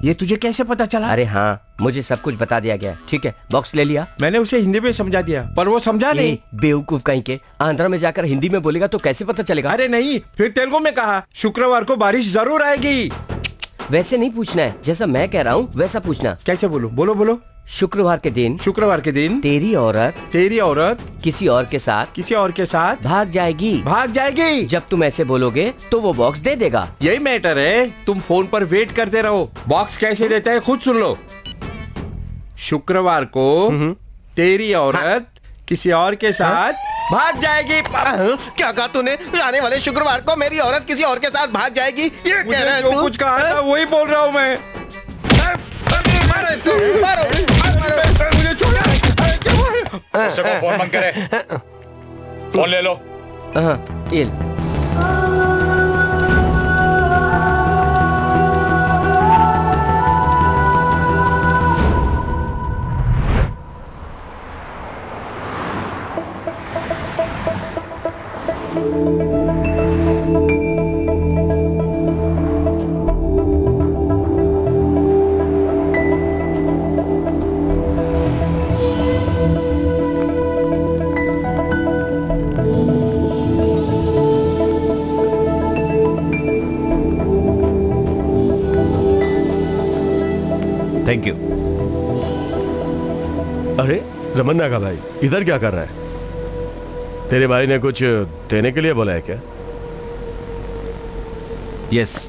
ये तुझे कैसे पता चला? अरे हाँ, मुझे सब कुछ बता दिया गया। ठीक है, बॉक्स ले लिया। मैंने उसे हिंदी में समझा दिया पर वो समझा नहीं। बेवकूफ कहीं के, आंध्रा में जाकर हिंदी में बोलेगा तो कैसे पता चलेगा? अरे नहीं, फिर तेलुगु में कहा शुक्रवार को बारिश जरूर आएगी। वैसे नहीं पूछना है, जैसा मैं कह रहा हूँ वैसा पूछना। कैसे बोलूं? बोलो बोलो। शुक्रवार के दिन तेरी औरत किसी और के साथ भाग जाएगी। जब तुम ऐसे बोलोगे तो वो बॉक्स दे देगा। यही मैटर है, तुम फोन पर वेट करते रहो। बॉक्स कैसे देता है खुद सुन लो। शुक्रवार को तेरी औरत किसी और के साथ भाग जाएगी। क्या कहा तूने? आने वाले शुक्रवार को मेरी औरत किसी और के साथ भाग जाएगी, ये कह रहा है जो तू? कुछ कहा था वही बोल रहा हूँ मैं। मारो इसको, मारो, मारो। मुझे छोड़ो। उससे को फोन बंद करे। फोन ले लो। ये लो। Thank you. अरे रमन्ना का भाई इधर क्या कर रहा है? तेरे भाई ने कुछ देने के लिए बोला है क्या? यस।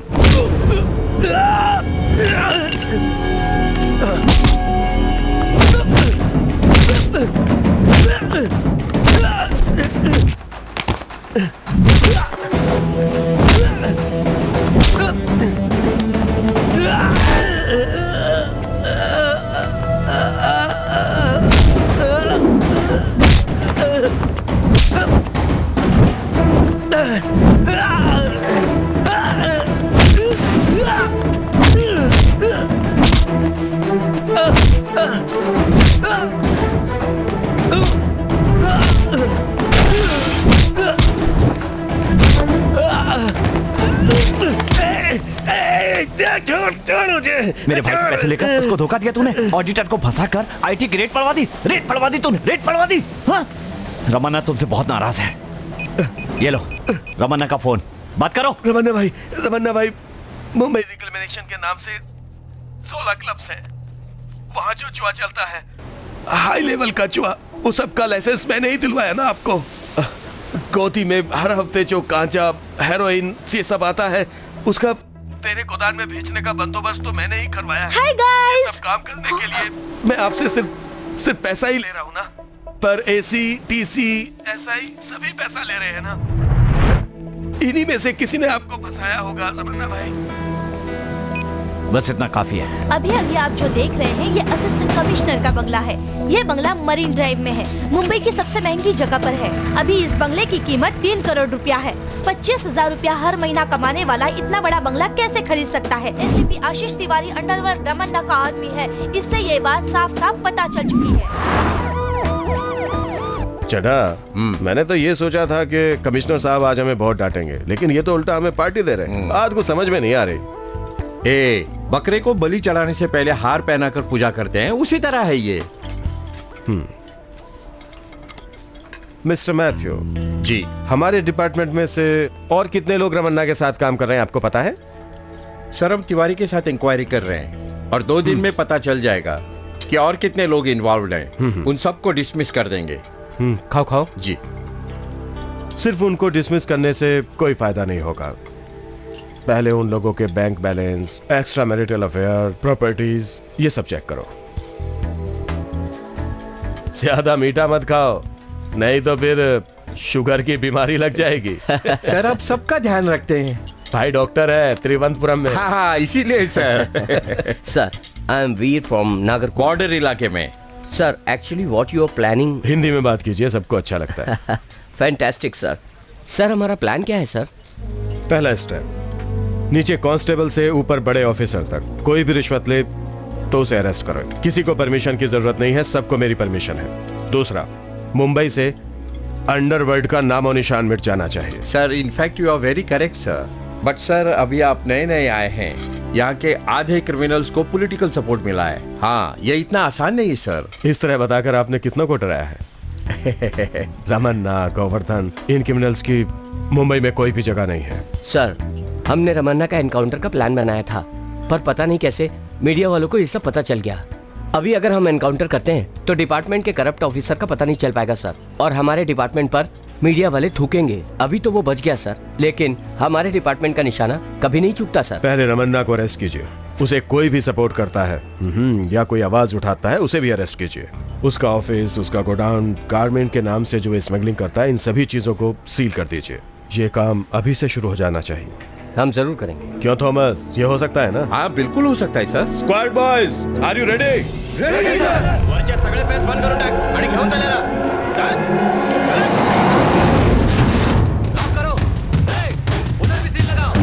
मेरे भाई से पैसे लेकर उसको धोखा दिया तूने, ऑडिटर को फंसाकर आईटी की रेट पड़वा दी, तूने रेट पड़वा दी। हाँ? रमन्ना तुमसे बहुत नाराज है। ये लो रमन्ना का फोन, बात करो। रमन्ना भाई मुंबई रिकमेंडेशन के नाम से 16 क्लब्स हैं। वहाँ जो जुआ चलता है, हाई लेवल का जुआ, वो सब का लाइसेंस मैंने ही दिलवाया ना आपको। गोदी में हर हफ्ते जो गांजा, हेरोइन ये सब आता है, उसका तेरे गोदान में भेजने का बंदोबस्त तो मैंने ही करवाया है। हाय गाइस, सब काम करने के लिए मैं आपसे सिर्फ पैसा ही ले रहा हूँ ना, पर एसी, टीसी, एसआई सभी पैसा ले रहे हैं ना। इन्हीं में से किसी ने आपको फंसाया होगा रमन्ना भाई। बस इतना काफी है। अभी आप जो देख रहे हैं ये असिस्टेंट कमिश्नर का बंगला है। ये बंगला मरीन ड्राइव में है, मुंबई की सबसे महंगी जगह पर है। अभी इस बंगले की कीमत 3 करोड़ रुपया है। 25,000 रुपया हर महीना कमाने वाला इतना बड़ा बंगला कैसे खरीद सकता है? एसीपी आशीष तिवारी अंडरवर्ल्ड रमन्ना का आदमी है। इससे ये बात साफ साफ पता चल चुकी है। चढ़ा, मैंने तो ये सोचा था कि कमिश्नर साहब आज हमें बहुत डांटेंगे, लेकिन ये तो उल्टा हमें पार्टी दे रहे हैं। आज कुछ समझ में नहीं आ रही। बकरे को बलि चढ़ाने से पहले हार पहनाकर पूजा करते हैं, उसी तरह है ये। मिस्टर मैथ्यू जी, हमारे डिपार्टमेंट में से और कितने लोग रमन्ना के साथ काम कर रहे हैं आपको पता है? सर हम तिवारी के साथ इंक्वायरी कर रहे हैं और 2 दिन में पता चल जाएगा कि और कितने लोग इन्वॉल्व हैं। उन सबको डिसमिस कर देंगे। खाओ जी। सिर्फ उनको डिसमिस करने से कोई फायदा नहीं होगा। पहले उन लोगों के bank balance, extra marital affair, properties, ये सब चेक करो। ज्यादा मीठा मत खाओ, नहीं तो फिर शुगर की बीमारी लग जाएगी। सर आप सबका ध्यान रखते हैं। भाई डॉक्टर है त्रिवंतपुरम में। हाँ इसीलिए sir. Sir I am Veer from Nagercoil, border इलाके में। Sir actually what you are planning. Hindi में बात कीजिए, सबको अच्छा लगता है। Fantastic sir. सर हमारा प्लान क्या है सर? पहला स्टेप, नीचे कांस्टेबल से ऊपर बड़े ऑफिसर तक कोई भी रिश्वत ले तो उसे अरेस्ट करो। किसी को परमिशन की जरूरत नहीं है, सबको मेरी परमिशन है। दूसरा, मुंबई से अंडरवर्ल्ड का नामो निशान मिट जाना चाहिए। Sir in fact you are very correct sir, but sir अभी आप नए आए हैं, यहाँ के आधे क्रिमिनल्स को पॉलिटिकल सपोर्ट मिला है। हाँ ये इतना आसान नहीं सर। इस तरह बताकर आपने कितनों को डराया है? रमन्ना, गोवर्धन, इन क्रिमिनल्स की मुंबई में कोई भी जगह नहीं है। सर हमने रमन्ना का एनकाउंटर का प्लान बनाया था, पर पता नहीं कैसे मीडिया वालों को ये सब पता चल गया। अभी अगर हम एनकाउंटर करते हैं तो डिपार्टमेंट के करप्ट ऑफिसर का पता नहीं चल पाएगा सर, और हमारे डिपार्टमेंट पर मीडिया वाले थूकेंगे। अभी तो वो बच गया सर, लेकिन हमारे डिपार्टमेंट का निशाना कभी नहीं चूकता सर। पहले रमन्ना को अरेस्ट कीजिए। उसे कोई भी सपोर्ट करता है या कोई आवाज उठाता है, उसे भी अरेस्ट कीजिए। उसका ऑफिस, उसका गोडाउन, गारमेंट के नाम से जो स्मगलिंग करता है, इन सभी चीजों को सील कर दीजिए। ये काम अभी से शुरू हो जाना चाहिए। हम जरूर करेंगे। क्यों थॉमस, ये हो सकता है ना? हाँ बिल्कुल हो सकता है sir. Squad boys, are you ready? Ready sir. वरचे सगळे फेस बंद करून टाक आणि घेऊन चालेला। चल। लॉक करो। ए, उधर भी सील लगाओ।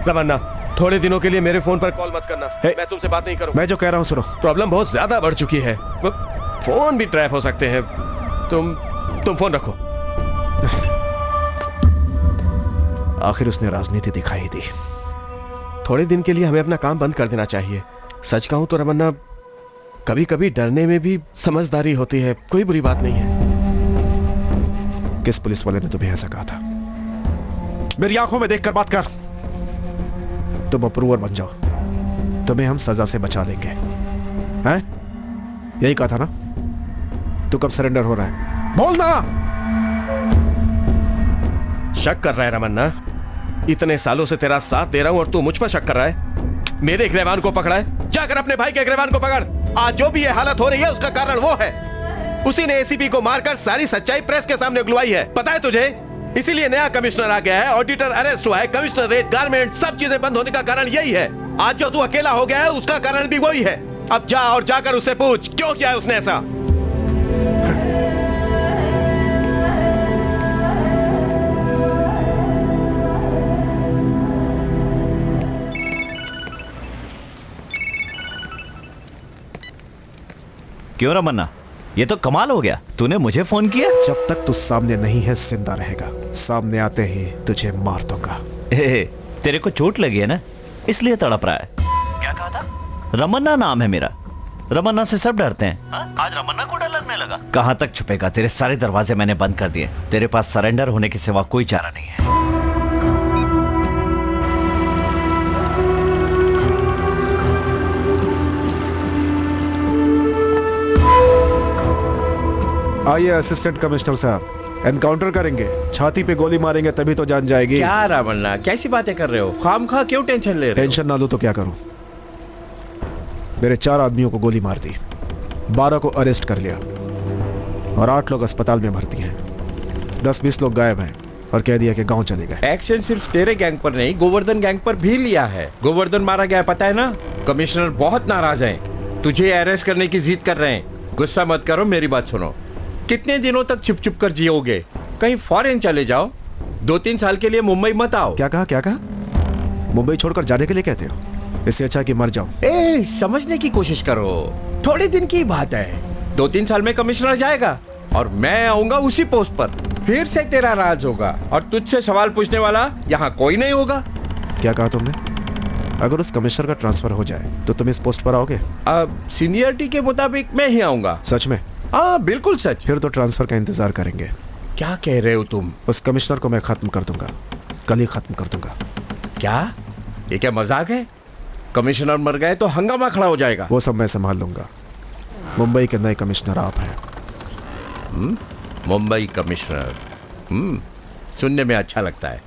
तमन्ना, थोड़े दिनों के लिए मेरे फोन पर कॉल मत करना। मैं तुमसे बात नहीं करूंगा। मैं जो कह रहा हूं सुनो। प्रॉब्लम बहुत ज्यादा बढ़ चुकी है, फोन भी ट्रैप हो सकते हैं। तुम फोन रखो। आखिर उसने राजनीति दिखाई दी। थोड़े दिन के लिए हमें अपना काम बंद कर देना चाहिए। सच कहूं तो रमन्ना, कभी कभी डरने में भी समझदारी होती है। कोई बुरी बात नहीं है। किस पुलिस वाले ने तुम्हें ऐसा कहा था? मेरी आंखों में देखकर बात कर। तुम अप्रूवर बन जाओ, तुम्हें हम सजा से बचा लेंगे। हैं? यही कहा था ना? तू कब सरेंडर हो रहा है? बोलना। शक कर रहा है रमन्ना? इतने सालों से तेरा साथ दे रहा हूं और तू मुझ पर शक कर रहा है? मेरे गिरबान को पकड़ा है, जाकर अपने भाई के गिरबान को पकड़। आज जो भी ये हालत हो रही है उसका कारण वो है। उसी ने एसीपी को मारकर सारी सच्चाई प्रेस के सामने उगलवाई है। पता है तुझे? इसीलिए नया कमिश्नर आ गया है, ऑडिटर अरेस्ट हुआ है, कमिश्नर रेट, गारमेंट, सब चीजें बंद होने का कारण यही है। आज जो तू अकेला हो गया है उसका कारण भी वही है। अब जा और जाकर उससे पूछ क्यों किया है उसने ऐसा। क्यों रमन्ना, ये तो कमाल हो गया। तूने मुझे फोन किया? जब तक तू सामने नहीं है जिंदा रहेगा, सामने आते ही तुझे मार दूंगा। तेरे को चोट लगी है ना, इसलिए तड़प रहा है। क्या कहा था? रमन्ना नाम है मेरा। रमन्ना से सब डरते हैं। आज रमन्ना को डर लगने लगा। कहां तक छुपेगा? तेरे सारे दरवाजे मैंने बंद कर दिए। तेरे पास सरेंडर होने के सिवा कोई चारा नहीं है। आइए असिस्टेंट कमिश्नर साहब, एनकाउंटर करेंगे, छाती पे गोली मारेंगे तभी तो जान जाएगी। क्या रावणा, कैसी बातें कर रहे हो? खामखा क्यों टेंशन ले रहे हो? टेंशन ना लो तो क्या करूं? मेरे 4 आदमियों को गोली मार दी, 12 को अरेस्ट कर लिया और 8 लोग अस्पताल में भर्ती हैं। 10-20 लोग गायब हैं और कह दिया कि गांव चले गए। एक्शन सिर्फ तेरे गैंग पर नहीं, गोवर्धन गैंग पर भी लिया है। गोवर्धन मारा गया, पता है ना? कमिश्नर बहुत नाराज हैं, तुझे अरेस्ट करने की जिद कर रहे हैं। गुस्सा मत करो, मेरी बात सुनो। कितने दिनों तक चुप चुप कर जियोगे? कहीं फॉरेन चले जाओ, 2-3 साल के लिए मुंबई मत आओ। क्या कहा? क्या कहा? मुंबई छोड़कर जाने के लिए कहते हो? इससे अच्छा कि मर जाऊं। समझने की कोशिश करो, थोड़े दिन की बात है। 2-3 साल में कमिश्नर जाएगा और मैं आऊंगा उसी पोस्ट पर। फिर से तेरा राज होगा और तुझसे सवाल पूछने वाला यहाँ कोई नहीं होगा। क्या कहा तुमने? अगर उस कमिश्नर का ट्रांसफर हो जाए तो तुम इस पोस्ट पर आओगे? अब सीनियरिटी के मुताबिक मैं ही आऊंगा। सच में? हाँ बिल्कुल सच। फिर तो ट्रांसफर का इंतजार करेंगे। क्या कह रहे हो तुम? उस कमिश्नर को मैं खत्म कर दूंगा, कल ही खत्म कर दूंगा। क्या? ये क्या मजाक है? कमिश्नर मर गए तो हंगामा खड़ा हो जाएगा। वो सब मैं संभाल लूंगा। मुंबई के नए कमिश्नर आप हैं। मुंबई कमिश्नर, सुनने में अच्छा लगता है।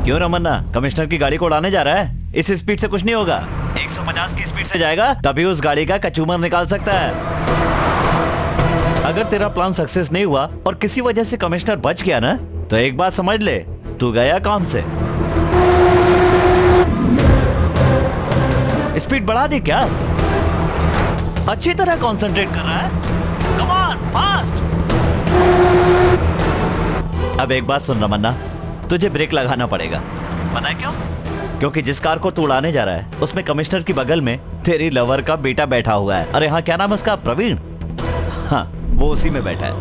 क्यों रमन्ना, कमिश्नर की गाड़ी को उड़ाने जा रहा है? इस स्पीड से कुछ नहीं होगा। 150 की स्पीड से जाएगा तभी उस गाड़ी का कचूमर निकाल सकता है। अगर तेरा प्लान सक्सेस नहीं हुआ और किसी वजह से कमिश्नर बच गया ना, तो एक बात समझ ले, तू गया काम से। स्पीड बढ़ा दी क्या? अच्छी तरह कंसंट्रेट कर रहा है। Come on, fast. अब एक बात सुन रमन्ना, तुझे ब्रेक लगाना पड़ेगा। पता है क्यों? क्योंकि जिस कार को तू उड़ाने जा रहा है उसमें कमिश्नर की बगल में तेरी लवर का बेटा बैठा हुआ है। अरे हाँ, क्या नाम है उसका? प्रवीण। हाँ, वो उसी में बैठा है।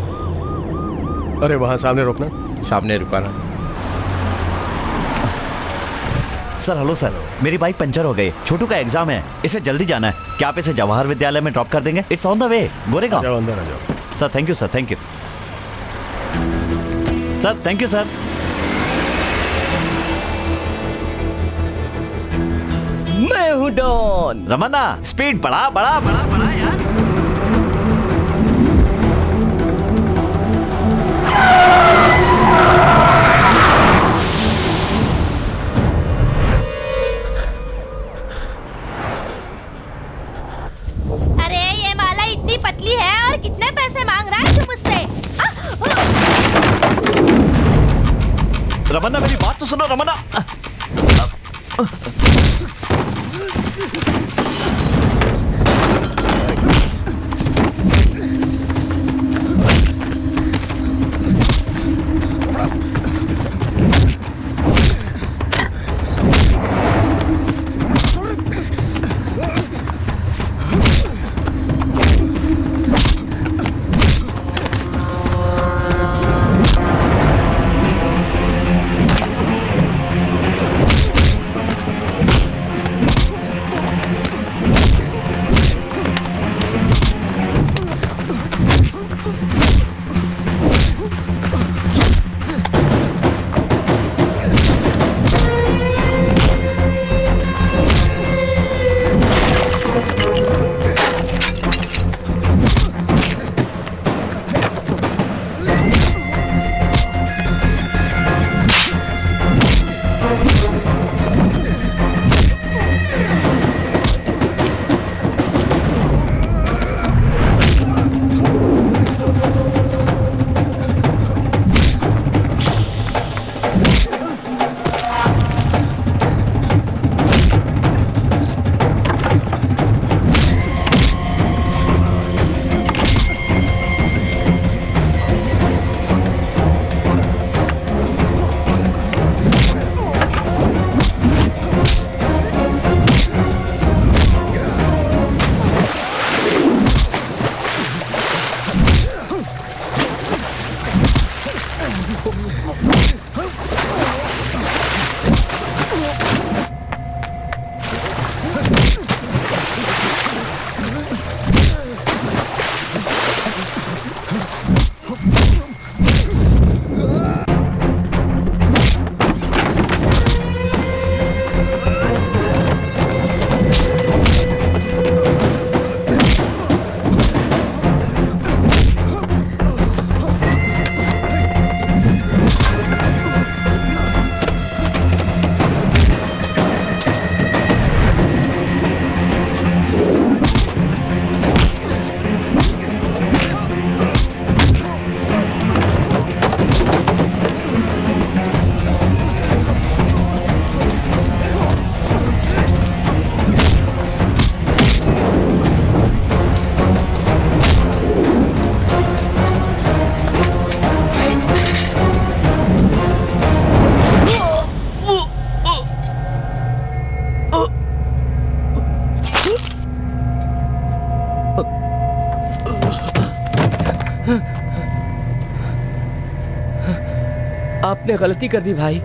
अरे वहां सामने रोकना। सामने रुकाना। सर हेलो सर, मेरी बाइक पंचर हो गई। छोटू का एग्जाम है, इसे जल्दी जाना है। क्या आप इसे जवाहर विद्यालय में ड्रॉप कर देंगे? It's on the way, Goregaon. जाओ अंदर आ जाओ। Sir thank you sir, thank you sir, thank you sir. मैं हूँ डॉन। रमन्ना, स्पीड बढ़ा बढ़ा बढ़ा बढ़ा यार। अरे ये माला इतनी पतली है और कितने पैसे मांग रहा है तू मुझसे? रमन्ना मेरी बात तो सुनो रमन्ना। आपने गलती कर दी भाई।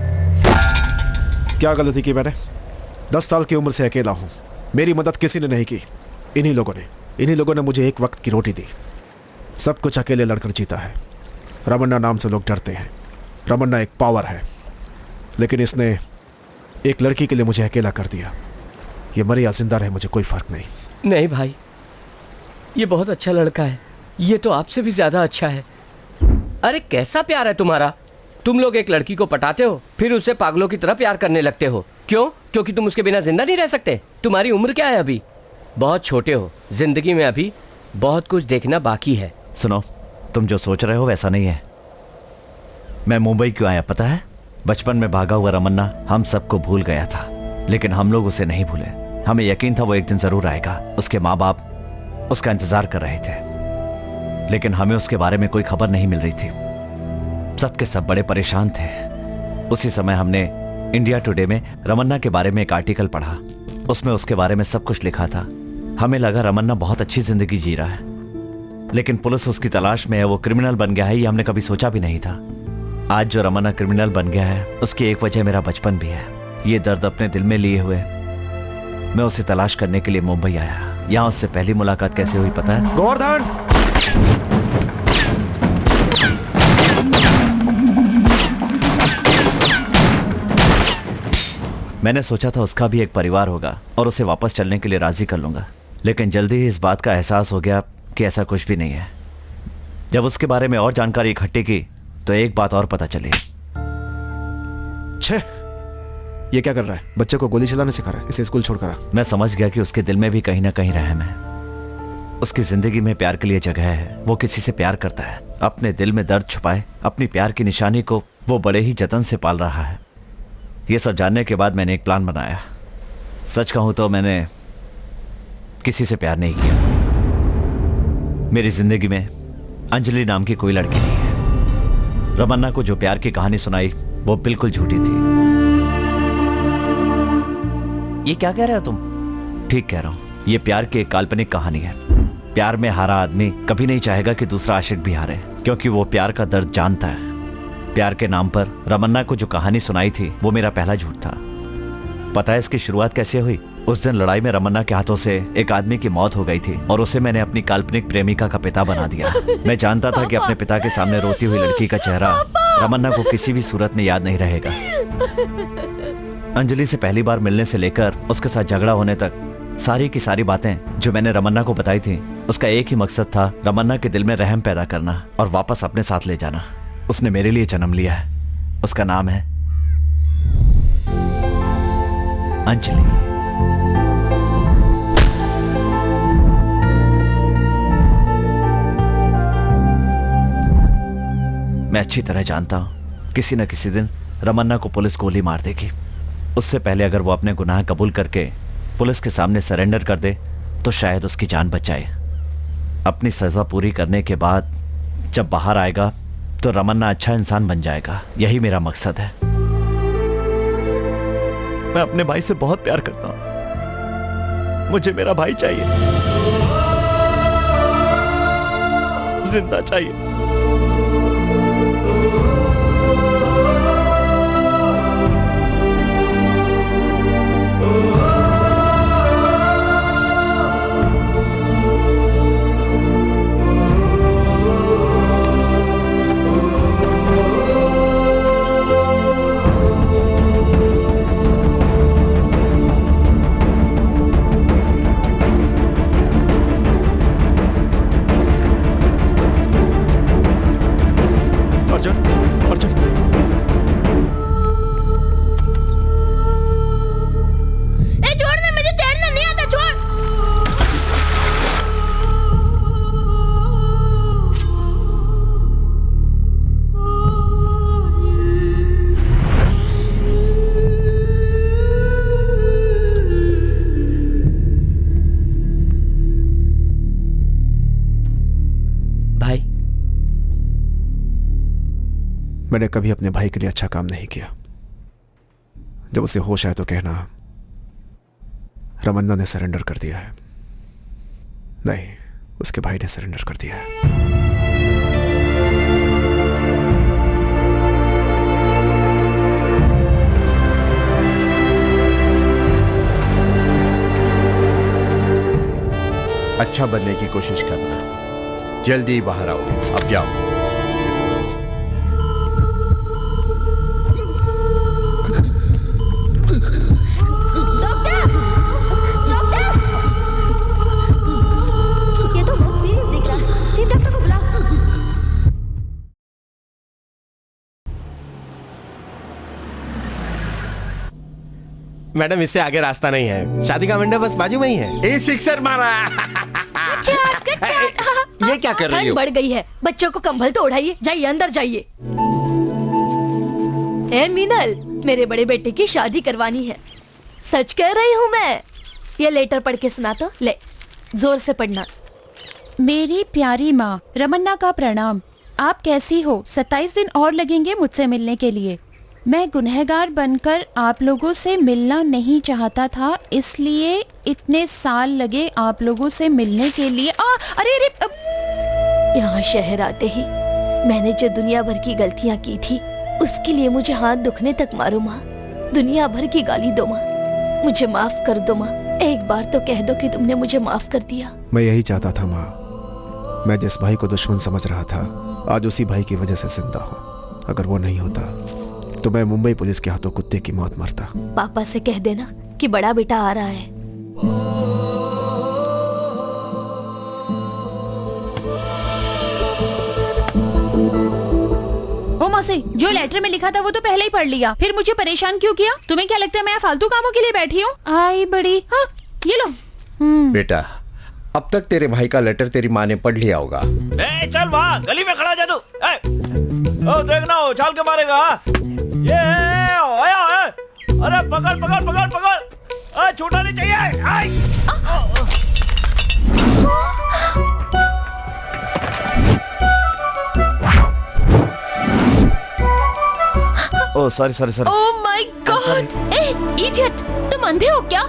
क्या गलती की मैंने? 10 साल की उम्र से अकेला हूं। मेरी मदद किसी ने नहीं की। इन्हीं लोगों ने मुझे एक वक्त की रोटी दी। सब कुछ अकेले लड़कर जीता है। रमन्ना नाम से लोग डरते हैं। रमन्ना एक पावर है, लेकिन इसने एक लड़की के लिए मुझे अकेला कर दिया। ये मरे या जिंदा रहे मुझे कोई फर्क नहीं। नहीं भाई, ये बहुत अच्छा लड़का है। ये तो आपसे भी ज्यादा अच्छा है। अरे कैसा प्यार है तुम्हारा? तुम लोग एक लड़की को पटाते हो, फिर उसे पागलों की तरह प्यार करने लगते हो। क्यों? क्योंकि तुम उसके बिना जिंदा नहीं रह सकते। तुम्हारी उम्र क्या है अभी? बहुत छोटे हो। जिंदगी में अभी बहुत कुछ देखना बाकी है। सुनो, तुम जो सोच रहे हो वैसा नहीं है। मैं मुंबई क्यों आया पता है? बचपन में भागा हुआ रमन्ना हम सबको भूल गया था, लेकिन हम लोग उसे नहीं भूले। हमें यकीन था वो एक दिन जरूर आएगा। उसके माँ बाप उसका इंतजार कर रहे थे, लेकिन हमें उसके बारे में कोई खबर नहीं मिल रही थी। सबके सब बड़े परेशान थे। उसी समय हमने इंडिया टुडे में रमन्ना के बारे में एक आर्टिकल पढ़ा। उसमें उसके बारे में सब कुछ लिखा था। हमें लगा रमन्ना बहुत अच्छी जिंदगी जी रहा है, लेकिन पुलिस उसकी तलाश में है। वो क्रिमिनल बन गया है, ये हमने कभी सोचा भी नहीं था। आज जो रमन्ना क्रिमिनल बन गया है, उसकी एक वजह मेरा बचपन भी है। ये दर्द अपने दिल में लिए हुए मैं उसे तलाश करने के लिए मुंबई आया। यहाँ उससे पहली मुलाकात कैसे हुई पता है? गोवर्धन! मैंने सोचा था उसका भी एक परिवार होगा और उसे वापस चलने के लिए राजी कर लूंगा, लेकिन जल्दी ही इस बात का एहसास हो गया कि ऐसा कुछ भी नहीं है। जब उसके बारे में और जानकारी इकट्ठी की तो एक बात और पता चली। छे, ये क्या कर रहा है? बच्चे को गोली चलाने सिखा रहा है। इसे स्कूल छोड़कर आ। मैं समझ गया कि उसके दिल में भी कहीं ना कहीं रहम है। उसकी जिंदगी में प्यार के लिए जगह है। वो किसी से प्यार करता है, अपने दिल में दर्द छुपाए अपनी प्यार की निशानी को वो बड़े ही जतन से पाल रहा है। ये सब जानने के बाद मैंने एक प्लान बनाया। सच कहूं तो मैंने किसी से प्यार नहीं किया। मेरी जिंदगी में अंजलि नाम की कोई लड़की नहीं है। रमन्ना को जो प्यार की कहानी सुनाई वो बिल्कुल झूठी थी। ये क्या कह रहे हो तुम? ठीक कह रहा हूं। ये प्यार की एक काल्पनिक कहानी है। प्यार में हारा आदमी कभी नहीं चाहेगा कि दूसरा आशिक भी हारे, क्योंकि वो प्यार का दर्द जानता है। प्यार के नाम पर रमन्ना को जो कहानी सुनाई थी वो मेरा पहला झूठ था। पता है इसकी शुरुआत कैसे हुई? उस दिन लड़ाई में रमन्ना के हाथों से एक आदमी की मौत हो गई थी और उसे मैंने अपनी काल्पनिक प्रेमिका का पिता बना दिया। मैं जानता था कि अपने पिता के सामने रोती हुई लड़की का चेहरा रमन्ना को किसी भी सूरत में याद नहीं रहेगा। अंजलि से पहली बार मिलने से लेकर उसके साथ झगड़ा होने तक सारी की सारी बातें जो मैंने रमन्ना को बताई थी, उसका एक ही मकसद था, रमन्ना के दिल में रहम पैदा करना और वापस अपने साथ ले जाना। उसने मेरे लिए जन्म लिया है। उसका नाम है अंजलि। मैं अच्छी तरह जानता हूं किसी न किसी दिन रमन्ना को पुलिस गोली मार देगी। उससे पहले अगर वो अपने गुनाह कबूल करके पुलिस के सामने सरेंडर कर दे तो शायद उसकी जान बच जाए। अपनी सजा पूरी करने के बाद जब बाहर आएगा तो रमन्ना अच्छा इंसान बन जाएगा। यही मेरा मकसद है। मैं अपने भाई से बहुत प्यार करता हूं। मुझे मेरा भाई चाहिए, जिंदा चाहिए। मैंने कभी अपने भाई के लिए अच्छा काम नहीं किया। जब उसे होश आया तो कहना रमन्ना ने सरेंडर कर दिया है। नहीं, उसके भाई ने सरेंडर कर दिया है। अच्छा बनने की कोशिश करना। जल्दी बाहर आओ। अब जाओ। मैडम इससे आगे रास्ता नहीं है, शादी का मंडप बस बाजू में ही है। ए सिक्सर मारा। ये क्या कर रही ठंड हो? बढ़ गई है, बच्चों को कंबल तो उड़ाइए, जाइए अंदर जाइए। ए मीनल, मेरे बड़े बेटे की शादी करवानी है, सच कह रही हूँ मैं। ये लेटर पढ़ के सुना तो, ले जोर से पढ़ना। मेरी प्यारी माँ रमन्ना का प्रणाम। आप कैसी हो? 27 दिन और लगेंगे मुझसे मिलने के लिए। मैं गुनहगार बनकर आप लोगों से मिलना नहीं चाहता था, इसलिए इतने साल लगे आप लोगों से मिलने के लिए। अरे यहाँ शहर आते ही मैंने जो दुनिया भर की गलतियाँ की थी, उसके लिए मुझे हाथ दुखने तक मारो माँ। दुनिया भर की गाली दो माँ, मुझे माफ कर दो माँ। एक बार तो कह दो कि तुमने मुझे माफ कर दिया। मैं यही चाहता था माँ। मैं जिस भाई को दुश्मन समझ रहा था, आज उसी भाई की वजह से जिंदा हूँ। अगर वो नहीं होता तो मैं मुंबई पुलिस के हाथों कुत्ते की मौत मरता। पापा से कह देना कि बड़ा बेटा आ रहा है। ओ मौसी, जो लेटर में लिखा था वो तो पहले ही पढ़ लिया, फिर मुझे परेशान क्यों किया? तुम्हें क्या लगता है मैं फालतू कामों के लिए बैठी हूँ? आई बड़ी। हाँ, ये लो। बेटा, अब तक तेरे भाई का लेटर तेरी माँ ने पढ़ लिया होगा। ए, चल वहाँ गली में खड़ा जा तू। ओ देखना, उछाल के मारेगा। ये आया। अरे पकड़ पकड़ पकड़ पकड़, छूटा नहीं चाहिए। Oh sorry sorry sorry. Oh my God, A idiot, तुम अंधे हो क्या?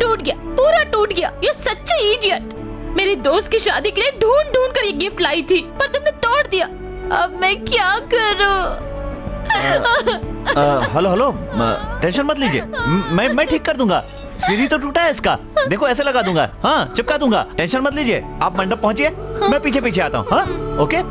टूट गया, पूरा टूट गया। You such A idiot. मेरे दोस्त की शादी के लिए ढूंढ ढूंढ कर ये गिफ्ट लाई थी, पर तुमने तोड़ दिया। अब मैं क्या करूं? हेलो हेलो, टेंशन मत लीजिए, मैं ठीक कर दूंगा। सीढ़ी तो टूटा है इसका, देखो ऐसे लगा दूंगा। हाँ, चिपका दूंगा, टेंशन मत लीजिए। आप मंडप पहुंचिए, मैं पीछे पीछे आता हूँ। हाँ, ओके।